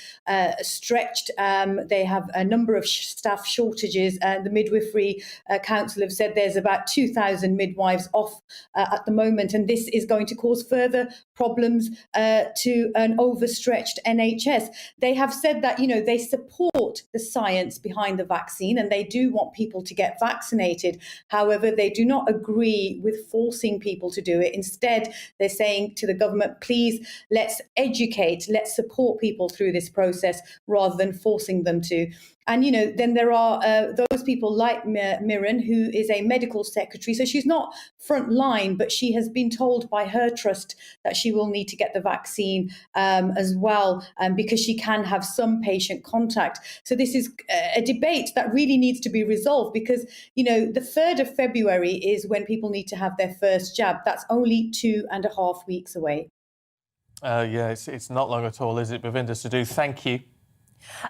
stretched. They have a number of staff shortages. The Midwifery Council have said there's about 2,000 midwives off at the moment, and this is going to cause further problems to an overstretched NHS. They have said that, they support the science behind the vaccine and they do want people to get vaccinated. However, they do not agree with forcing people to do it. Instead, they're saying to the government, please, let's educate, let's support people through this process rather than forcing them to. And, then there are those people like Mirren, who is a medical secretary. So she's not front line, but she has been told by her trust that she will need to get the vaccine as well, because she can have some patient contact. So this is a debate that really needs to be resolved because, the 3rd of February is when people need to have their first jab. That's only 2.5 weeks away. It's not long at all, is it, Balvinda Sidhu? Thank you.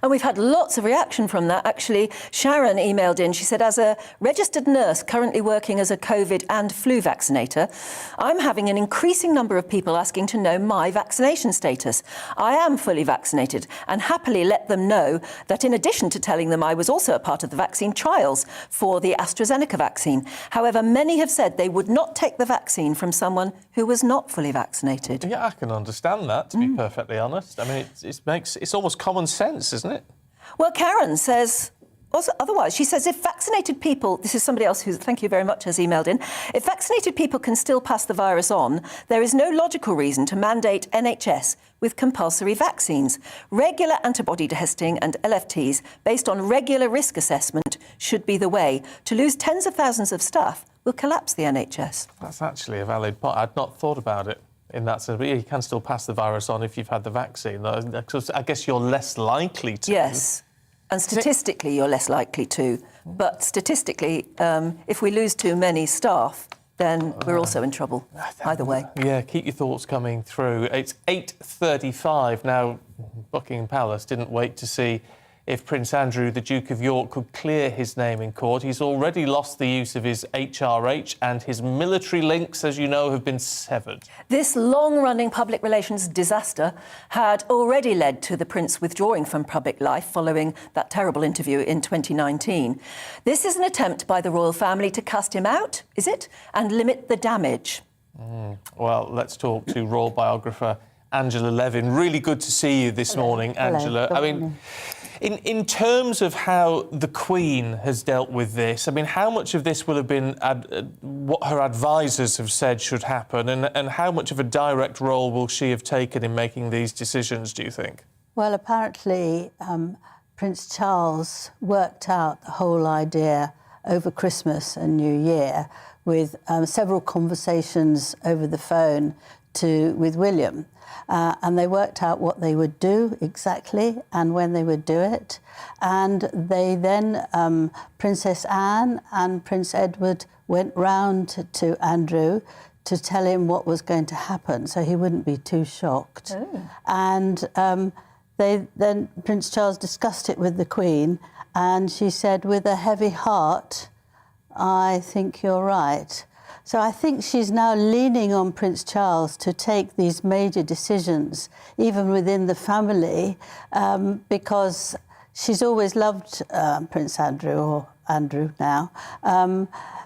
And we've had lots of reaction from that. Actually, Sharon emailed in. She said, as a registered nurse currently working as a COVID and flu vaccinator, I'm having an increasing number of people asking to know my vaccination status. I am fully vaccinated and happily let them know that in addition to telling them I was also a part of the vaccine trials for the AstraZeneca vaccine. However, many have said they would not take the vaccine from someone who was not fully vaccinated. Yeah, I can understand that, to be perfectly honest. I mean, it's almost common sense, isn't it? Well, Karen says also otherwise. She says if vaccinated people, this is somebody else who, thank you very much, has emailed in, if vaccinated people can still pass the virus on, there is no logical reason to mandate NHS with compulsory vaccines. Regular antibody testing and LFTs based on regular risk assessment should be the way. To lose tens of thousands of staff will collapse the NHS. That's actually a valid point. I'd not thought about it in that sense. But yeah, you can still pass the virus on if you've had the vaccine. I guess you're less likely to. Yes, and statistically you're less likely to. But statistically, if we lose too many staff, then we're also in trouble, either way. Yeah, keep your thoughts coming through. It's 8:35 now. Buckingham Palace didn't wait to see if Prince Andrew, the Duke of York, could clear his name in court. He's already lost the use of his HRH and his military links, as you know, have been severed. This long-running public relations disaster had already led to the Prince withdrawing from public life following that terrible interview in 2019. This is an attempt by the royal family to cast him out, is it, and limit the damage? Well, let's talk to royal biographer Angela Levin. Really good to see you this morning, Angela. Hello. I mean, in terms of how the Queen has dealt with this, I mean, how much of this will have been what her advisors have said should happen, and how much of a direct role will she have taken in making these decisions, do you think? Well, apparently, Prince Charles worked out the whole idea over Christmas and New Year with several conversations over the phone with William. And they worked out what they would do exactly and when they would do it. And they then, Princess Anne and Prince Edward went round to Andrew to tell him what was going to happen so he wouldn't be too shocked. Oh. And then Prince Charles discussed it with the Queen and she said, with a heavy heart, I think you're right. So I think she's now leaning on Prince Charles to take these major decisions, even within the family, because she's always loved Prince Andrew, or Andrew now.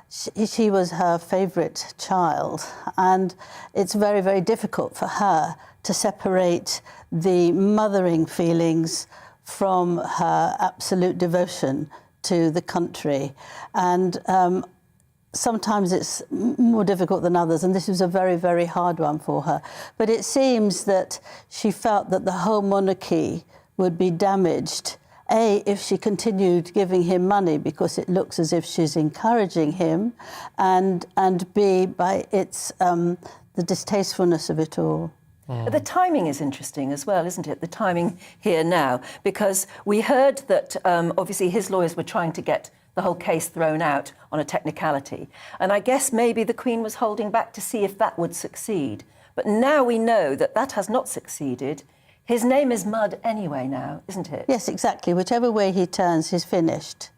She was her favourite child, and it's very, very difficult for her to separate the mothering feelings from her absolute devotion to the country. And sometimes it's more difficult than others, and this was a very, very hard one for her. But it seems that she felt that the whole monarchy would be damaged, A, if she continued giving him money, because it looks as if she's encouraging him, and B, by its the distastefulness of it all. The timing is interesting as well, isn't it? The timing here now, because we heard that obviously his lawyers were trying to get the whole case thrown out on a technicality. And I guess maybe the Queen was holding back to see if that would succeed. But now we know that that has not succeeded. His name is mud anyway now, isn't it? Yes, exactly. Whichever way he turns, he's finished,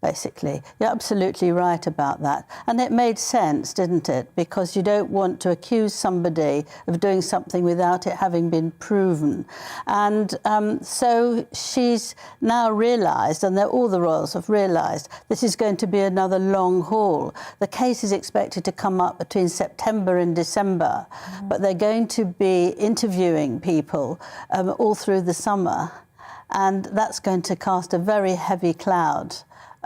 basically. You're absolutely right about that. And it made sense, didn't it? Because you don't want to accuse somebody of doing something without it having been proven. And so she's now realised, and all the royals have realised, this is going to be another long haul. The case is expected to come up between September and December, but they're going to be interviewing people all through the summer, and that's going to cast a very heavy cloud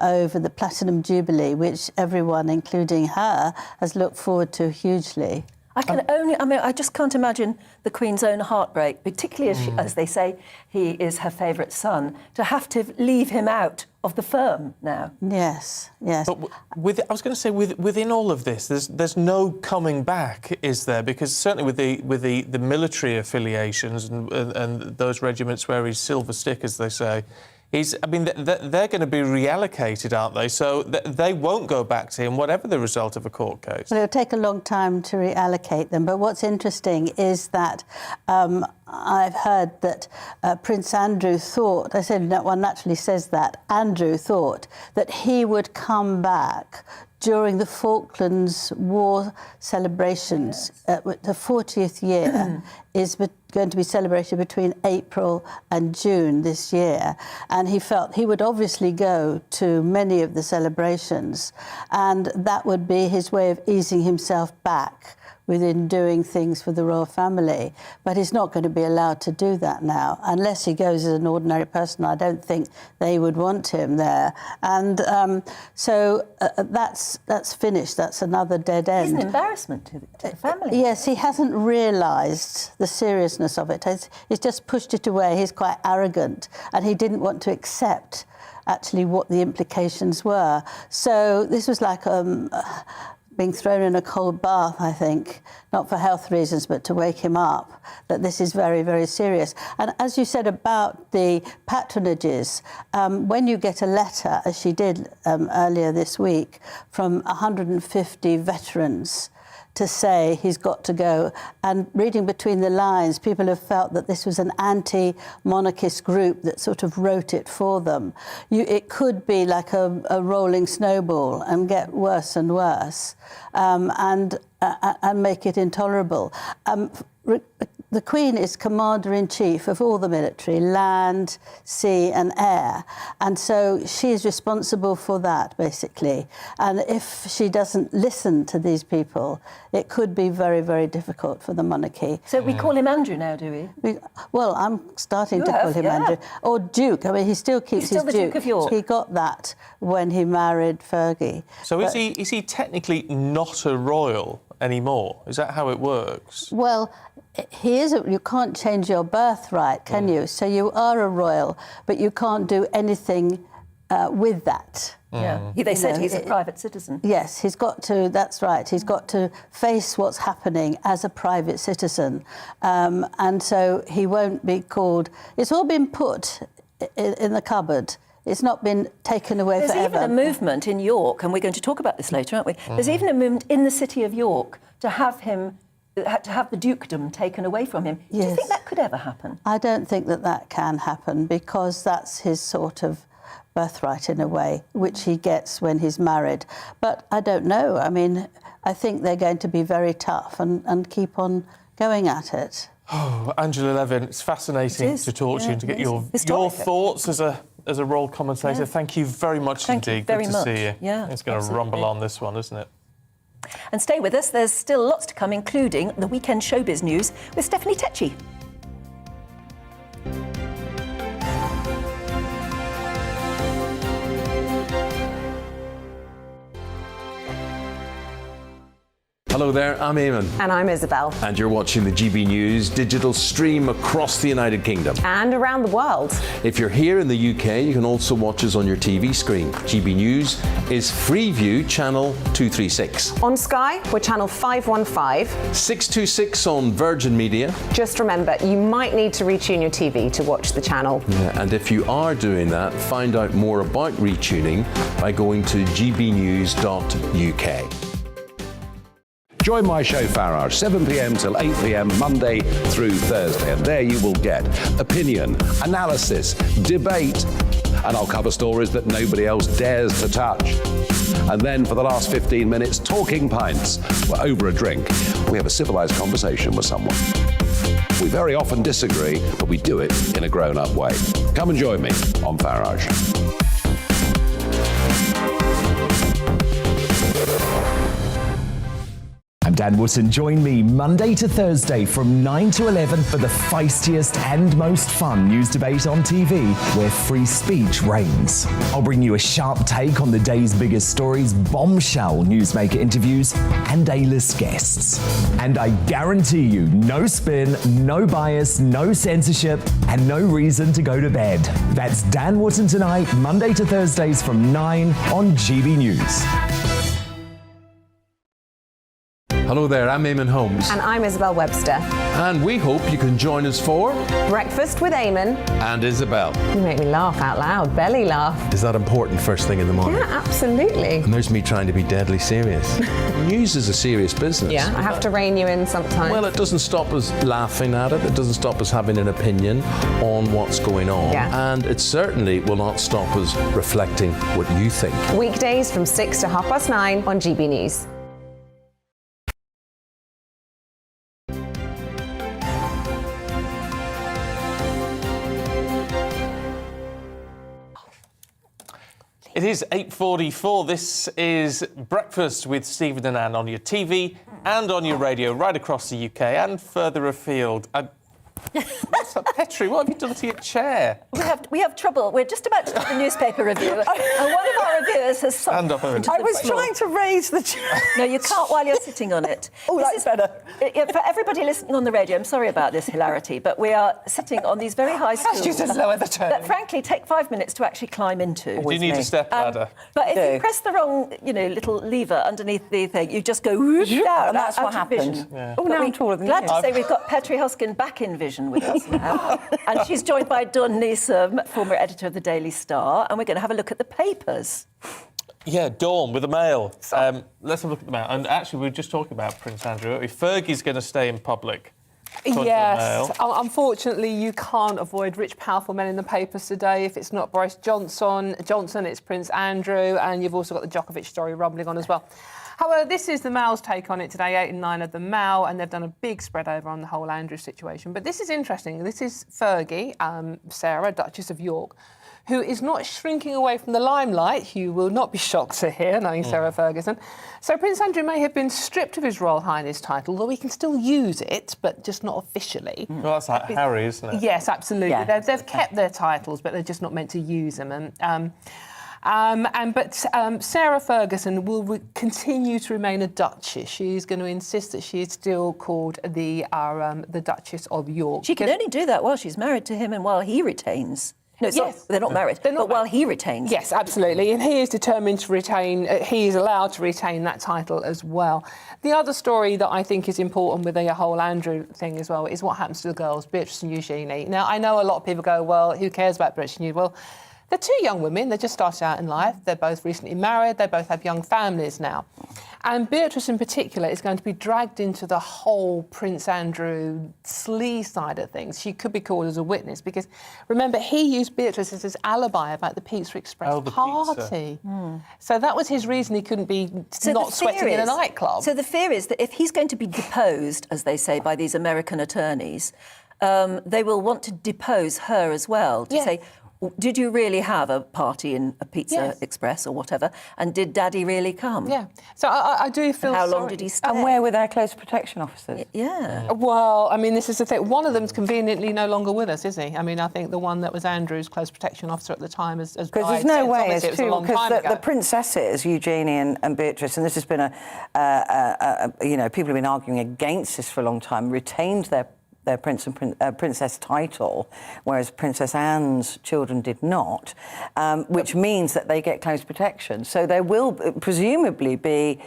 over the Platinum Jubilee, which everyone, including her, has looked forward to hugely. I just can't imagine the Queen's own heartbreak, particularly as, as they say, he is her favourite son, to have to leave him out of the firm now. Yes, yes. But I was going to say, within all of this, there's no coming back, is there? Because certainly with the military affiliations and those regiments where he's silver stick, as they say, they're going to be reallocated, aren't they? So they won't go back to him, whatever the result of a court case. Well, it'll take a long time to reallocate them. But what's interesting is that I've heard that Prince Andrew thought, I said one naturally says that, Andrew thought that he would come back during the Falklands War celebrations. The 40th year is going to be celebrated between April and June this year. And he felt he would obviously go to many of the celebrations, and that would be his way of easing himself back within doing things for the royal family. But he's not going to be allowed to do that now. Unless he goes as an ordinary person, I don't think they would want him there. And so that's finished. That's another dead end. It's an embarrassment to the family. Yes, he hasn't realised the seriousness of it. He's just pushed it away. He's quite arrogant, and he didn't want to accept actually what the implications were. So this was like being thrown in a cold bath, I think, not for health reasons, but to wake him up, that this is very, very serious. And as you said about the patronages, when you get a letter, as she did earlier this week, from 150 veterans to say he's got to go, and reading between the lines, people have felt that this was an anti-monarchist group that sort of wrote it for them. It could be like a rolling snowball and get worse and worse, and make it intolerable. The Queen is Commander-in-Chief of all the military, land, sea and air. And so she is responsible for that, basically. And if she doesn't listen to these people, it could be very, very difficult for the monarchy. So we call him Andrew now, do we? Well, I'm starting to call him Andrew. Or Duke. I mean, he still keeps his the Duke of York. He got that when he married Fergie. So is he technically not a royal anymore? Is that how it works? Well, he isn't. You can't change your birthright, can you? So you are a royal, but you can't do anything with that. Yeah. They said he's a private citizen. Yes, he's got to, that's right, he's got to face what's happening as a private citizen. And so he won't be called, it's all been put in the cupboard. It's not been taken away forever. There's even a movement in York, and we're going to talk about this later, aren't we? There's even a movement in the city of York to have the dukedom taken away from him. Yes. Do you think that could ever happen? I don't think that can happen, because that's his sort of birthright in a way, which he gets when he's married. But I don't know. I mean, I think they're going to be very tough and keep on going at it. Oh, Angela Levin, it's fascinating to talk to you and to get your thoughts as a as a role commentator. Yeah. Thank you very much indeed. Very Good much. to see you. Yeah, it's going to rumble on this one, isn't it? And stay with us, there's still lots to come, including the weekend showbiz news with Stephanie Tecci. Hello there, I'm Eamon. And I'm Isabel. And you're watching the GB News digital stream across the United Kingdom. And around the world. If you're here in the UK, you can also watch us on your TV screen. GB News is Freeview channel 236. On Sky, we're channel 515. 626 on Virgin Media. Just remember, you might need to retune your TV to watch the channel. Yeah, and if you are doing that, find out more about retuning by going to gbnews.uk. Join my show Farage, 7 p.m. till 8 p.m. Monday through Thursday, and there you will get opinion, analysis, debate, and I'll cover stories that nobody else dares to touch. And then for the last 15 minutes, talking pints. We're over a drink. We have a civilized conversation with someone. We very often disagree, but we do it in a grown-up way. Come and join me on Farage. I'm Dan Wootton. Join me Monday to Thursday from 9 to 11 for the feistiest and most fun news debate on TV, where free speech reigns. I'll bring you a sharp take on the day's biggest stories, bombshell newsmaker interviews, and A-list guests. And I guarantee you, no spin, no bias, no censorship, and no reason to go to bed. That's Dan Wootton tonight, Monday to Thursdays from 9 on GB News. Hello there, I'm Eamon Holmes. And I'm Isabel Webster. And we hope you can join us for Breakfast with Eamon. And Isabel. You make me laugh out loud, belly laugh. Is that important first thing in the morning? Yeah, absolutely. And there's me trying to be deadly serious. News is a serious business. Yeah, I have to rein you in sometimes. Well, it doesn't stop us laughing at it. It doesn't stop us having an opinion on what's going on. Yeah. And it certainly will not stop us reflecting what you think. Weekdays from 6 to 9:30 on GB News. It is 8:44. This is Breakfast with Stephen and Anne on your TV and on your radio right across the UK and further afield. What's up, Petri? What have you done to your chair? We have trouble. We're just about to do the newspaper review, and one of our reviewers has... Stand up a minute. I was trying to raise the chair. No, you can't while you're sitting on it. Oh, that's better. For everybody listening on the radio, I'm sorry about this hilarity, but we are sitting on these very high stools you just lower the tone. that, frankly, take 5 minutes to actually climb into. Do you need a step ladder? But if you press the wrong, little lever underneath the thing, you just go whoosh down. And that's what happened. Yeah. Oh, now I'm taller than you. Glad to say we've got Petri Hoskin back in vision with us now. And she's joined by Dawn Neeson, former editor of the Daily Star, and we're going to have a look at the papers. Yeah, Dawn with the Mail. Let's have a look at the Mail. And actually, we were just talking about Prince Andrew. Fergie's going to stay in public. Yes, unfortunately, you can't avoid rich, powerful men in the papers today. If it's not Boris Johnson, it's Prince Andrew, and you've also got the Djokovic story rumbling on as well. However, this is the Mail's take on it today, 8 and 9 of the Mail, and they've done a big spread over on the whole Andrew situation. But this is interesting. This is Fergie, Sarah, Duchess of York, who is not shrinking away from the limelight. You will not be shocked to hear, knowing Sarah Ferguson. So Prince Andrew may have been stripped of his Royal Highness title, though he can still use it, but just not officially. Well, that's like Harry, isn't it? Yes, absolutely. Yeah. They've kept their titles, but they're just not meant to use them. Sarah Ferguson will continue to remain a duchess. She's going to insist that she is still called the Duchess of York. She can only do that while she's married to him and while he retains. No, yes. They're not married, but while he retains. Yes, absolutely. And he is determined to retain, he is allowed to retain that title as well. The other story that I think is important with the whole Andrew thing as well is what happens to the girls, Beatrice and Eugenie. Now, I know a lot of people go, well, who cares about Beatrice and Eugenie? Well, they're two young women. They just started out in life. They're both recently married. They both have young families now. And Beatrice in particular is going to be dragged into the whole Prince Andrew slee side of things. She could be called as a witness because, remember, he used Beatrice as his alibi about the Pizza Express party. So that was his reason he couldn't be not sweating in a nightclub. So the fear is that if he's going to be deposed, as they say, by these American attorneys, they will want to depose her as well, to say, Did you really have a party in a Pizza Express or whatever? And did Daddy really come? Yeah. So I do feel How long sorry. did he stay? And where were their close protection officers? Yeah. Well, I mean, this is the thing. One of them's conveniently no longer with us, is he? I mean, I think the one that was Andrew's close protection officer at the time has died. Because there's no since. way, Obviously, it's it was a true, long time because ago. the princesses, Eugenie and Beatrice, and this has been you know, people have been arguing against this for a long time, retained their prince and princess title, whereas Princess Anne's children did not, which means that they get close protection. So there will presumably be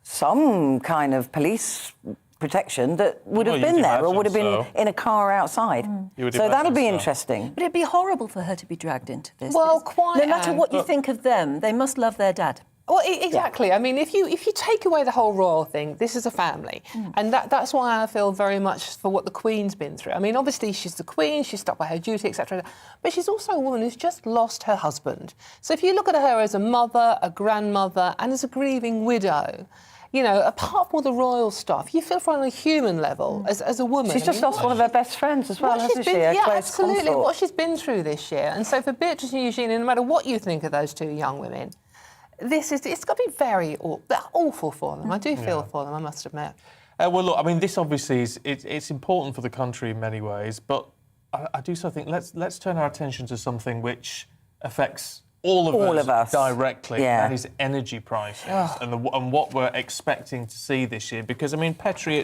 some kind of police protection that would have been there, or would have been in a car outside. So that'll be interesting. But it'd be horrible for her to be dragged into this. Well, quite. No matter what you think of them, they must love their dad. Well, exactly. I mean, if you take away the whole royal thing, this is a family, and that's why I feel very much for what the Queen's been through. I mean, obviously she's the Queen, she's stuck by her duty, etc. But she's also a woman who's just lost her husband. So if you look at her as a mother, a grandmother, and as a grieving widow, you know, apart from all the royal stuff, you feel for her on a human level as a woman. She's just lost one of her best friends as well, hasn't she? Yeah, absolutely. What she's been through this year, and so for Beatrice and Eugenie, no matter what you think of those two young women, it's got to be very awful for them. I do feel for them, I must admit. Well, look, I mean, this obviously it's important for the country in many ways, but I do so think let's turn our attention to something which affects all of us directly. That is energy prices and what we're expecting to see this year. Because I mean, Petri,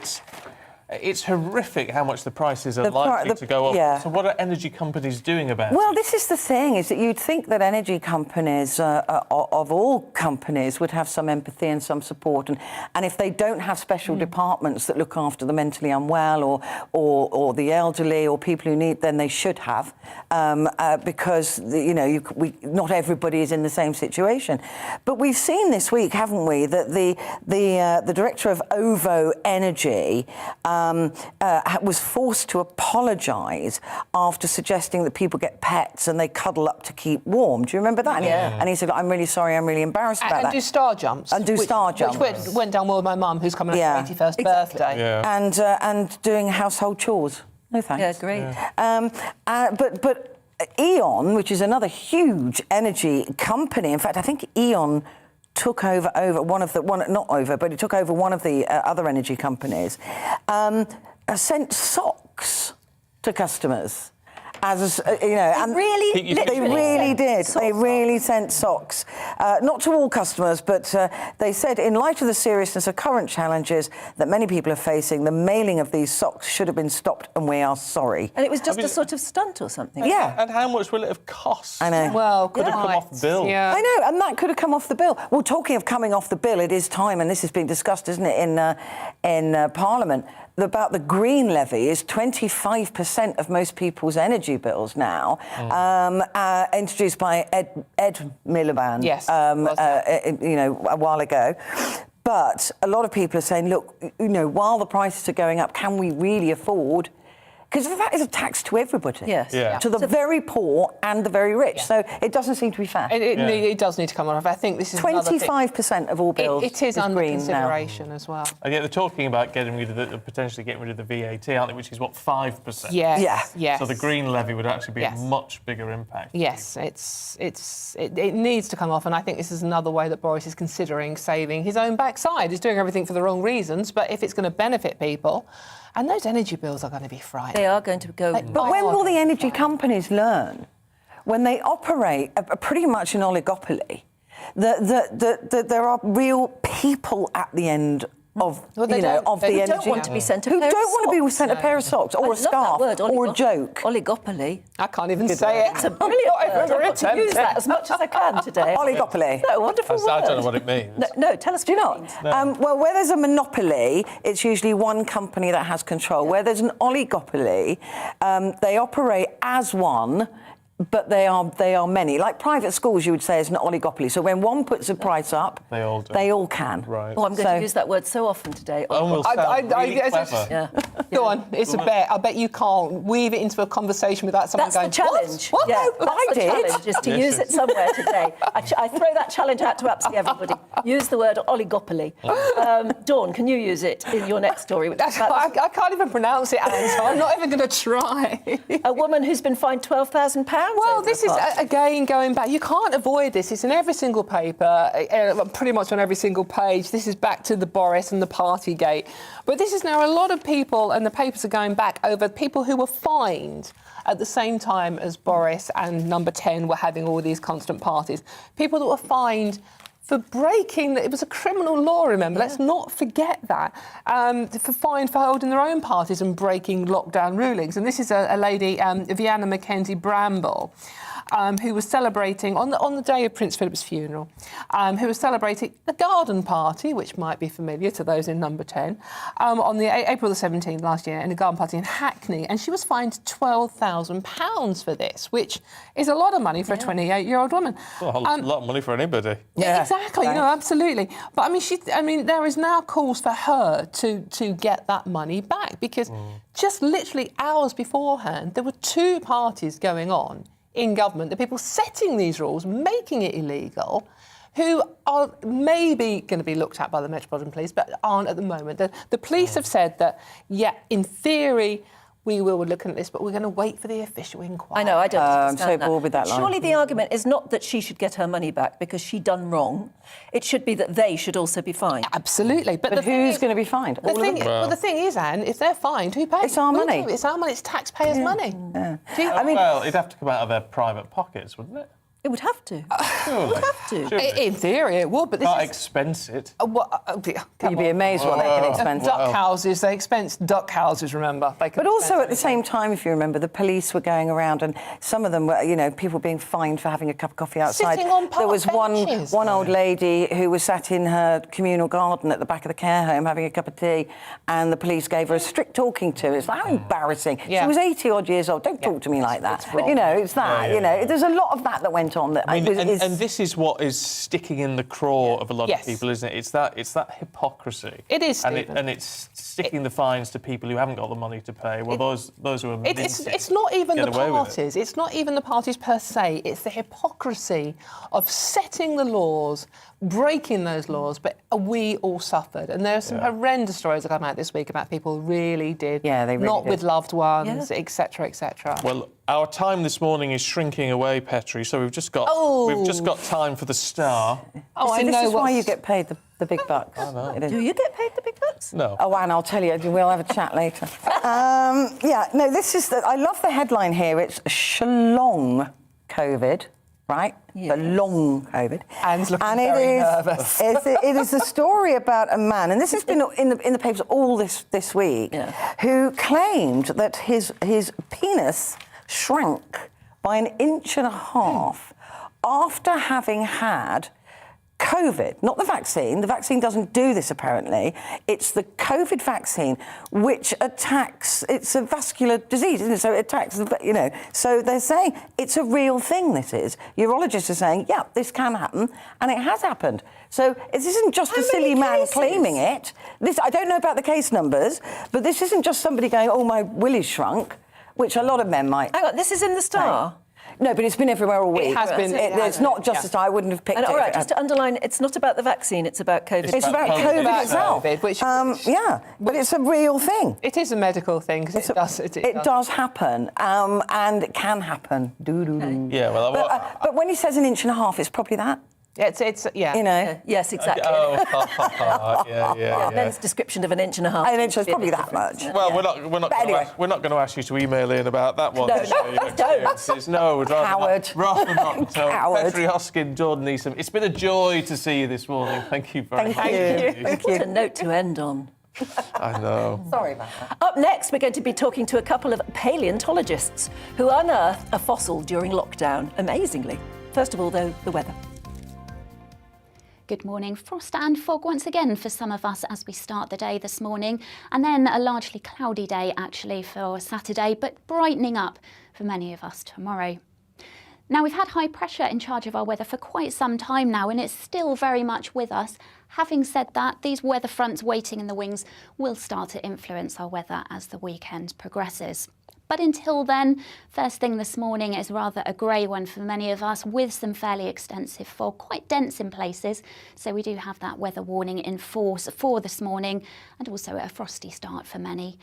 it's horrific how much the prices are likely to go up. Yeah. So what are energy companies doing about it? Well, this is the thing, is that you'd think that energy companies, of all companies, would have some empathy and some support. And if they don't have special departments that look after the mentally unwell or the elderly or people who need, then they should have, because, you know, not everybody is in the same situation. But we've seen this week, haven't we, that the director of OVO Energy was forced to apologise after suggesting that people get pets and they cuddle up to keep warm. Do you remember that? Yeah. And he said, I'm really sorry, I'm really embarrassed about that. And do star jumps. Which went down well with my mum, who's coming up for her 81st birthday. Yeah. And doing household chores. No thanks. Yeah, great. But E.ON, which is another huge energy company, in fact, I think E.ON took over it took over one of the other energy companies, sent socks to customers. As you know, and they really did. They really sent socks, not to all customers, but they said, in light of the seriousness of current challenges that many people are facing, the mailing of these socks should have been stopped, and we are sorry. And it was just a sort of stunt or something. Yeah. And how much will it have cost? I know. Well, could have come off the bill. Yeah. I know, and that could have come off the bill. Well, talking of coming off the bill, it is time, and this has been discussed, isn't it, in Parliament, about the green levy is 25% of most people's energy bills now, introduced by Ed Miliband, you know, a while ago. But a lot of people are saying, look, you know, while the prices are going up, can we really afford? Because that is a tax to everybody. Yes. Yeah. To the very poor and the very rich. So it doesn't seem to be fair. It does need to come off. I think this is 25% of all bills. It is under green consideration now. as well. And yet they're talking about potentially getting rid of the VAT, aren't they? Which is what, 5%? Yes. Yes. So the green levy would actually be a much bigger impact. Yes, it needs to come off, and I think this is another way that Boris is considering saving his own backside. He's doing everything for the wrong reasons, but if it's going to benefit people. And those energy bills are going to be frightening. They are going to go. But when will the energy companies learn, when they operate pretty much an oligopoly, that there are real people at the end of the energy. Who don't want to be sent a Who pair of don't want to be socks. sent a pair of socks or a scarf or a joke. Oligopoly. I can't even say it. It's a brilliant word. I've got to use that as much as I can today. Oligopoly. No, wonderful word. I don't know what it means. No, tell us. Do you not? Well, where there's a monopoly, it's usually one company that has control. Where there's an oligopoly, they operate as one, but they are many. Like private schools, you would say, is an oligopoly. So when one puts a price up, they all do. They all can. Right. Oh, I'm going to use that word so often today. Really clever. Go on, it's a bet. I bet you can't weave it into a conversation without someone going, That's the challenge. What? Yeah, No, that's the challenge, is to use it somewhere today. I throw that challenge out to absolutely everybody. Use the word oligopoly. Dawn, can you use it in your next story? I can't even pronounce it, Anne, so I'm not even going to try. A woman who's been fined £12,000 pounds. Well, this is, again, going back. You can't avoid this. It's in every single paper, pretty much on every single page. This is back to the Boris and the Partygate. But this is now a lot of people, and the papers are going back over people who were fined at the same time as Boris and Number 10 were having all these constant parties. People that were fined for breaking, it was a criminal law, remember, let's not forget that, for fined for holding their own parties and breaking lockdown rulings. And this is a lady, Vianna Mackenzie Bramble, who was celebrating, on the day of Prince Philip's funeral, who was celebrating a garden party, which might be familiar to those in Number 10, on the April the 17th last year, in a garden party in Hackney, and she was fined £12,000 for this, which is a lot of money for a 28-year-old woman. Well, a lot of money for anybody. Yeah, exactly. No, absolutely. But I mean, there is now calls for her to get that money back, because just literally hours beforehand, there were two parties going on in government, the people setting these rules, making it illegal, who are maybe going to be looked at by the Metropolitan Police, but aren't at the moment. The police have said that, yeah, in theory, we will look at this, but we're going to wait for the official inquiry. I know, I don't understand I'm so bored with that line. Surely the argument is not that she should get her money back because she done wrong. It should be that they should also be fined. Absolutely. But who's going to be fined? The thing is, Anne, if they're fined, who pays? It's our money. It's our money. It's taxpayers' money. Yeah. I mean, well, it'd have to come out of their private pockets, wouldn't it? It would have to. Surely. It would have to. In theory, it would, but this Can't is... expense it. You'd be amazed what they can expense. Duck houses, they expense duck houses, remember. But also at the same time, if you remember, the police were going around and some of them were, you know, people being fined for having a cup of coffee outside. Sitting on there was benches. one old lady who was sat in her communal garden at the back of the care home having a cup of tea, and the police gave her a strict talking to. It's like, how embarrassing. Yeah. She was 80-odd years old. Don't talk to me like that. But, you know, it's that, you know. There's a lot of that went on. That And this is what is sticking in the craw of a lot of people, isn't it? It's that hypocrisy. It is, and it's sticking the fines to people who haven't got the money to pay. Well, those who are minting, it's not even the get away with it. parties. It's not even the parties per se. It's the hypocrisy of setting the laws, breaking those laws, but we all suffered. And there are some horrendous stories that come out this week about people who really did, they really not did. with loved ones, etc., etc. Well, our time this morning is shrinking away, Petri, so we've just got time for the star. Oh, I know. This is why you get paid the big bucks. I know. Do you get paid the big bucks? No. Oh, Anne, I'll tell you. We'll have a chat later. This is I love the headline here. It's Shlong COVID, right? The long COVID. Anne's looking very nervous. It is a story about a man, and this has been in the papers all this week, who claimed that his penis shrank by 1.5 inches after having had COVID, not the vaccine. The vaccine doesn't do this, apparently. It's the COVID vaccine, which attacks, it's a vascular disease, isn't it? So it attacks, you know. So they're saying it's a real thing, this is. Urologists are saying, yeah, this can happen, and it has happened. So this isn't just a silly man claiming it. I don't know about the case numbers, but this isn't just somebody going, oh, my willy's shrunk, which a lot of men might. Hang on, this is in the Star? No, but it's been everywhere all week. It has been. It's not just as I wouldn't have picked it. All right, just to underline, it's not about the vaccine, it's about COVID. It's about COVID itself. But it's a real thing. It is a medical thing, because it does happen, and it can happen. Yeah, well, but when he says 1.5 inches, it's probably that. It's you know. Yes, exactly. Ben's description of 1.5 inches. 1 inch is probably that much. Well, we're not going to ask you to email in about that one. Don't. No, we'd rather Coward. not. So, Petri Hoskin, Jordan Neeson, it's been a joy to see you this morning. Thank you very much. Thank you. What a note to end on. I know. Sorry about that. Up next, we're going to be talking to a couple of paleontologists who unearthed a fossil during lockdown, amazingly. First of all, though, the weather. Good morning. Frost and fog once again for some of us as we start the day this morning, and then a largely cloudy day actually for Saturday, but brightening up for many of us tomorrow. Now, we've had high pressure in charge of our weather for quite some time now, and it's still very much with us. Having said that, these weather fronts waiting in the wings will start to influence our weather as the weekend progresses. But until then, first thing this morning is rather a grey one for many of us, with some fairly extensive fog, quite dense in places. So we do have that weather warning in force for this morning, and also a frosty start for many.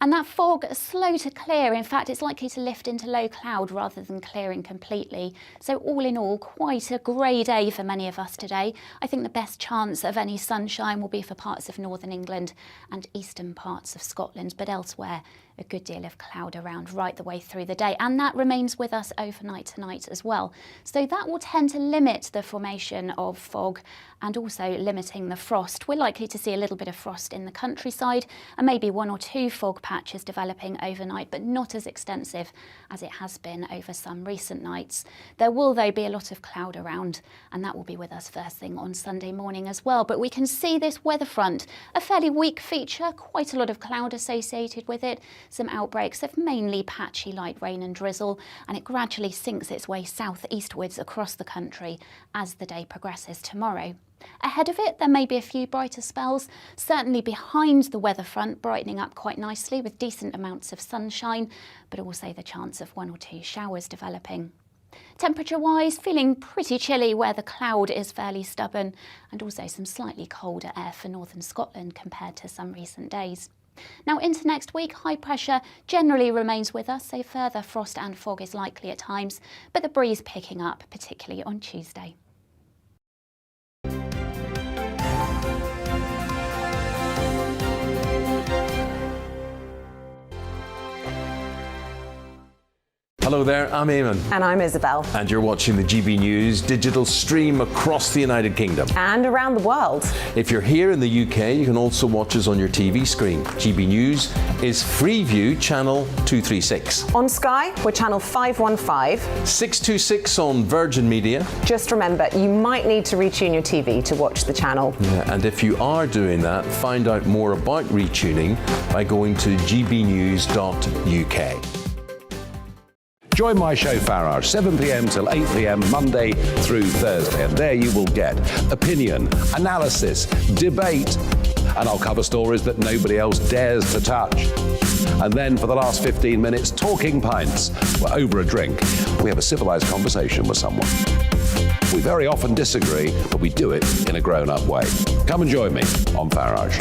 And that fog is slow to clear. In fact, it's likely to lift into low cloud rather than clearing completely. So all in all, quite a grey day for many of us today. I think the best chance of any sunshine will be for parts of northern England and eastern parts of Scotland, but elsewhere, a good deal of cloud around right the way through the day, and that remains with us overnight tonight as well. So that will tend to limit the formation of fog and also limiting the frost. We're likely to see a little bit of frost in the countryside and maybe one or two fog patches developing overnight, but not as extensive as it has been over some recent nights. There will, though, be a lot of cloud around, and that will be with us first thing on Sunday morning as well. But we can see this weather front, a fairly weak feature, quite a lot of cloud associated with it, some outbreaks of mainly patchy light rain and drizzle, and it gradually sinks its way southeastwards across the country as the day progresses tomorrow. Ahead of it, there may be a few brighter spells, certainly behind the weather front, brightening up quite nicely with decent amounts of sunshine, but also the chance of one or two showers developing. Temperature-wise, feeling pretty chilly where the cloud is fairly stubborn, and also some slightly colder air for northern Scotland compared to some recent days. Now into next week, high pressure generally remains with us, so further frost and fog is likely at times, but the breeze picking up, particularly on Tuesday. Hello there, I'm Eamon. And I'm Isabel. And you're watching the GB News digital stream across the United Kingdom. And around the world. If you're here in the UK, you can also watch us on your TV screen. GB News is Freeview channel 236. On Sky, we're channel 515. 626 on Virgin Media. Just remember, you might need to retune your TV to watch the channel. Yeah, and if you are doing that, find out more about retuning by going to gbnews.uk. Join my show Farrar, 7 p.m. till 8 p.m. Monday through Thursday, and there you will get opinion, analysis, debate, and I'll cover stories that nobody else dares to touch. And then for the last 15 minutes, talking pints. We're over a drink. We have a civilised conversation with someone. We very often disagree, but we do it in a grown-up way. Come and join me on Farage.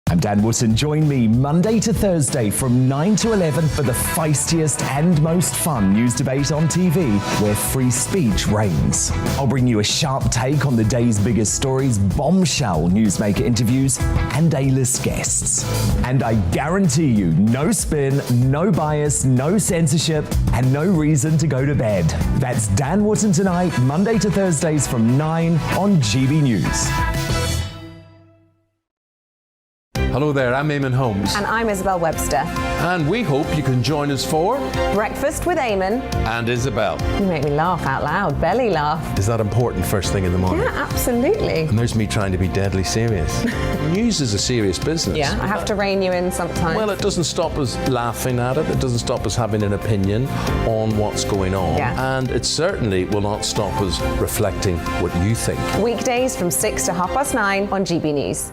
I'm Dan Wootton. Join me Monday to Thursday from 9 to 11 for the feistiest and most fun news debate on TV, where free speech reigns. I'll bring you a sharp take on the day's biggest stories, bombshell newsmaker interviews, and A-list guests. And I guarantee you, no spin, no bias, no censorship, and no reason to go to bed. That's Dan Wootton tonight, Monday to Thursdays from 9 on GB News. Hello there, I'm Eamon Holmes. And I'm Isabel Webster. And we hope you can join us for Breakfast with Eamon and Isabel. You make me laugh out loud, belly laugh. Is that important first thing in the morning? Yeah, absolutely. And there's me trying to be deadly serious. News is a serious business. Yeah, I have to rein you in sometimes. Well, it doesn't stop us laughing at it. It doesn't stop us having an opinion on what's going on. Yeah. And it certainly will not stop us reflecting what you think. Weekdays from 6 to 9:30 on GB News.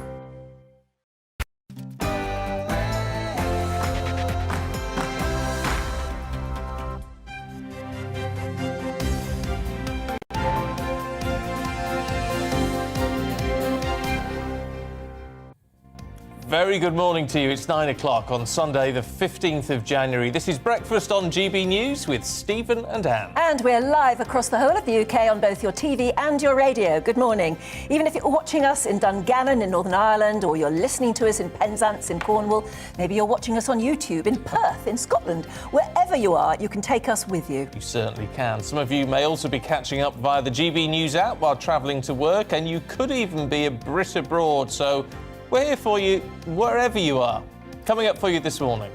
Very good morning to you. It's 9 o'clock on Sunday, the 15th of January. This is Breakfast on GB News with Stephen and Anne. And we're live across the whole of the UK on both your TV and your radio. Good morning. Even if you're watching us in Dungannon in Northern Ireland, or you're listening to us in Penzance in Cornwall, maybe you're watching us on YouTube in Perth in Scotland, wherever you are, you can take us with you. You certainly can. Some of you may also be catching up via the GB News app while travelling to work, and you could even be a Brit abroad, so we're here for you wherever you are. Coming up for you this morning.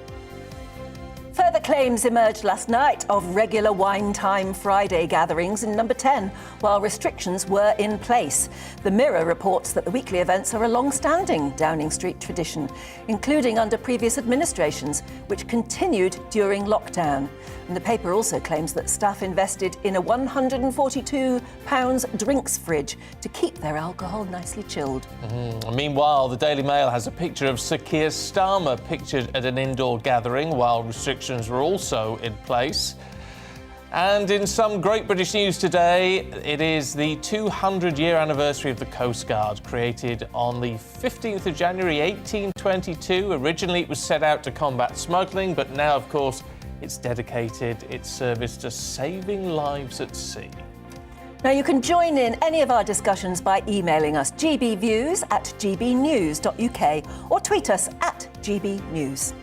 Further claims emerged last night of regular Wine Time Friday gatherings in Number 10, while restrictions were in place. The Mirror reports that the weekly events are a long-standing Downing Street tradition, including under previous administrations, which continued during lockdown. And the paper also claims that staff invested in a £142 drinks fridge to keep their alcohol nicely chilled. Meanwhile, the Daily Mail has a picture of Sir Keir Starmer pictured at an indoor gathering while restrictions were also in place. And in some great British news today, it is the 200-year anniversary of the Coast Guard, created on the 15th of January 1822. Originally, it was set out to combat smuggling, but now, of course, it's dedicated its service to saving lives at sea. Now, you can join in any of our discussions by emailing us gbviews@gbnews.uk or tweet us @gbnews.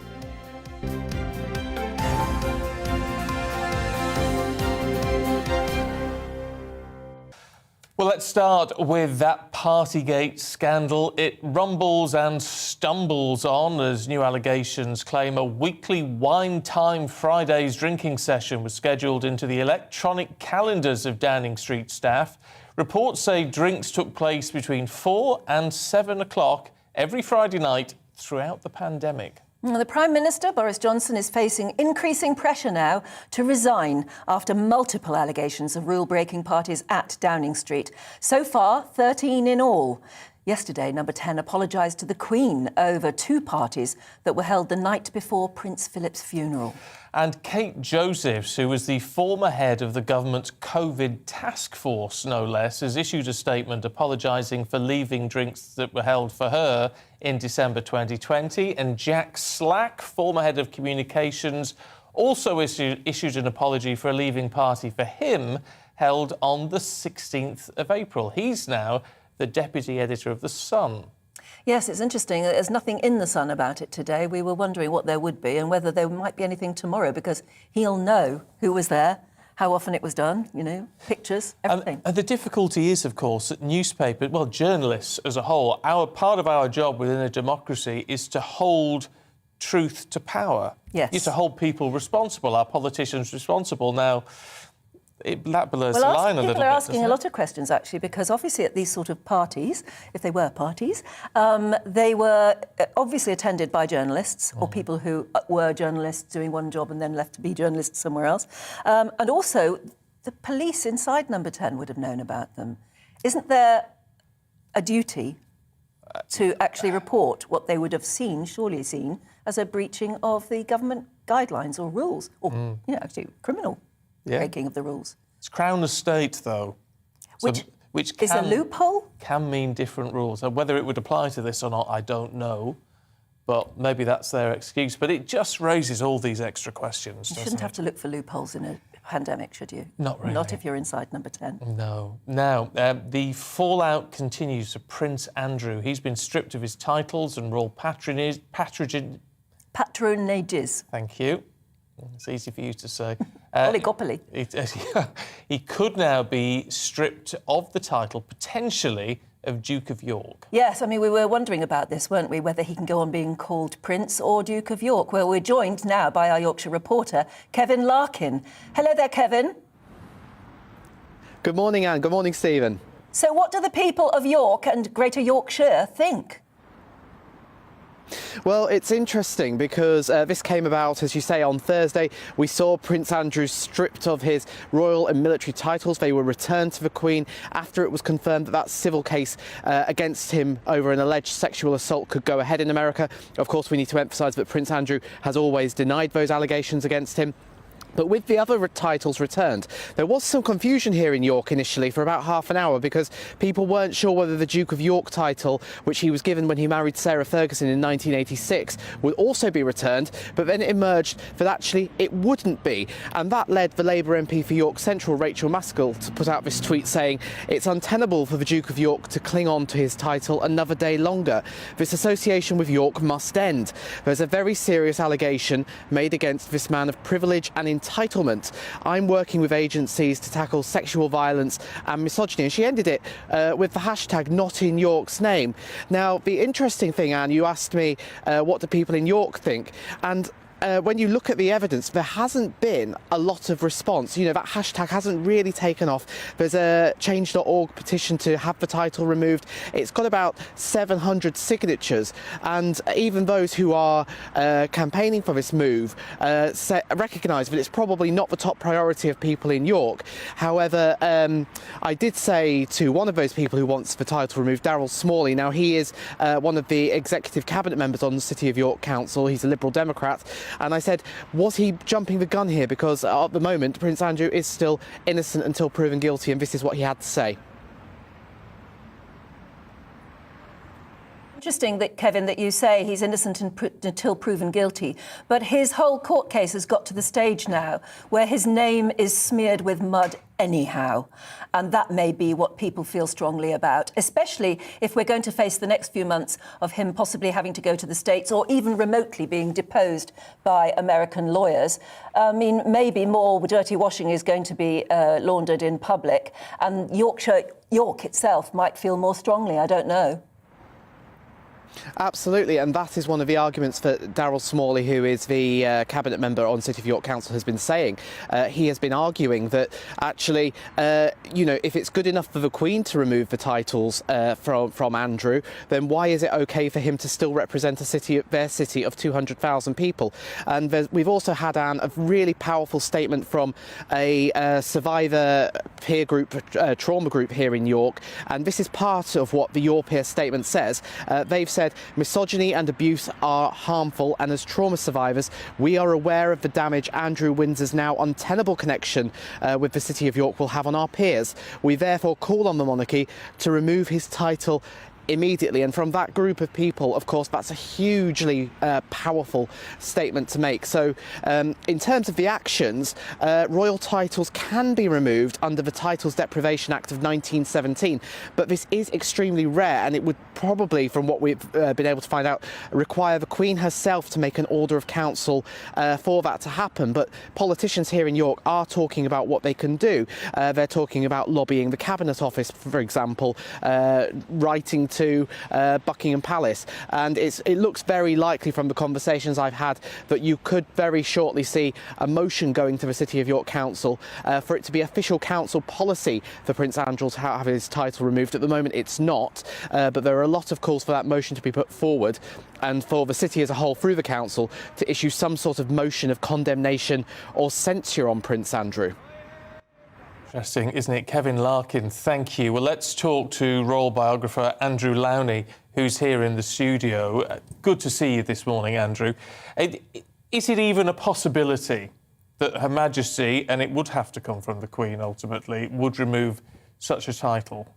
Well, let's start with that Partygate scandal. It rumbles and stumbles on as new allegations claim a weekly Wine Time Fridays drinking session was scheduled into the electronic calendars of Downing Street staff. Reports say drinks took place between 4 and 7 o'clock every Friday night throughout the pandemic. The Prime Minister, Boris Johnson, is facing increasing pressure now to resign after multiple allegations of rule-breaking parties at Downing Street. So far, 13 in all. Yesterday, Number 10 apologised to the Queen over 2 parties that were held the night before Prince Philip's funeral. And Kate Josephs, who was the former head of the government's COVID task force, no less, has issued a statement apologising for leaving drinks that were held for her in December 2020. And Jack Slack, former head of communications, also issued an apology for a leaving party for him held on the 16th of April. He's now the deputy editor of The Sun. Yes, it's interesting. There's nothing in The Sun about it today. We were wondering what there would be and whether there might be anything tomorrow, because he'll know who was there, how often it was done, you know, pictures, everything. And the difficulty is, of course, that newspapers, well, journalists as a whole, part of our job within a democracy is to hold truth to power. Yes. Is to hold people responsible, our politicians responsible. Now, that blurs the line a little bit. People are asking a lot of questions, actually, because obviously at these sort of parties, if they were parties, they were obviously attended by journalists or people who were journalists doing one job and then left to be journalists somewhere else. And also, the police inside Number 10 would have known about them. Isn't there a duty to actually report what they would have surely seen, as a breaching of the government guidelines or rules, or, you know, actually criminal breaking of the rules? It's Crown Estate, though. Which is a loophole? Can mean different rules. And whether it would apply to this or not, I don't know. But maybe that's their excuse. But it just raises all these extra questions, You shouldn't have to look for loopholes in a pandemic, should you? Not really. Not if you're inside Number 10. No. Now, the fallout continues for Prince Andrew. He's been stripped of his titles and royal patronages. Thank you. It's easy for you to say. Oligopoly. He could now be stripped of the title, potentially, of Duke of York. Yes, I mean, we were wondering about this, weren't we, whether he can go on being called Prince or Duke of York. Well, we're joined now by our Yorkshire reporter, Kevin Larkin. Hello there, Kevin. Good morning, Anne. Good morning, Stephen. So what do the people of York and Greater Yorkshire think? Well, it's interesting because this came about, as you say, on Thursday. We saw Prince Andrew stripped of his royal and military titles. They were returned to the Queen after it was confirmed that that civil case against him over an alleged sexual assault could go ahead in America. Of course, we need to emphasise that Prince Andrew has always denied those allegations against him. But with the other titles returned, there was some confusion here in York initially for about half an hour, because people weren't sure whether the Duke of York title, which he was given when he married Sarah Ferguson in 1986, would also be returned. But then it emerged that actually it wouldn't be. And that led the Labour MP for York Central, Rachel Maskell, to put out this tweet saying it's untenable for the Duke of York to cling on to his title another day longer. This association with York must end. There's a very serious allegation made against this man of privilege and entitlement. I'm working with agencies to tackle sexual violence and misogyny. And she ended it with the hashtag not in York's name. Now, the interesting thing, Anne, you asked me what do people in York think? And when you look at the evidence, there hasn't been a lot of response. You know, that hashtag hasn't really taken off. There's a change.org petition to have the title removed. It's got about 700 signatures, and even those who are campaigning for this move recognise that it's probably not the top priority of people in York. However, I did say to one of those people who wants the title removed, Darryl Smalley. Now, he is one of the executive cabinet members on the City of York Council. He's a Liberal Democrat. And I said, was he jumping the gun here? Because at the moment, Prince Andrew is still innocent until proven guilty, and this is what he had to say. Interesting that, Kevin, that you say he's innocent until proven guilty, but his whole court case has got to the stage now where his name is smeared with mud anyhow, and that may be what people feel strongly about, especially if we're going to face the next few months of him possibly having to go to the States or even remotely being deposed by American lawyers. I mean, maybe more dirty washing is going to be laundered in public, and York itself might feel more strongly, I don't know. Absolutely, and that is one of the arguments that Daryl Smalley, who is the cabinet member on City of York Council, has been saying. He has been arguing that actually, if it's good enough for the Queen to remove the titles from Andrew, then why is it OK for him to still represent their city of 200,000 people? And we've also had, Anne, a really powerful statement from a survivor peer group, trauma group here in York, and this is part of what the Your Peer statement says. They've said misogyny and abuse are harmful, and as trauma survivors, we are aware of the damage Andrew Windsor's now untenable connection with the City of York will have on our peers. We therefore call on the monarchy to remove his title immediately. And from that group of people, of course, that's a hugely powerful statement to make. So in terms of the actions, royal titles can be removed under the Titles Deprivation Act of 1917, but this is extremely rare, and it would probably, from what we've been able to find out, require the Queen herself to make an order of council for that to happen. But politicians here in York are talking about what they can do. They're talking about lobbying the Cabinet Office, for example, writing to Buckingham Palace, and it looks very likely from the conversations I've had that you could very shortly see a motion going to the City of York Council for it to be official council policy for Prince Andrew to have his title removed. At the moment it's not, but there are a lot of calls for that motion to be put forward, and for the city as a whole through the council to issue some sort of motion of condemnation or censure on Prince Andrew. Interesting, isn't it? Kevin Larkin, thank you. Well, let's talk to royal biographer Andrew Lowney, who's here in the studio. Good to see you this morning, Andrew. Is it even a possibility that Her Majesty, and it would have to come from the Queen ultimately, would remove such a title?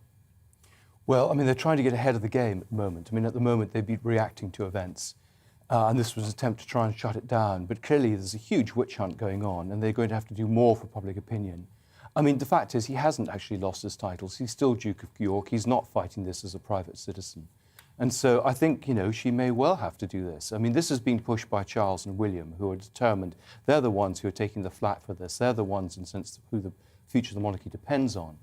Well, I mean, they're trying to get ahead of the game at the moment. I mean, at the moment, they'd be reacting to events. And this was an attempt to try and shut it down. But clearly, there's a huge witch hunt going on, and they're going to have to do more for public opinion. I mean, the fact is, he hasn't actually lost his titles. He's still Duke of York. He's not fighting this as a private citizen. And so I think, she may well have to do this. I mean, this has been pushed by Charles and William, who are determined. They're the ones who are taking the flak for this. They're the ones, in a sense, who the future of the monarchy depends on.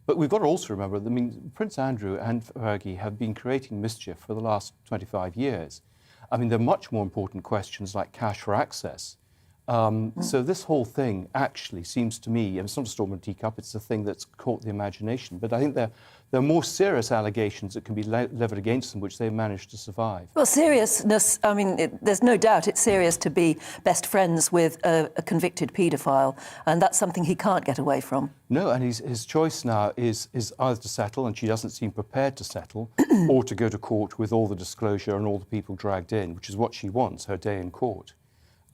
But we've got to also remember that, I mean, Prince Andrew and Fergie have been creating mischief for the last 25 years. I mean, there are much more important questions like cash for access. So this whole thing actually seems to me, it's not a storm in a teacup, it's a thing that's caught the imagination. But I think there are more serious allegations that can be levied against them, which they've managed to survive. Well, seriousness, I mean, there's no doubt it's serious to be best friends with a convicted paedophile, and that's something he can't get away from. No, and his choice now is either to settle, and she doesn't seem prepared to settle, or to go to court with all the disclosure and all the people dragged in, which is what she wants, her day in court.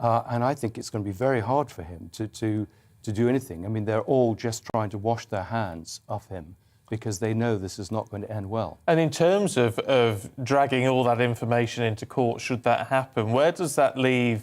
And I think it's going to be very hard for him to do anything. I mean, they're all just trying to wash their hands of him because they know this is not going to end well. And in terms of dragging all that information into court, should that happen, where does that leave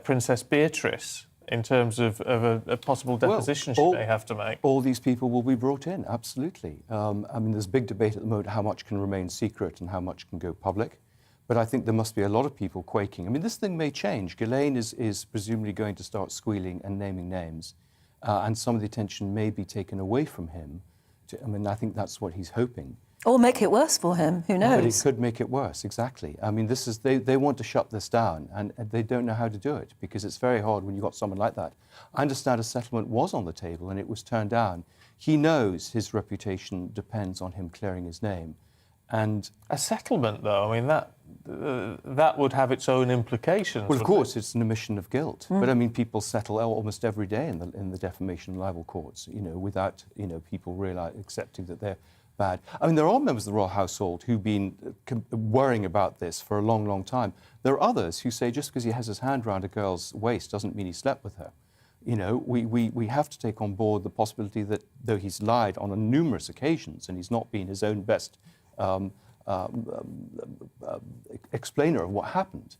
Princess Beatrice in terms of a possible deposition she may have to make? All these people will be brought in, absolutely. I mean, there's a big debate at the moment how much can remain secret and how much can go public. But I think there must be a lot of people quaking. I mean, this thing may change. Ghislaine is presumably going to start squealing and naming names, and some of the attention may be taken away from him. I mean, I think that's what he's hoping. Or make it worse for him, who knows? But it could make it worse, exactly. I mean, they want to shut this down, and they don't know how to do it, because it's very hard when you've got someone like that. I understand a settlement was on the table, and it was turned down. He knows his reputation depends on him clearing his name. And a settlement, though, I mean, that would have its own implications. Well, of course, it's an admission of guilt. But I mean, people settle almost every day in the defamation and libel courts, without people accepting that they're bad. I mean, there are members of the royal household who've been worrying about this for a long, long time. There are others who say just because he has his hand around a girl's waist doesn't mean he slept with her. You know, we have to take on board the possibility that though he's lied on numerous occasions and he's not been his own best explainer of what happened.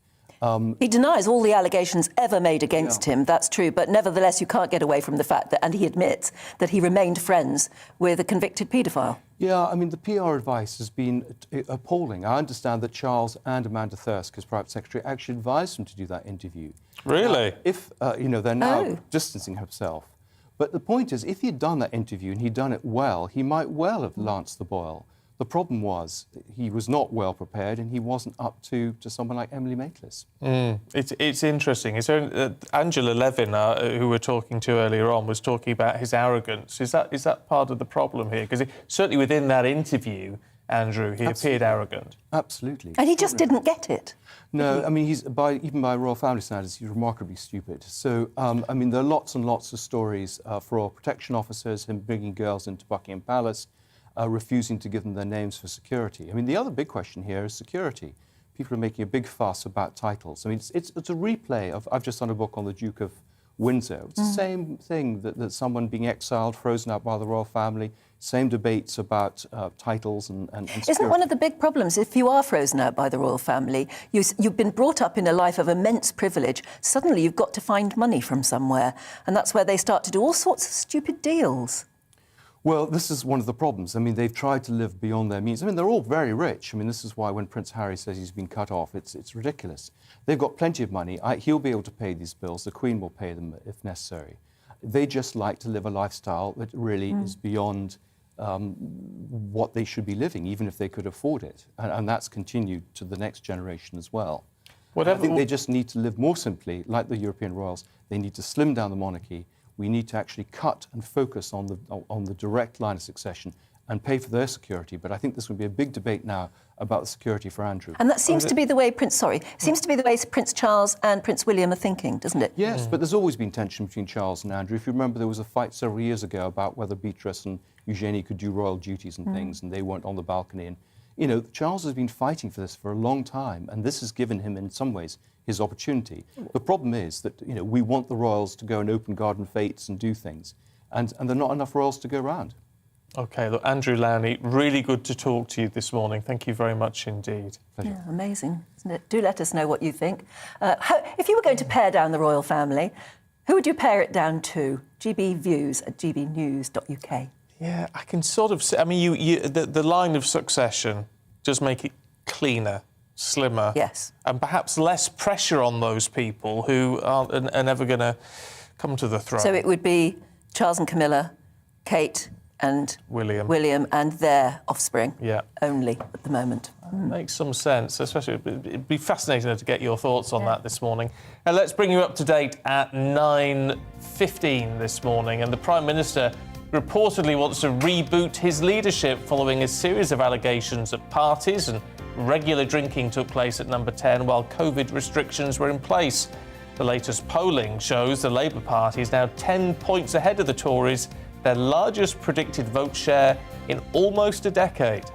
He denies all the allegations ever made against him, that's true, but nevertheless you can't get away from the fact that, and he admits, that he remained friends with a convicted paedophile. Yeah, I mean, the PR advice has been appalling. I understand that Charles and Amanda Thirsk, his private secretary, actually advised him to do that interview. Really? If, you know, they're now distancing himself. But the point is, if he'd done that interview and he'd done it well, he might well have lanced the boil. The problem was he was not well prepared and he wasn't up to someone like Emily Maitlis. It's interesting. So, Angela Levin, who we were talking to earlier on, was talking about his arrogance. Is that part of the problem here? Because certainly within that interview, Andrew, he appeared arrogant. Absolutely. And he just didn't get it. No, I mean, even by royal family standards, he's remarkably stupid. So, I mean, there are lots and lots of stories for royal protection officers, him bringing girls into Buckingham Palace, refusing to give them their names for security. I mean, the other big question here is security. People are making a big fuss about titles. I mean, it's a replay of... I've just done a book on the Duke of Windsor. It's the same thing that someone being exiled, frozen out by the royal family, same debates about titles and security. Isn't one of the big problems, if you are frozen out by the royal family, you've been brought up in a life of immense privilege, suddenly you've got to find money from somewhere, and that's where they start to do all sorts of stupid deals. Well, this is one of the problems. I mean, they've tried to live beyond their means. I mean, they're all very rich. I mean, this is why when Prince Harry says he's been cut off, it's ridiculous. They've got plenty of money. He'll be able to pay these bills. The Queen will pay them if necessary. They just like to live a lifestyle that really is beyond what they should be living, even if they could afford it. And that's continued to the next generation as well. I think they just need to live more simply, like the European royals. They need to slim down the monarchy. We need to actually cut and focus on the direct line of succession and pay for their security. But I think this would be a big debate now about the security for Andrew. And that seems to be the way Prince Charles and Prince William are thinking, doesn't it? Yes, but there's always been tension between Charles and Andrew. If you remember, there was a fight several years ago about whether Beatrice and Eugenie could do royal duties and things, and they weren't on the balcony. And, you know, Charles has been fighting for this for a long time, and this has given him, in some ways, his opportunity. The problem is that, you know, we want the royals to go and open garden fetes and do things, and there are not enough royals to go around. OK, look, Andrew Lowney, really good to talk to you this morning. Thank you very much indeed. Pleasure. Yeah, amazing, isn't it? Do let us know what you think. If you were going to pare down the royal family, who would you pare it down to? gbviews@gbnews.uk. Yeah, I can sort of see... I mean, the line of succession does make it cleaner, slimmer. Yes. And perhaps less pressure on those people who are never going to come to the throne. So it would be Charles and Camilla, Kate and William and their offspring only at the moment. Makes some sense, especially it'd be fascinating to get your thoughts on that this morning. And let's bring you up to date at 9:15 this morning. And the Prime Minister reportedly wants to reboot his leadership following a series of allegations at parties, and regular drinking took place at Number 10 while COVID restrictions were in place. The latest polling shows the Labour Party is now 10 points ahead of the Tories, their largest predicted vote share in almost a decade.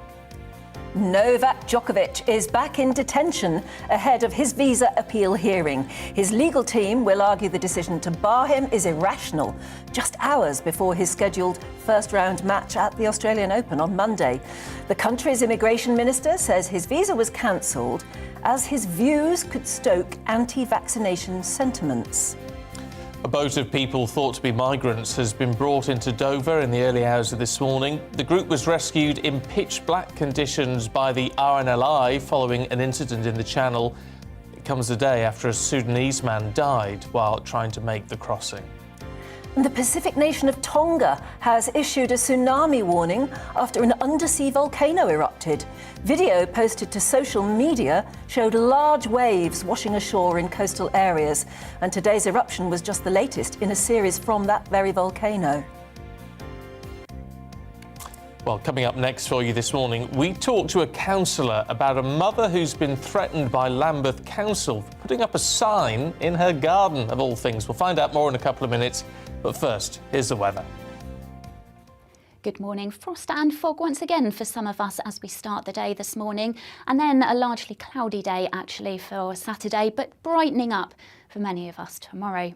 Novak Djokovic is back in detention ahead of his visa appeal hearing. His legal team will argue the decision to bar him is irrational, just hours before his scheduled first-round match at the Australian Open on Monday. The country's immigration minister says his visa was cancelled as his views could stoke anti-vaccination sentiments. A boat of people thought to be migrants has been brought into Dover in the early hours of this morning. The group was rescued in pitch-black conditions by the RNLI following an incident in the Channel. It comes a day after a Sudanese man died while trying to make the crossing. And the Pacific nation of Tonga has issued a tsunami warning after an undersea volcano erupted. Video posted to social media showed large waves washing ashore in coastal areas, and today's eruption was just the latest in a series from that very volcano. Well, coming up next for you this morning, we talked to a councillor about a mother who's been threatened by Lambeth Council for putting up a sign in her garden, of all things. We'll find out more in a couple of minutes. But first, here's the weather. Good morning. Frost and fog once again for some of us as we start the day this morning, and then a largely cloudy day actually for Saturday, but brightening up for many of us tomorrow.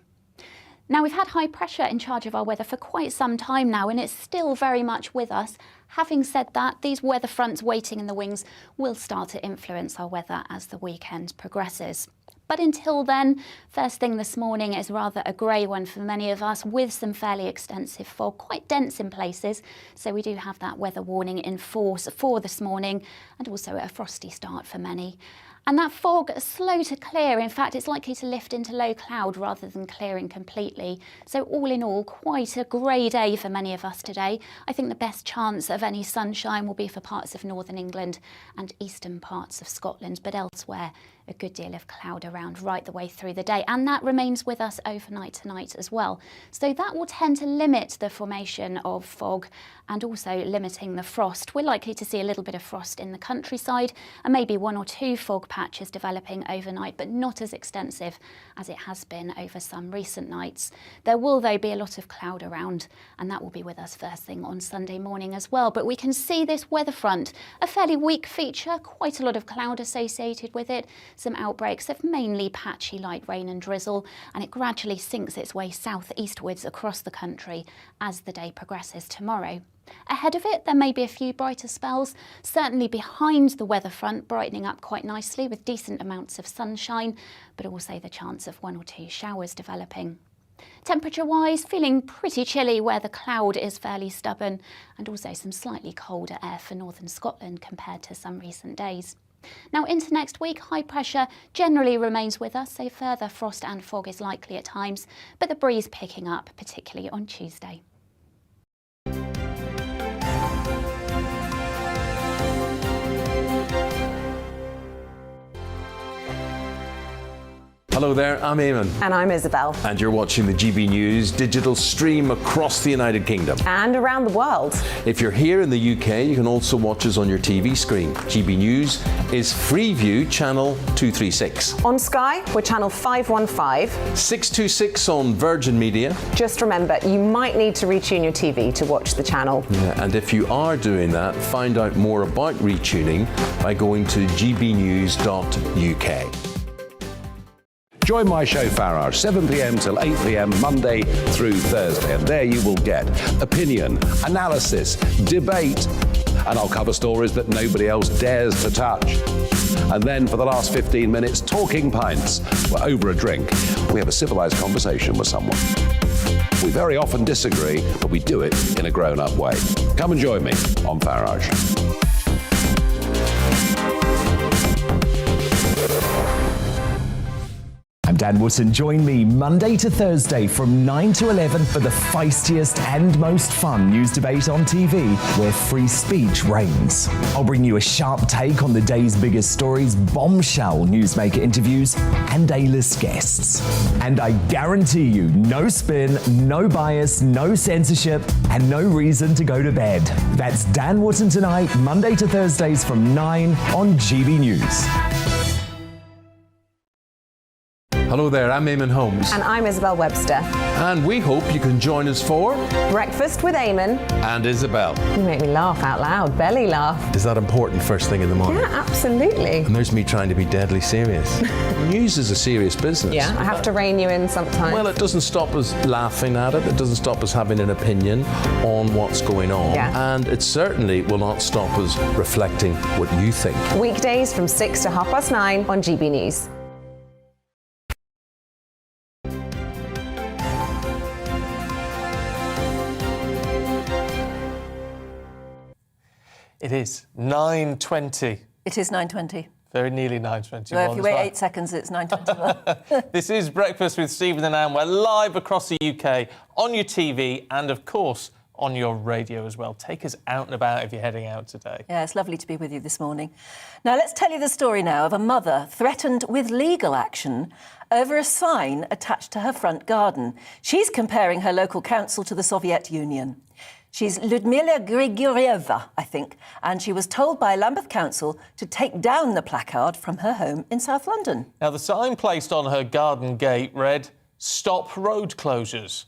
Now, we've had high pressure in charge of our weather for quite some time now, and it's still very much with us. Having said that, these weather fronts waiting in the wings will start to influence our weather as the weekend progresses. But until then, first thing this morning is rather a grey one for many of us, with some fairly extensive fog, quite dense in places. So we do have that weather warning in force for this morning, and also a frosty start for many. And that fog is slow to clear. In fact, it's likely to lift into low cloud rather than clearing completely. So all in all, quite a grey day for many of us today. I think the best chance of any sunshine will be for parts of northern England and eastern parts of Scotland, but elsewhere a good deal of cloud around right the way through the day, and that remains with us overnight tonight as well. So that will tend to limit the formation of fog and also limiting the frost. We're likely to see a little bit of frost in the countryside and maybe one or two fog patches developing overnight, but not as extensive as it has been over some recent nights. There will, though, be a lot of cloud around, and that will be with us first thing on Sunday morning as well. But we can see this weather front, a fairly weak feature, quite a lot of cloud associated with it, some outbreaks of mainly patchy light rain and drizzle, and it gradually sinks its way southeastwards across the country as the day progresses tomorrow. Ahead of it, there may be a few brighter spells, certainly behind the weather front, brightening up quite nicely with decent amounts of sunshine, but also the chance of one or two showers developing. Temperature-wise, feeling pretty chilly where the cloud is fairly stubborn, and also some slightly colder air for northern Scotland compared to some recent days. Now into next week, high pressure generally remains with us, so further frost and fog is likely at times, but the breeze picking up, particularly on Tuesday. Hello there, I'm Eamon. And I'm Isabel. And you're watching the GB News digital stream across the United Kingdom. And around the world. If you're here in the UK, you can also watch us on your TV screen. GB News is Freeview channel 236. On Sky, we're channel 515. 626 on Virgin Media. Just remember, you might need to retune your TV to watch the channel. Yeah, and if you are doing that, find out more about retuning by going to gbnews.uk. Join my show Farage, 7 p.m. till 8 p.m. Monday through Thursday, and there you will get opinion, analysis, debate, and I'll cover stories that nobody else dares to touch. And then for the last 15 minutes, talking pints. We're over a drink. We have a civilized conversation with someone. We very often disagree, but we do it in a grown-up way. Come and join me on Farage. I'm Dan Wootton. Join me Monday to Thursday from 9 to 11 for the feistiest and most fun news debate on TV, where free speech reigns. I'll bring you a sharp take on the day's biggest stories, bombshell newsmaker interviews, and A-list guests. And I guarantee you, no spin, no bias, no censorship, and no reason to go to bed. That's Dan Wootton tonight, Monday to Thursdays from 9 on GB News. Hello there, I'm Eamon Holmes. And I'm Isabel Webster. And we hope you can join us for Breakfast with Eamon and Isabel. You make me laugh out loud, belly laugh. Is that important first thing in the morning? Yeah, absolutely. And there's me trying to be deadly serious. News is a serious business. Yeah, I have to rein you in sometimes. Well, it doesn't stop us laughing at it. It doesn't stop us having an opinion on what's going on. Yeah. And it certainly will not stop us reflecting what you think. Weekdays from 6 to 9:30 on GB News. It is 9:20. It is 9:20. Very nearly 9:20. No, if you wait 8 seconds, it's 9:21. This is Breakfast with Stephen and Anne. We're live across the UK, on your TV and, of course, on your radio as well. Take us out and about if you're heading out today. Yeah, it's lovely to be with you this morning. Now, let's tell you the story now of a mother threatened with legal action over a sign attached to her front garden. She's comparing her local council to the Soviet Union. She's Ludmila Grigorieva, I think, and she was told by Lambeth Council to take down the placard from her home in South London. Now, the sign placed on her garden gate read, "Stop road closures."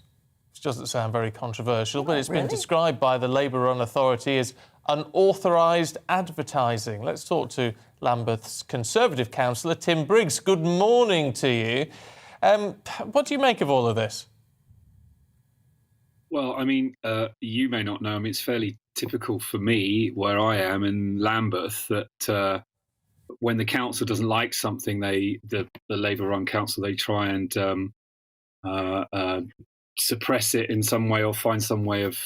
It's doesn't sound very controversial, but it's been described by the Labour-run authority as unauthorised advertising. Let's talk to Lambeth's Conservative councillor, Tim Briggs. Good morning to you. What do you make of all of this? Well, I mean, you may not know, I mean, it's fairly typical for me, where I am in Lambeth, that when the council doesn't like something, the Labour-run council, they try and suppress it in some way or find some way of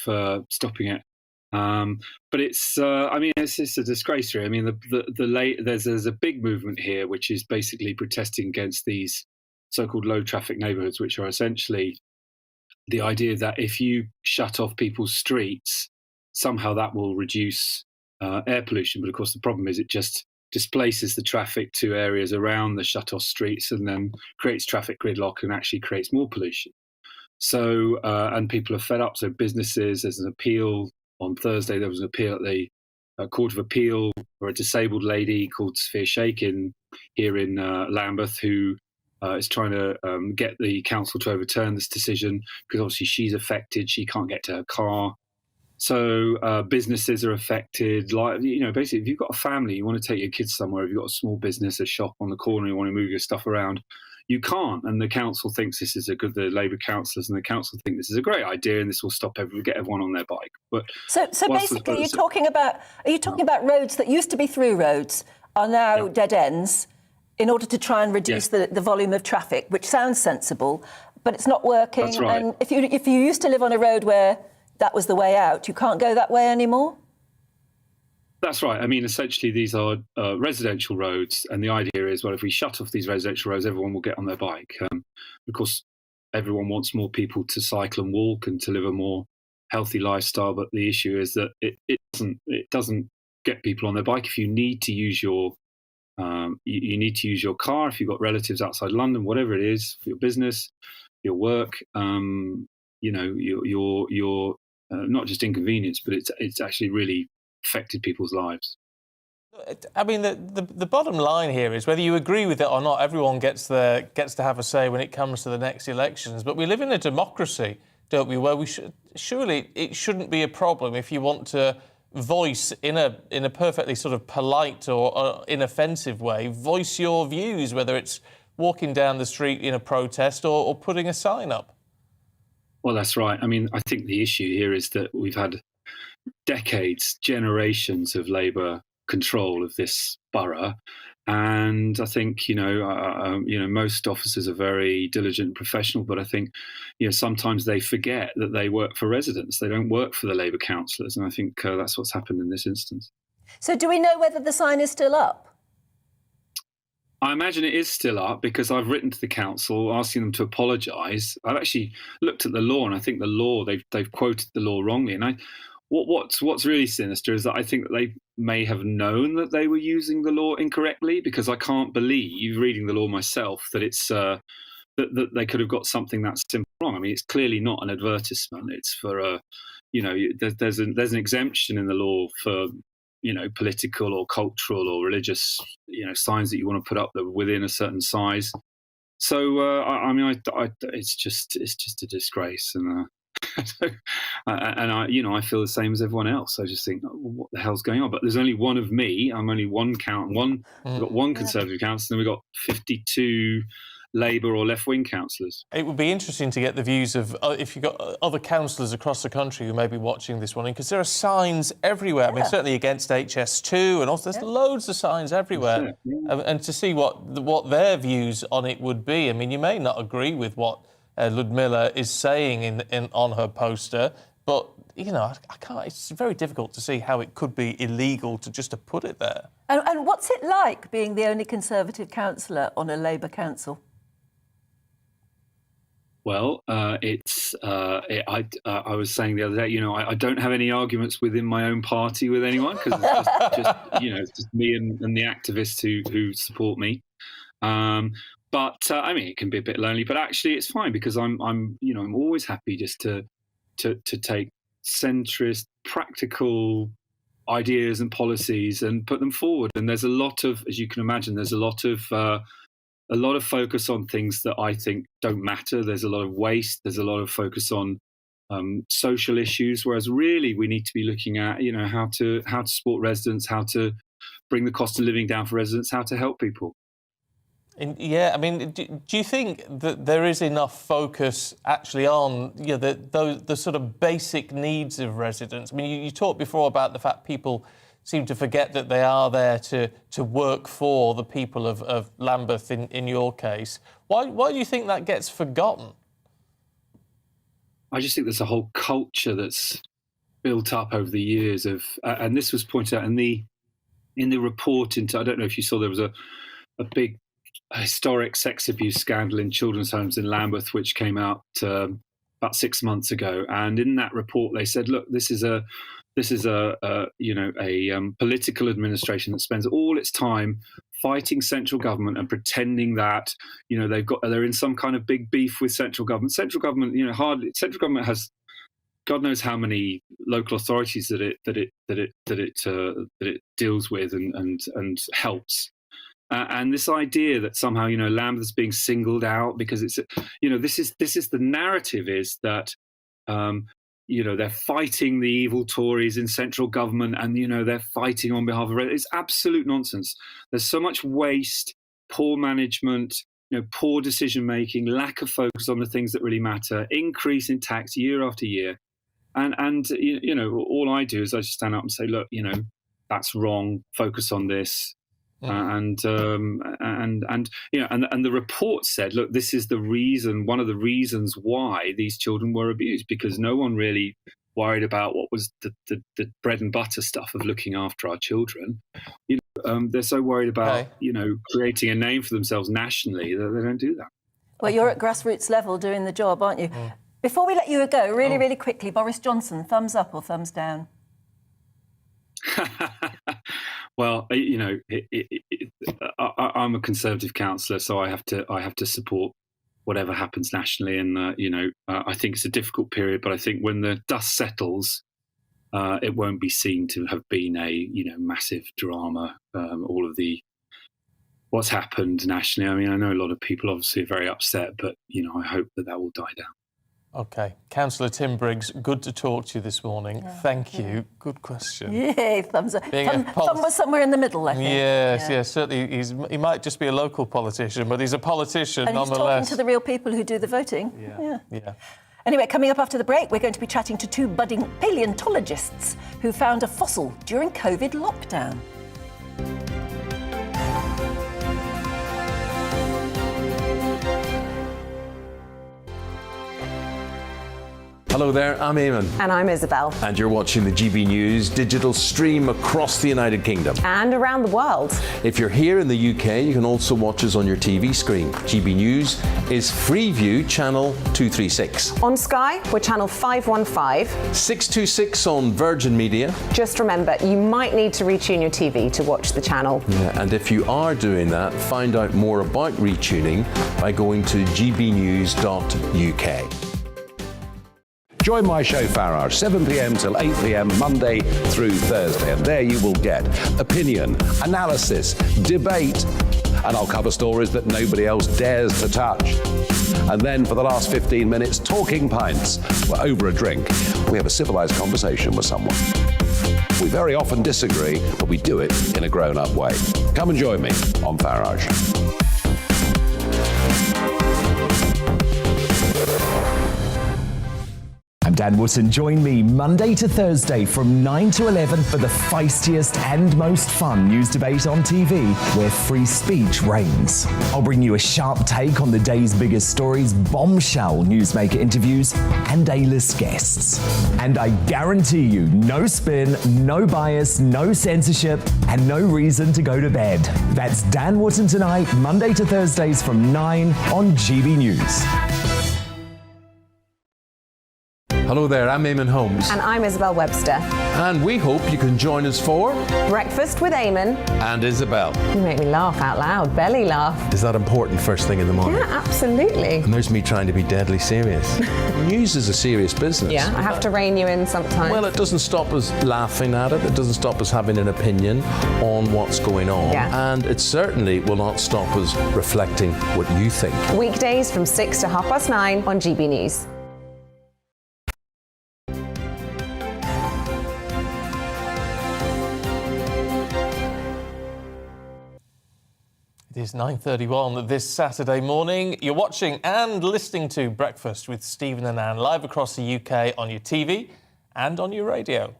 stopping it. But it's, I mean, it's a disgrace, really. I mean, there's a big movement here, which is basically protesting against these so-called low-traffic neighbourhoods, which are essentially the idea that if you shut off people's streets, somehow that will reduce air pollution. But of course, the problem is it just displaces the traffic to areas around the shut-off streets and then creates traffic gridlock and actually creates more pollution. So, and people are fed up. So businesses, there's an appeal on Thursday. There was an appeal at the Court of Appeal for a disabled lady called Sophia Sheikh here in Lambeth, who is trying to get the council to overturn this decision because obviously she's affected. She can't get to her car. So businesses are affected. Like, you know, basically, if you've got a family, you want to take your kids somewhere, if you've got a small business, a shop on the corner, you want to move your stuff around, you can't. And the council thinks this is the Labour councillors and the council think this is a great idea and this will get everyone on their bike. But so basically, are you talking about roads that used to be through roads are now dead ends in order to try and reduce the volume of traffic, which sounds sensible, but it's not working. That's right. And if you used to live on a road where that was the way out, you can't go that way anymore? That's right. I mean, essentially, these are residential roads, and the idea is, well, if we shut off these residential roads, everyone will get on their bike. Of course, everyone wants more people to cycle and walk and to live a more healthy lifestyle, but the issue is that it doesn't get people on their bike. If you need to use your you need to use your car, if you've got relatives outside London, whatever it is, for your business, your work, you know, you're not just inconvenienced, but it's actually really affected people's lives. I mean, the bottom line here is whether you agree with it or not, everyone gets to have a say when it comes to the next elections. But we live in a democracy, don't we, where surely it shouldn't be a problem if you want to voice in a perfectly sort of polite or inoffensive way, voice your views, whether it's walking down the street in a protest or putting a sign up. Well, that's right. I mean, I think the issue here is that we've had decades, generations of Labour control of this borough, and I think most officers are very diligent and professional, but I think sometimes they forget that they work for residents. They don't work for the Labour councillors, and I think that's what's happened in this instance. So, do we know whether the sign is still up? I imagine it is still up because I've written to the council asking them to apologise. I've actually looked at the law, and I think the law they've quoted the law wrongly. And what's really sinister is that I think that they may have known that they were using the law incorrectly, because I can't believe, reading the law myself, that it's that they could have got something that simple wrong. I mean, it's clearly not an advertisement. It's for there's an exemption in the law for political or cultural or religious signs that you want to put up that are within a certain size. So I mean, it's just a disgrace, and I feel the same as everyone else. I just think, what the hell's going on? But there's only one of me. I'm only one count. We've got one Conservative councillor, and we've got 52 Labour or left-wing councillors. It would be interesting to get the views of, if you've got other councillors across the country who may be watching this morning, because there are signs everywhere. I mean, certainly against HS2, and also there's loads of signs everywhere. And to see what their views on it would be. I mean, you may not agree with what Ludmilla is saying on her poster, but, I can't. It's very difficult to see how it could be illegal to put it there. And what's it like being the only Conservative councillor on a Labour council? Well, I was saying the other day, I don't have any arguments within my own party with anyone, because it's just me and the activists who support me. But I mean, it can be a bit lonely, but actually it's fine, because I'm always happy just to take centrist, practical ideas and policies and put them forward. And there's a lot of, as you can imagine, there's a lot of focus on things that I think don't matter. There's a lot of waste. There's a lot of focus on social issues, whereas really we need to be looking at, how to support residents, how to bring the cost of living down for residents, how to help people. Yeah, I mean, do you think that there is enough focus actually on the sort of basic needs of residents? I mean, you talked before about the fact people seem to forget that they are there to work for the people of Lambeth in your case. Why do you think that gets forgotten? I just think there's a whole culture that's built up over the years of, and this was pointed out in the report into, I don't know if you saw, there was a big historic sex abuse scandal in children's homes in Lambeth, which came out about 6 months ago. And in that report, they said, look, this is a political administration that spends all its time fighting central government and pretending that they're in some kind of big beef with central government. Central government, central government has God knows how many local authorities that it deals with and helps. And this idea that somehow Lambeth is being singled out because it's this is the narrative is that they're fighting the evil Tories in central government and they're fighting on behalf of it's absolute nonsense. There's so much waste, poor management, poor decision making, lack of focus on the things that really matter, increase in tax year after year, and all I do is I just stand up and say, look, that's wrong. Focus on this. And the report said, look, this is one of the reasons why these children were abused, because no one really worried about what was the bread and butter stuff of looking after our children. They're so worried about creating a name for themselves nationally that they don't do that. Well, you're at grassroots level doing the job, aren't you? Before we let you go, really quickly, Boris Johnson, thumbs up or thumbs down? Well, I'm a Conservative councillor, so I have to support whatever happens nationally. And I think it's a difficult period, but I think when the dust settles, it won't be seen to have been a massive drama. All of what's happened nationally. I mean, I know a lot of people obviously are very upset, but I hope that will die down. OK. Councillor Tim Briggs, good to talk to you this morning. Yeah, Thank you. Good question. Yay, thumbs up. Thumb was somewhere in the middle, I think. Yes, certainly. He might just be a local politician, but he's a politician and nonetheless. And he's talking to the real people who do the voting. Yeah. Anyway, coming up after the break, we're going to be chatting to two budding paleontologists who found a fossil during COVID lockdown. Hello there, I'm Eamon. And I'm Isabel. And you're watching the GB News digital stream across the United Kingdom. And around the world. If you're here in the UK, you can also watch us on your TV screen. GB News is Freeview channel 236. On Sky, we're channel 515. 626 on Virgin Media. Just remember, you might need to retune your TV to watch the channel. Yeah, and if you are doing that, find out more about retuning by going to gbnews.uk. Join my show Farrar, 7 p.m. till 8 p.m. Monday through Thursday, and there you will get opinion, analysis, debate, and I'll cover stories that nobody else dares to touch. And then for the last 15 minutes, talking pints. We're over a drink. We have a civilised conversation with someone. We very often disagree, but we do it in a grown-up way. Come and join me on Farage. I'm Dan Wootton. Join me Monday to Thursday from 9 to 11 for the feistiest and most fun news debate on TV, where free speech reigns. I'll bring you a sharp take on the day's biggest stories, bombshell newsmaker interviews, and A-list guests. And I guarantee you, no spin, no bias, no censorship, and no reason to go to bed. That's Dan Wootton Tonight, Monday to Thursdays from 9 on GB News. Hello there, I'm Eamon Holmes. And I'm Isabel Webster. And we hope you can join us for Breakfast with Eamon and Isabel. You make me laugh out loud, belly laugh. Is that important first thing in the morning? Yeah, absolutely. And there's me trying to be deadly serious. News is a serious business. Yeah, I have to rein you in sometimes. Well, it doesn't stop us laughing at it. It doesn't stop us having an opinion on what's going on. Yeah. And it certainly will not stop us reflecting what you think. Weekdays from 6 to 9:30 on GB News. It is 9:31 this Saturday morning. You're watching and listening to Breakfast with Stephen and Anne live across the UK on your TV and on your radio.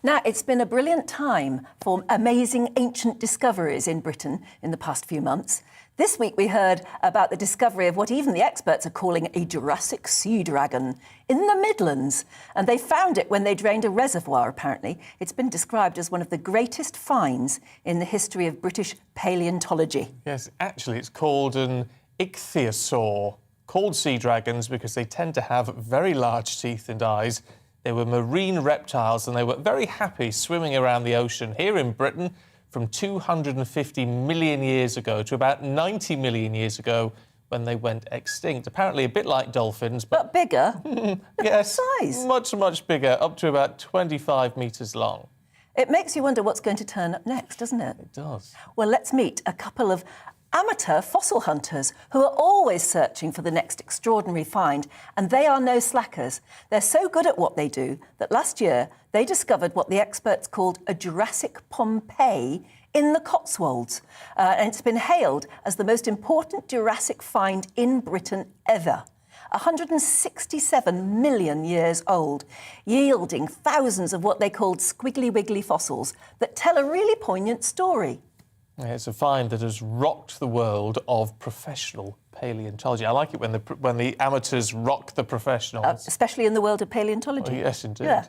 Now, it's been a brilliant time for amazing ancient discoveries in Britain in the past few months. This week we heard about the discovery of what even the experts are calling a Jurassic sea dragon in the Midlands. And they found it when they drained a reservoir, apparently. It's been described as one of the greatest finds in the history of British paleontology. Yes, actually it's called an ichthyosaur, called sea dragons because they tend to have very large teeth and eyes. They were marine reptiles and they were very happy swimming around the ocean here in Britain from 250 million years ago to about 90 million years ago when they went extinct. Apparently a bit like dolphins. But bigger? Yes, size? much, much bigger, up to about 25 metres long. It makes you wonder what's going to turn up next, doesn't it? It does. Well, let's meet a couple of amateur fossil hunters who are always searching for the next extraordinary find, and they are no slackers. They're so good at what they do that last year they discovered what the experts called a Jurassic Pompeii in the Cotswolds. And it's been hailed as the most important Jurassic find in Britain ever. 167 million years old, yielding thousands of what they called squiggly wiggly fossils that tell a really poignant story. Yeah, it's a find that has rocked the world of professional paleontology. I like it when the amateurs rock the professionals. Especially in the world of paleontology. Oh, yes, indeed. Yeah.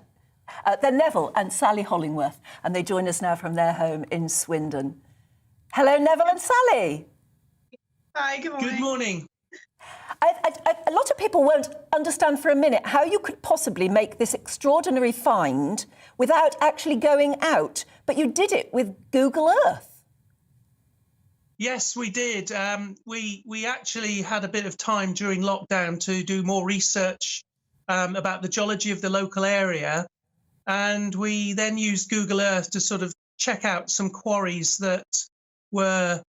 They're Neville and Sally Hollingworth, and they join us now from their home in Swindon. Hello, Neville and Sally. Hi, good morning. Good morning. A lot of people won't understand for a minute how you could possibly make this extraordinary find without actually going out, but you did it with Google Earth. Yes, we did. We actually had a bit of time during lockdown to do more research about the geology of the local area, and we then used Google Earth to sort of check out some quarries that were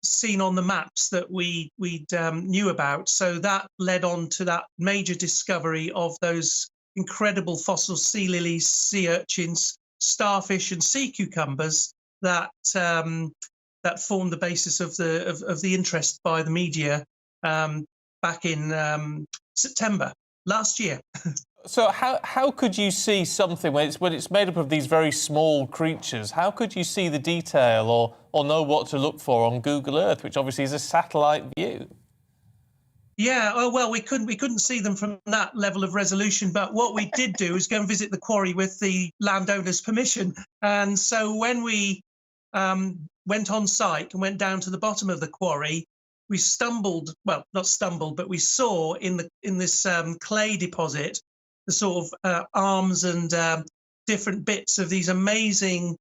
seen on the maps that we knew about. So that led on to that major discovery of those incredible fossil sea lilies, sea urchins, starfish, and sea cucumbers that formed the basis of the interest by the media back in September last year. So how could you see something when it's made up of these very small creatures? How could you see the detail or know what to look for on Google Earth, which obviously is a satellite view? Yeah, oh well, we couldn't see them from that level of resolution, but what we did do is go and visit the quarry with the landowner's permission. And so when we went on site and went down to the bottom of the quarry, we stumbled, well, not stumbled, but we saw in this clay deposit the sort of arms and different bits of these amazing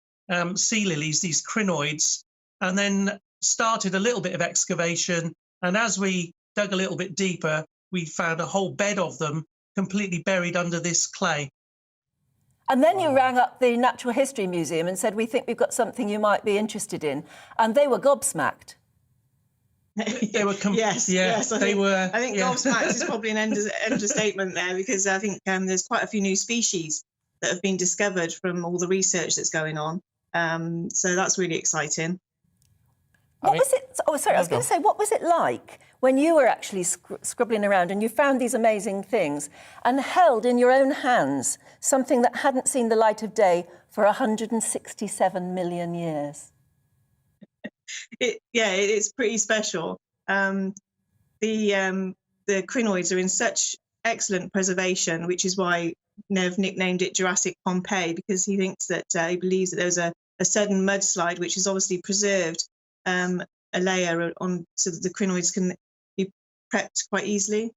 sea lilies, these crinoids, and then started a little bit of excavation. And as we dug a little bit deeper, we found a whole bed of them completely buried under this clay. And then you rang up the Natural History Museum and said, we think we've got something you might be interested in. And they were gobsmacked. They were yes. I think gobsmacked is probably an understatement there, because I think there's quite a few new species that have been discovered from all the research that's going on. So that's really exciting. What was it? Oh, sorry, I was going to say, what was it like when you were actually scribbling around and you found these amazing things and held in your own hands something that hadn't seen the light of day for 167 million years? It's pretty special. The crinoids are in such excellent preservation, which is why Nev nicknamed it Jurassic Pompeii, because he thinks that he believes that there was a sudden mudslide which has obviously preserved a layer on so that the crinoids can be prepped quite easily.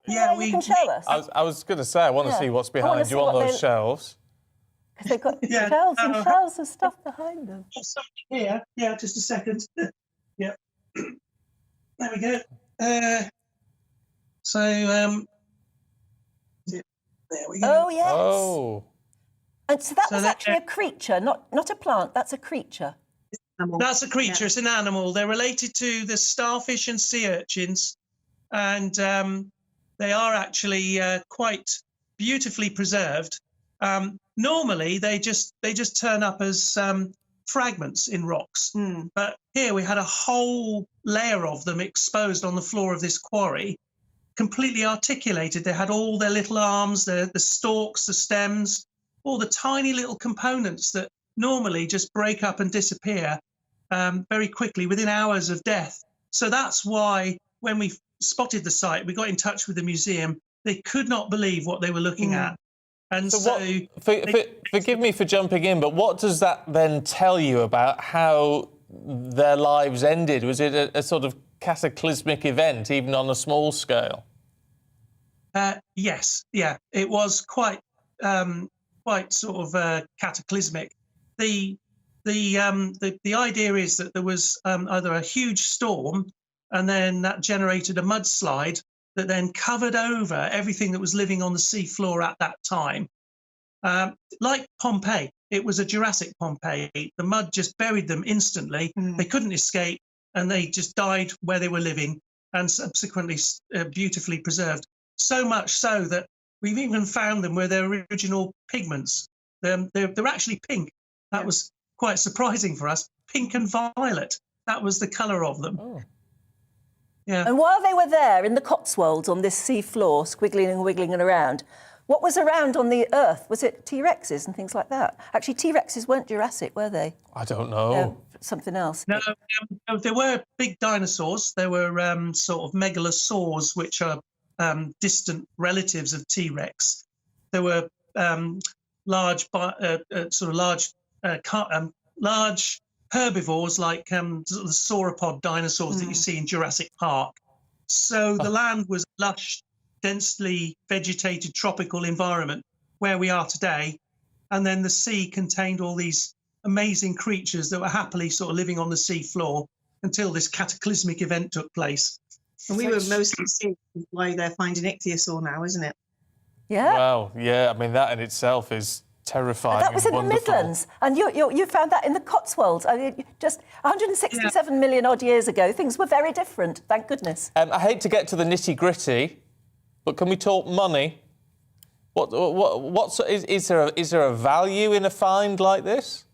Yeah, you can show us. I was going to say, I want to see what's behind you on those shelves. Because they've got shelves and shelves of stuff behind them. Something here. Yeah, just a second. Yeah. There we go. There we go. Oh, yes. Oh. And so that was actually a creature, not a plant. That's a creature. That's a creature. Yeah. It's an animal. They're related to the starfish and sea urchins, and they are actually quite beautifully preserved. Normally, they just turn up as fragments in rocks. But here we had a whole layer of them exposed on the floor of this quarry, completely articulated. They had all their little arms, the stalks, the stems, all the tiny little components that normally just break up and disappear very quickly within hours of death. So that's why when we spotted the site, we got in touch with the museum. They could not believe what they were looking at. And so forgive me for jumping in, but what does that then tell you about how their lives ended? Was it a sort of cataclysmic event, even on a small scale? Yes, yeah, it was quite sort of cataclysmic. The idea is that there was either a huge storm, and then that generated a mudslide that then covered over everything that was living on the seafloor at that time. Like Pompeii, it was a Jurassic Pompeii. The mud just buried them instantly. They couldn't escape, and they just died where they were living, and subsequently beautifully preserved. So much so that we've even found them where their original pigments. They're actually pink. That was quite surprising for us. Pink and violet. That was the colour of them. Oh. Yeah. And while they were there in the Cotswolds on this sea floor, squiggling and wiggling around, what was around on the Earth? Was it T-Rexes and things like that? Actually, T-Rexes weren't Jurassic, were they? I don't know. Something else. No, there were big dinosaurs. There were sort of megalosaurs, which are distant relatives of T-Rex. There were large herbivores like the sauropod dinosaurs that you see in Jurassic Park. So the land was lush, densely vegetated tropical environment where we are today. And then the sea contained all these amazing creatures that were happily sort of living on the sea floor until this cataclysmic event took place. And we were mostly seeing why they're finding ichthyosaur now, isn't it? Yeah. Wow, yeah, I mean, that in itself is terrifying. That was in and the wonderful. Midlands, and you found that in the Cotswolds. I mean, just 167 million odd years ago, things were very different. Thank goodness. I hate to get to the nitty-gritty, but can we talk money? Is there a value in a find like this?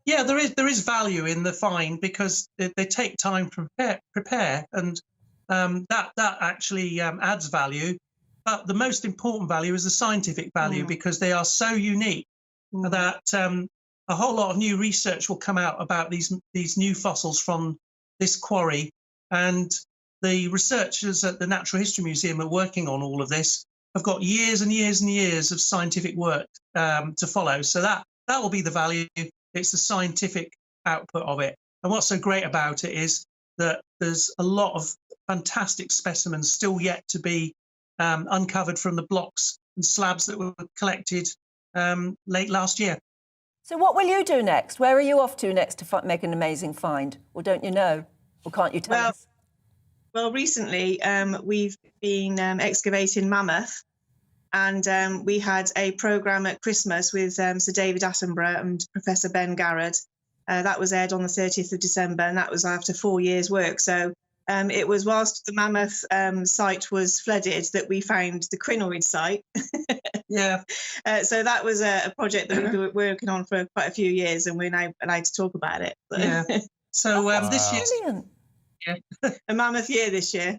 Yeah, there is value in the find because they take time to prepare, and that actually adds value. But the most important value is the scientific value because they are so unique that a whole lot of new research will come out about these new fossils from this quarry. And the researchers at the Natural History Museum are working on all of this. Have got years and years and years of scientific work to follow. So that will be the value. It's the scientific output of it. And what's so great about it is that there's a lot of fantastic specimens still yet to be uncovered from the blocks and slabs that were collected late last year. So what will you do next? Where are you off to next to make an amazing find? Or don't you know? Or can't you tell us? Well, recently we've been excavating mammoth, and we had a programme at Christmas with Sir David Attenborough and Professor Ben Garrett. That was aired on the 30th of December, and that was after 4 years' work. So it was whilst the mammoth site was flooded that we found the crinoid site. Yeah. So that was a project that we've been working on for quite a few years, and we're now allowed to talk about it. Yeah. So this year, a mammoth year this year.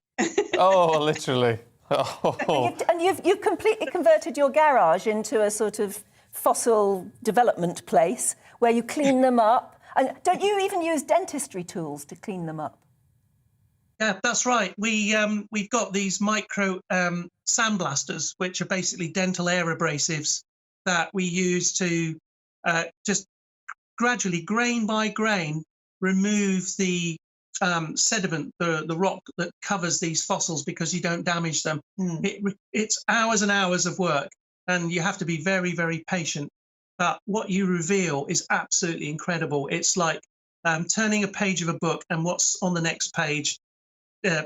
Oh, literally. Oh. And you've completely converted your garage into a sort of fossil development place where you clean them up. And don't you even use dentistry tools to clean them up? Yeah, that's right. We've got these micro sandblasters, which are basically dental air abrasives that we use to just gradually, grain by grain, remove the sediment, the rock that covers these fossils, because you don't damage them. It's hours and hours of work, and you have to be very, very patient. But what you reveal is absolutely incredible. It's like turning a page of a book, and what's on the next page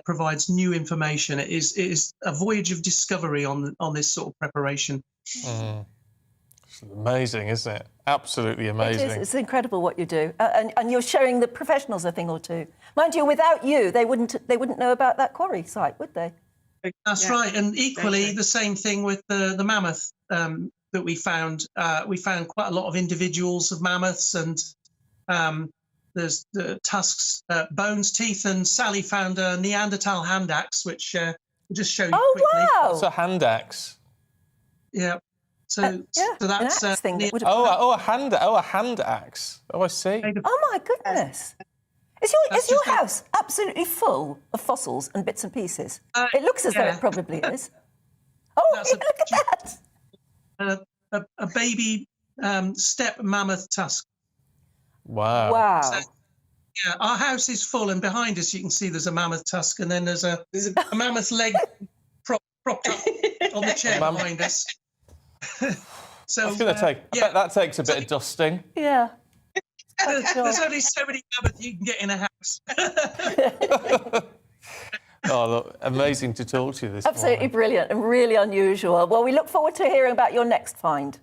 provides new information. It is a voyage of discovery on this sort of preparation. It's amazing, isn't it? Absolutely amazing. It is. It's incredible what you do, and you're showing the professionals a thing or two. Mind you, without you, they wouldn't know about that quarry site, would they? That's right. And equally, the same thing with the mammoth. that we found quite a lot of individuals of mammoths, and there's the tusks, bones, teeth, and Sally found a Neanderthal hand axe, which we'll just show you quickly. Wow! What's a hand axe? Yeah. So that's an axe thing that would have a hand axe. Oh, I see. Oh my goodness! Is your house absolutely full of fossils and bits and pieces? It looks as though it probably is. Oh, look at that! A baby steppe mammoth tusk. Wow. Wow. So, yeah, our house is full, and behind us you can see there's a mammoth tusk, and then there's a mammoth leg propped up on the chair behind us. So I bet that takes a bit of dusting. Yeah. There's only so many mammoths you can get in a house. Oh, look, amazing to talk to you this Absolutely morning. brilliant and really unusual. Well, we look forward to hearing about your next find.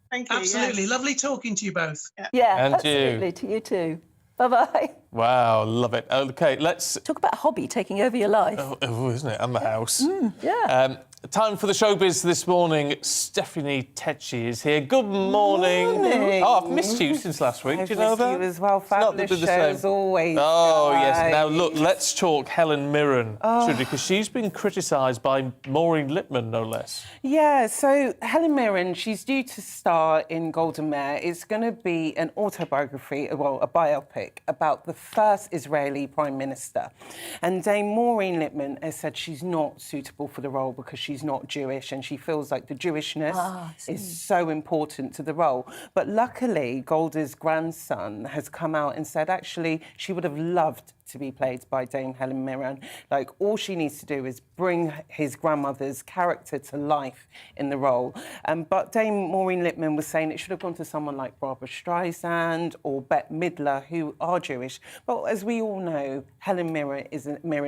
Thank you. Absolutely. Yes. Lovely talking to you both. Yeah, And absolutely. you. To you too. Bye-bye. Wow, love it. Okay, let's... Talk about a hobby taking over your life. Oh, isn't it? And the house. Yeah. Time for the showbiz this morning. Stephanie Tetchy is here. Good morning. Morning. Oh, I've missed you since last week. Do you know that? You as well. It's not Fabulous the show same. as always. Oh, yes. guys. Now, look, let's talk Helen Mirren, because she's been criticised by Maureen Lipman, no less. Yeah, so Helen Mirren, she's due to star in Golden Mare. It's going to be an autobiography, well, a biopic about the first Israeli Prime Minister. And Dame Maureen Lipman has said she's not suitable for the role because she's not Jewish, and she feels like the Jewishness is so important to the role. But luckily, Golda's grandson has come out and said actually she would have loved to be played by Dame Helen Mirren. Like, all she needs to do is bring his grandmother's character to life in the role. But Dame Maureen Lipman was saying it should have gone to someone like Barbara Streisand or Bette Midler, who are Jewish. But as we all know, Helen Mirren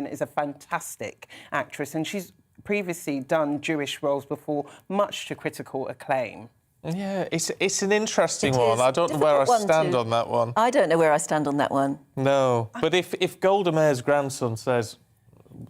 is a fantastic actress, and she's previously done Jewish roles before, much to critical acclaim. Yeah, it's an interesting one. I don't know where I stand on that one. I don't know where I stand on that one. No, but if Golda Meir's grandson says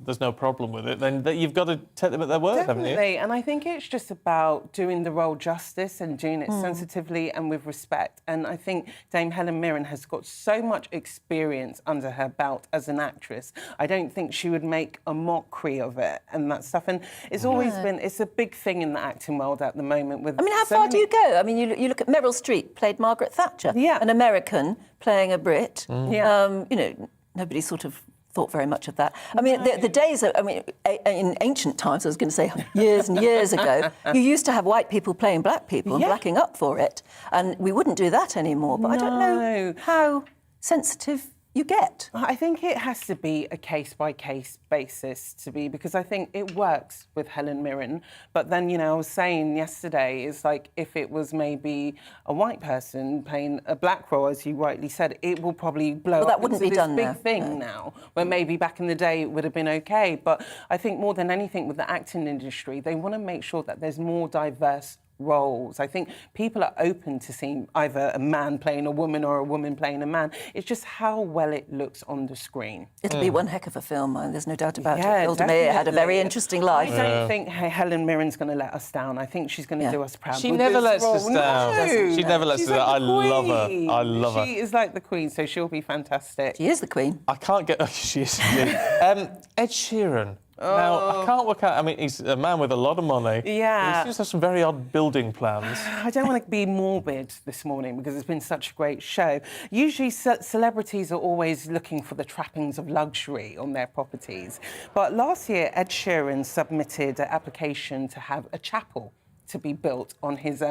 there's no problem with it, then you've got to take them at their word, haven't you? Definitely, and I think it's just about doing the role justice and doing it sensitively and with respect. And I think Dame Helen Mirren has got so much experience under her belt as an actress. I don't think she would make a mockery of it and that stuff. And it's always been, it's a big thing in the acting world at the moment. With I mean, how far do you go? I mean, you look at Meryl Streep, played Margaret Thatcher, an American playing a Brit. You know, nobody sort of thought very much of that. I mean, the days of, I mean, in ancient times, I was going to say years and years ago, you used to have white people playing black people and blacking up for it, and we wouldn't do that anymore. But I don't know how sensitive you get. I think it has to be a case-by-case basis because I think it works with Helen Mirren. But then, you know, I was saying yesterday, it's like if it was maybe a white person playing a black role, as you rightly said, it will probably blow up. That wouldn't be this done big now. thing now, where maybe back in the day it would have been okay. But I think more than anything with the acting industry, they want to make sure that there's more diverse roles. I think people are open to seeing either a man playing a woman or a woman playing a man. It's just how well it looks on the screen. It'll be one heck of a film, there's no doubt about it. Yeah, Golda Meir had a very interesting life. I don't think Helen Mirren's going to let us down. I think she's going to do us proud. She with never this lets us role. down. No. She never lets She's us like down. the I love her. queen. I love her. She is like the queen, so she'll be fantastic. She is the queen. I can't get... she is indeed. Ed Sheeran. Now, I can't work out... I mean, he's a man with a lot of money. Yeah. He seems to have some very odd building plans. I don't want to be morbid this morning because it's been such a great show. Usually celebrities are always looking for the trappings of luxury on their properties. But last year, Ed Sheeran submitted an application to have a chapel to be built on his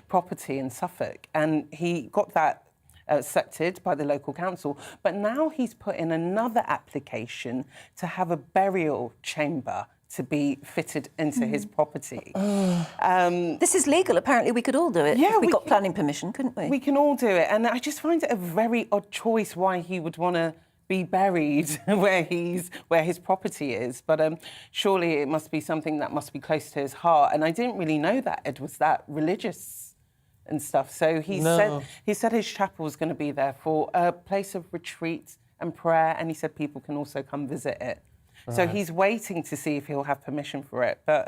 property in Suffolk. And he got that accepted by the local council, but now he's put in another application to have a burial chamber to be fitted into his property. This is legal. Apparently, we could all do it. Yeah, if we got planning permission, couldn't we? We can all do it, and I just find it a very odd choice why he would want to be buried where his property is. But surely it must be something that must be close to his heart. And I didn't really know that Ed was that religious and stuff. So he said his chapel was going to be there for a place of retreat and prayer, and he said people can also come visit it. So he's waiting to see if he'll have permission for it. But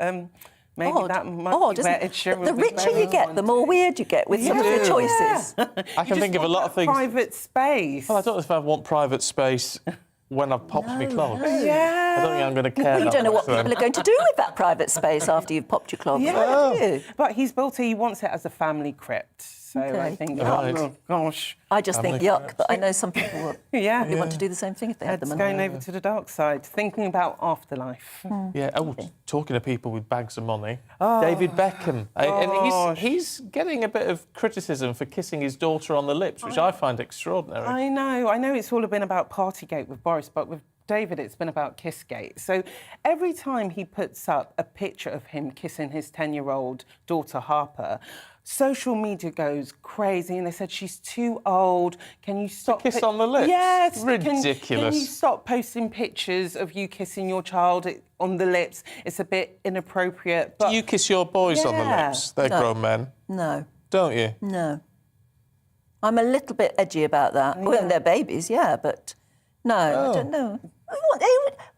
Maybe Odd. that might Odd, be isn't where it? Ed Sheeran The was richer very you get, the more weird you get with some of the choices. I can think of a lot of things. Private space. Well, I don't know if I want private space when I've popped my clogs. Yeah. I don't think I'm going to care. Well, you that don't know much what people then. are going to do with that private space after you've popped your clogs. Yeah. Do you? But he wants it as a family crypt. So I Okay. think, Right. oh gosh. I just think yuck, but I know some people will Yeah. probably want to do the same thing if they had the Ed's money. going over to the dark side, thinking about afterlife. Yeah. Oh, talking to people with bags of money, Oh, David Beckham, gosh. and he's getting a bit of criticism for kissing his daughter on the lips, which I find extraordinary. I know it's all been about Partygate with Boris, but with David, it's been about Kissgate. So every time he puts up a picture of him kissing his 10-year-old daughter, Harper, social media goes crazy, and they said she's too old. Can you stop? Kiss on the lips? Yes. Ridiculous. Can you stop posting pictures of you kissing your child on the lips? It's a bit inappropriate. But Do you kiss your boys on the lips? They're No. grown men. No, Don't you? no. I'm a little bit edgy about that. Well, they're babies, yeah, but no, I don't know.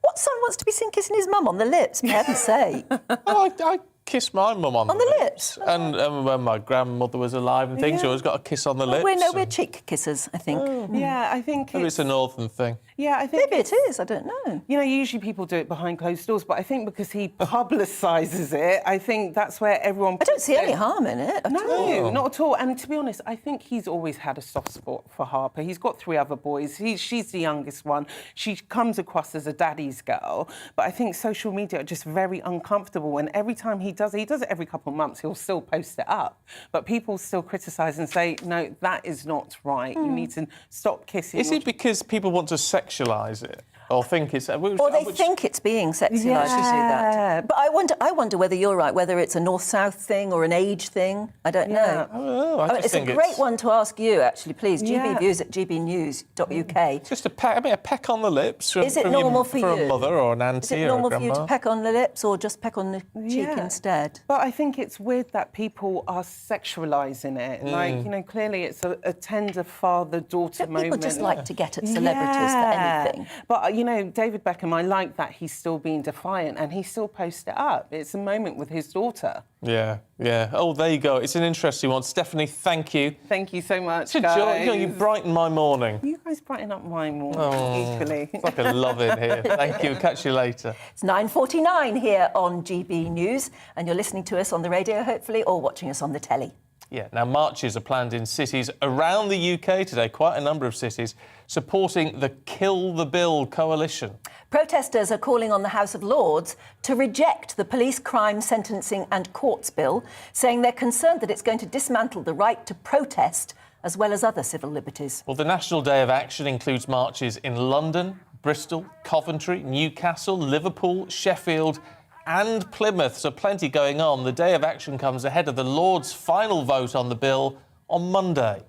What son wants to be seen kissing his mum on the lips, for heaven's sake? Oh, I kissed my mum on the lips. And when my grandmother was alive and things, she always got a kiss on the lips. We're cheek kissers, I think. Yeah, I think Maybe it's a northern thing. Yeah, I think maybe it is. I don't know. You know, usually people do it behind closed doors, but I think because he publicises it, I think that's where everyone. I don't see any harm in it. At No, all. not at all. And to be honest, I think he's always had a soft spot for Harper. He's got 3 other boys. She's the youngest one. She comes across as a daddy's girl, but I think social media are just very uncomfortable. And every time he does it every couple of months. He'll still post it up, but people still criticise and say, no, that is not right. You need to stop kissing. Is it because people want to sexualise it? Or think it's... Or they think it's being sexualised to do that. But I wonder whether you're right, whether it's a north-south thing or an age thing. I don't know. Oh, It's a great one to ask you, actually, please. GBNews at gbnews.uk. Just a peck on the lips from, Is it from normal your, for for you? a mother or an Is auntie it or a normal for you grandma? to peck on the lips or just peck on the cheek instead? But I think it's weird that people are sexualising it. Like, you know, clearly it's a tender father-daughter moment. People just like to get at celebrities for anything. But, you know, David Beckham, I like that he's still being defiant and he still posts it up. It's a moment with his daughter. Yeah, yeah. Oh, there you go. It's an interesting one. Stephanie, thank you. Thank you so much, It's a joy. guys. You know, you brighten my morning. You guys brighten up my morning equally. It's like a love in here. Thank you. Catch you later. It's 9:49 here on GB News, and you're listening to us on the radio, hopefully, or watching us on the telly. Yeah, now marches are planned in cities around the UK today, quite a number of cities, supporting the Kill the Bill coalition. Protesters are calling on the House of Lords to reject the Police Crime Sentencing and Courts Bill, saying they're concerned that it's going to dismantle the right to protest as well as other civil liberties. Well, the National Day of Action includes marches in London, Bristol, Coventry, Newcastle, Liverpool, Sheffield and Plymouth, so plenty going on. The Day of Action comes ahead of the Lords' final vote on the bill on Monday.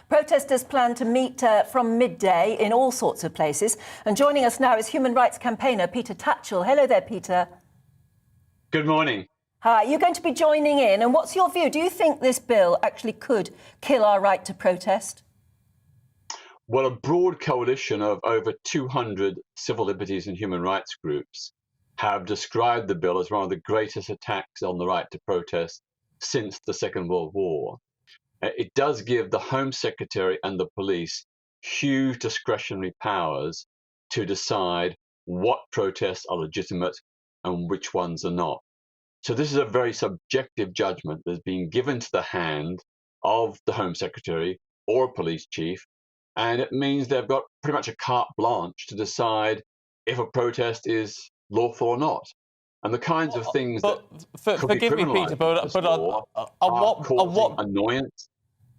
Protesters plan to meet from midday in all sorts of places. And joining us now is human rights campaigner Peter Tatchell. Hello there, Peter. Good morning. Hi, you're going to be joining in. And what's your view? Do you think this bill actually could kill our right to protest? Well, a broad coalition of over 200 civil liberties and human rights groups have described the bill as one of the greatest attacks on the right to protest since the Second World War. It does give the Home Secretary and the police huge discretionary powers to decide what protests are legitimate and which ones are not. So this is a very subjective judgment that's being given to the hand of the Home Secretary or a police chief, and it means they've got pretty much a carte blanche to decide if a protest is lawful or not. And the kinds of things that forgive me, Peter, but on what annoyance,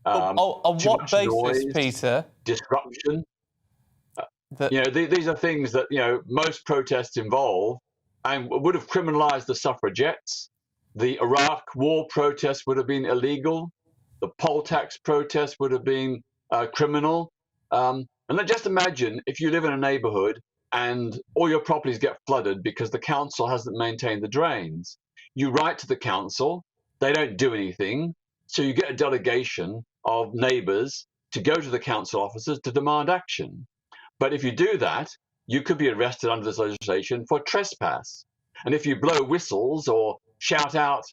on what basis, Peter? Disruption. You know, these are things that, you know, most protests involve and would have criminalised the suffragettes. The Iraq war protests would have been illegal. The poll tax protests would have been criminal. And just imagine if you live in a neighbourhood and all your properties get flooded because the council hasn't maintained the drains. You write to the council, they don't do anything, so you get a delegation of neighbours to go to the council officers to demand action. But if you do that, you could be arrested under this legislation for trespass. And if you blow whistles or shout out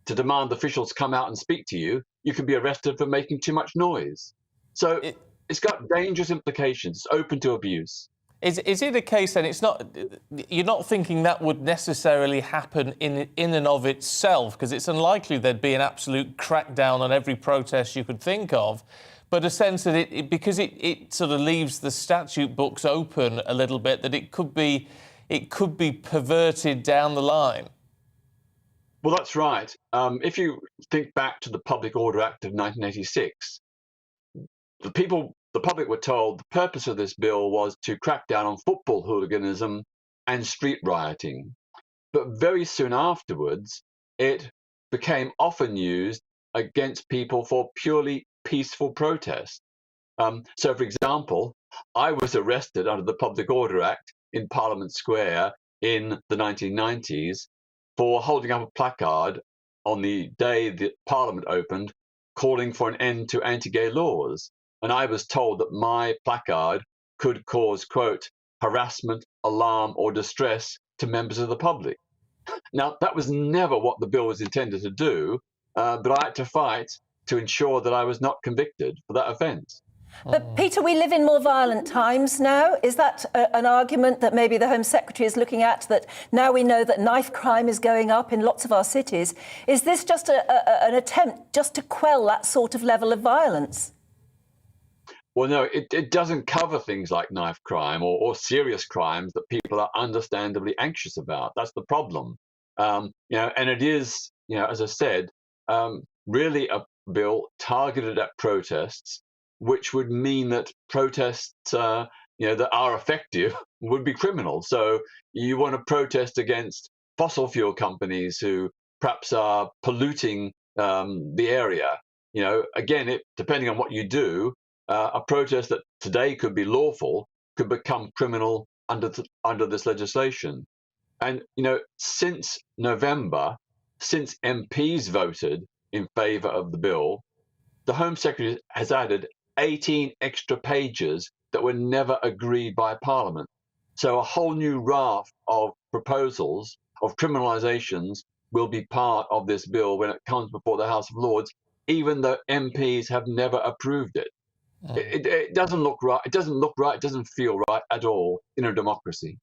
to demand officials come out and speak to you, you can be arrested for making too much noise. So it's got dangerous implications. It's open to abuse. Is it a case then? It's not. You're not thinking that would necessarily happen in and of itself, because it's unlikely there'd be an absolute crackdown on every protest you could think of, but a sense that because it sort of leaves the statute books open a little bit, that it could be perverted down the line. Well, that's right. If you think back to the Public Order Act of 1986, the public were told the purpose of this bill was to crack down on football hooliganism and street rioting. But very soon afterwards, it became often used against people for purely peaceful protest. So, for example, I was arrested under the Public Order Act in Parliament Square in the 1990s for holding up a placard on the day that Parliament opened, calling for an end to anti-gay laws. And I was told that my placard could cause, quote, harassment, alarm, or distress to members of the public. Now, that was never what the bill was intended to do, but I had to fight to ensure that I was not convicted for that offence. But, Peter, we live in more violent times now. Is that an argument that maybe the Home Secretary is looking at, that now we know that knife crime is going up in lots of our cities? Is this just an attempt just to quell that sort of level of violence? Well, no, it doesn't cover things like knife crime or serious crimes that people are understandably anxious about. That's the problem. And it is, as I said, really a bill targeted at protests, which would mean that protests, that are effective would be criminal. So you want to protest against fossil fuel companies who perhaps are polluting the area. Again, depending on what you do, a protest that today could be lawful could become criminal under this legislation. And, since November, since MPs voted in favour of the bill, the Home Secretary has added 18 extra pages that were never agreed by Parliament. So a whole new raft of proposals of criminalisations will be part of this bill when it comes before the House of Lords, even though MPs have never approved it. It doesn't look right. It doesn't look right. It doesn't feel right at all in a democracy.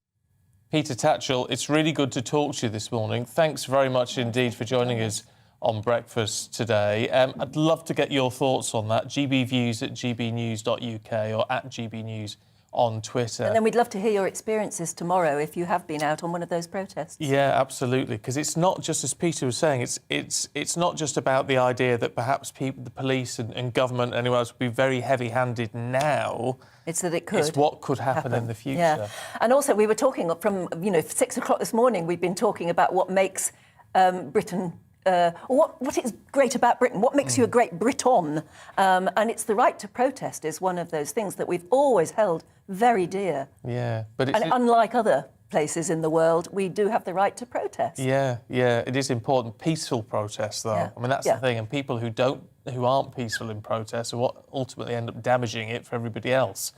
Peter Tatchell, it's really good to talk to you this morning. Thanks very much indeed for joining us on Breakfast today. I'd love to get your thoughts on that. gbviews@gbnews.uk or @gbnews on Twitter. And then we'd love to hear your experiences tomorrow if you have been out on one of those protests. Yeah, absolutely. Because it's not just, as Peter was saying, it's not just about the idea that perhaps the police and government and anyone else would be very heavy-handed now. It's that it could. It's what could happen in the future. Yeah. And also, we were talking from 6 o'clock this morning. We've been talking about what makes Britain. What is great about Britain? What makes you a great Briton? And it's the right to protest is one of those things that we've always held very dear. Yeah, but unlike other places in the world, we do have the right to protest. Yeah, it is important. Peaceful protest, though. Yeah. I mean, that's the thing. And people who aren't peaceful in protest are what ultimately end up damaging it for everybody else.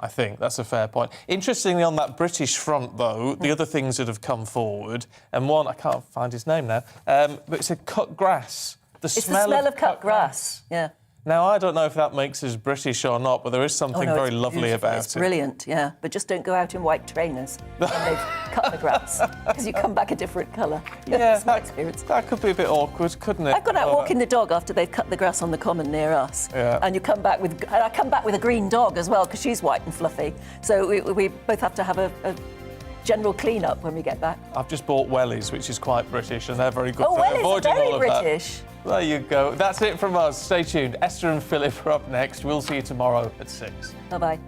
I think that's a fair point. Interestingly, on that British front, though, the other things that have come forward, and one, I can't find his name now, but it's a cut grass. It's the smell of cut grass. Yeah. Now, I don't know if that makes us British or not, but there is something very lovely about it. It's brilliant, yeah. But just don't go out in white trainers when they've cut the grass, because you come back a different colour. Yeah, that's my experience. That could be a bit awkward, couldn't it? I've gone out walking the dog after they've cut the grass on the common near us. Yeah. And I come back with a green dog as well, because she's white and fluffy. So we both have to have a general clean-up when we get back. I've just bought wellies, which is quite British, and they're very good for wellies avoiding are very all of British. that. There you go. That's it from us. Stay tuned. Esther and Philip are up next. We'll see you tomorrow at 6. Bye-bye.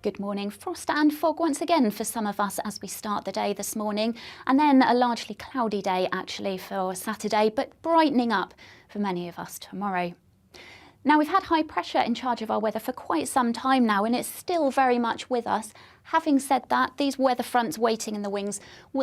Good morning. Frost and fog once again for some of us as we start the day this morning, and then a largely cloudy day actually for Saturday, but brightening up for many of us tomorrow. Now, we've had high pressure in charge of our weather for quite some time now, and it's still very much with us. Having said that, these weather fronts waiting in the wings will